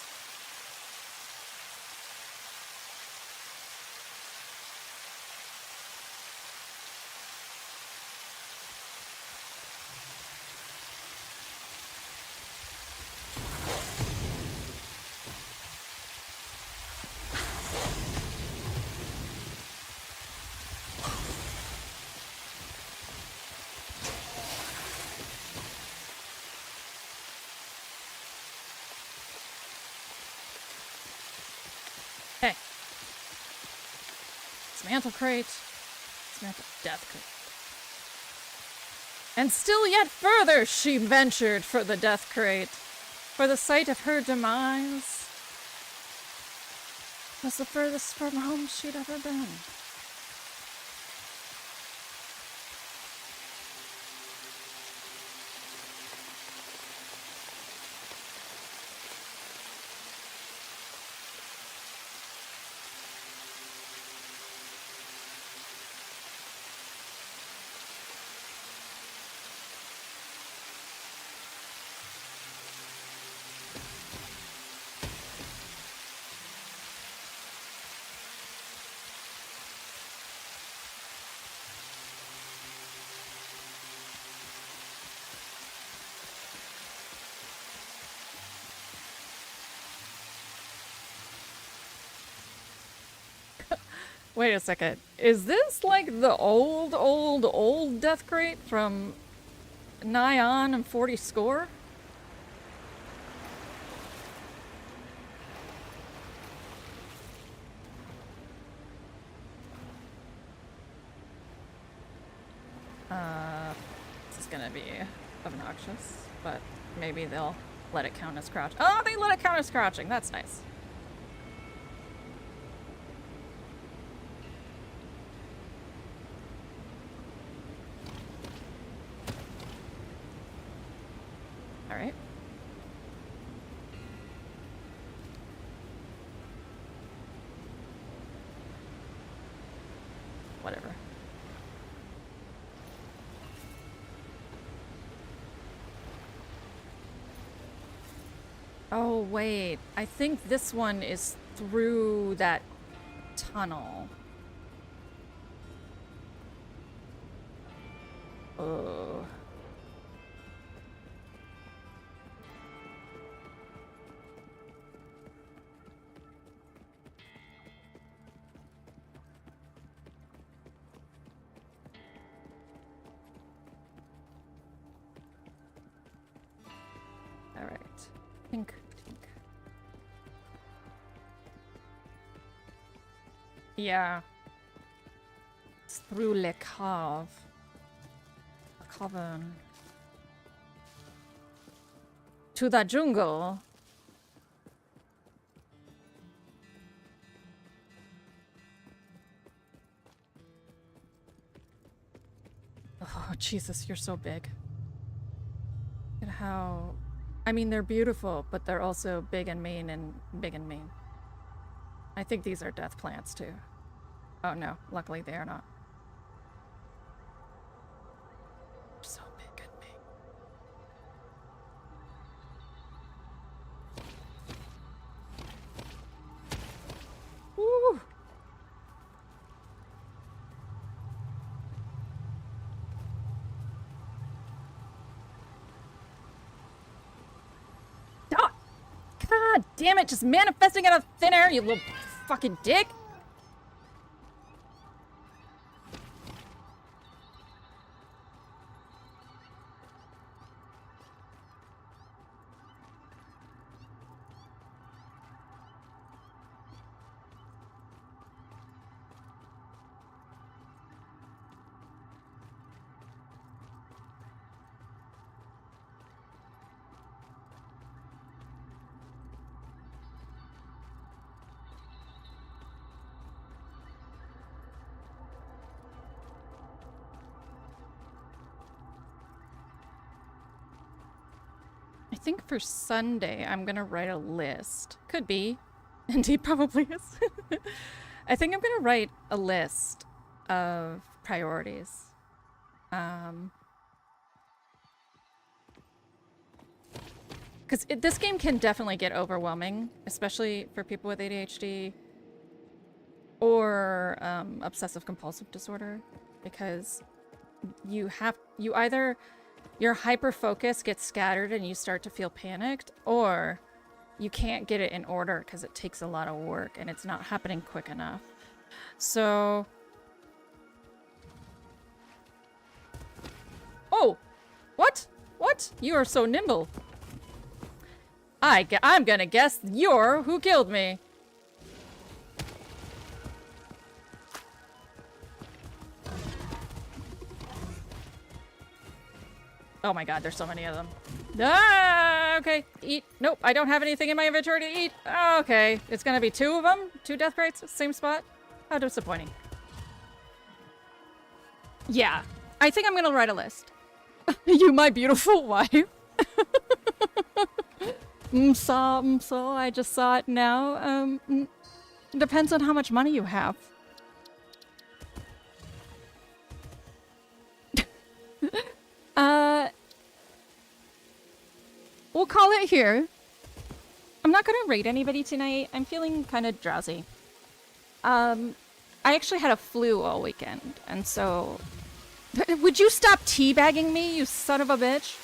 Dismantle crate. Dismantle death crate. And still yet further she ventured for the death crate. For the sight of her demise was the furthest from home she'd ever been. Wait a second. Is this like the old death crate from nigh on and 40 score? This is gonna be obnoxious, but maybe they'll let it count as crouch. Oh, they let it count as crouching. That's nice. Alright. Whatever. Oh, wait. I think this one is through that tunnel. Oh. Alright. Tink, tink. Yeah. It's through Le Cave. Le Cavern. To the jungle. Oh, Jesus, you're so big. And how... I mean, they're beautiful, but they're also big and mean and big and mean. I think these are death plants, too. Oh, no. Luckily, they are not. So big and mean. Woo! God damn it, just manifesting out of thin air, you little fucking dick! I think for Sunday, I'm gonna write a list. Could be. Indeed, probably is. I think I'm gonna write a list of priorities. Because this game can definitely get overwhelming, especially for people with ADHD or obsessive compulsive disorder, because you either your hyper focus gets scattered and you start to feel panicked, or you can't get it in order because it takes a lot of work and it's not happening quick enough. So, oh, what? What? You are so nimble. I'm gonna guess you're who killed me. Oh my god, there's so many of them. Ah, okay. Eat. Nope, I don't have anything in my inventory to eat. Okay, it's gonna be 2 of them? 2 death crates? Same spot? How disappointing. Yeah, I think I'm gonna write a list. You, my beautiful wife. So, I just saw it now. Depends on how much money you have. We'll call it here. I'm not gonna raid anybody tonight. I'm feeling kind of drowsy. I actually had a flu all weekend, and so... Would you stop teabagging me, you son of a bitch?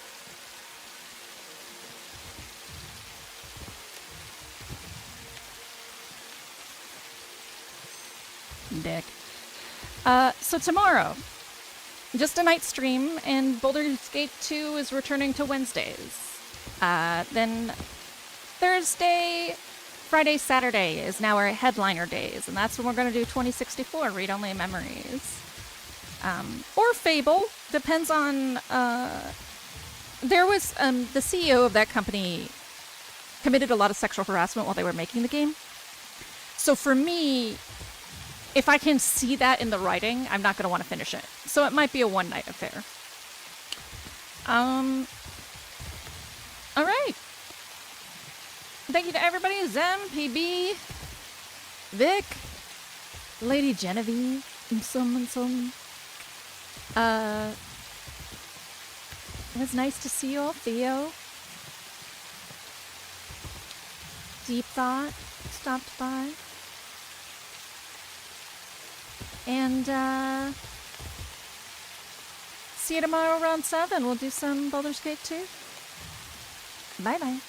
Dick. So tomorrow, just a night stream, and Baldur's Gate 2 is returning to Wednesdays. Then Thursday, Friday, Saturday is now our headliner days, and that's when we're going to do 2064 Read-Only Memories. Or Fable, depends on, there was, the CEO of that company committed a lot of sexual harassment while they were making the game. So for me, if I can see that in the writing, I'm not going to want to finish it. So it might be a one-night affair. All right. Thank you to everybody. Zem, PB, Vic, Lady Genevieve, and some. It was nice to see you all, Theo. Deep Thought stopped by. And, see you tomorrow around 7. We'll do some Baldur's Gate 2. Bye-bye.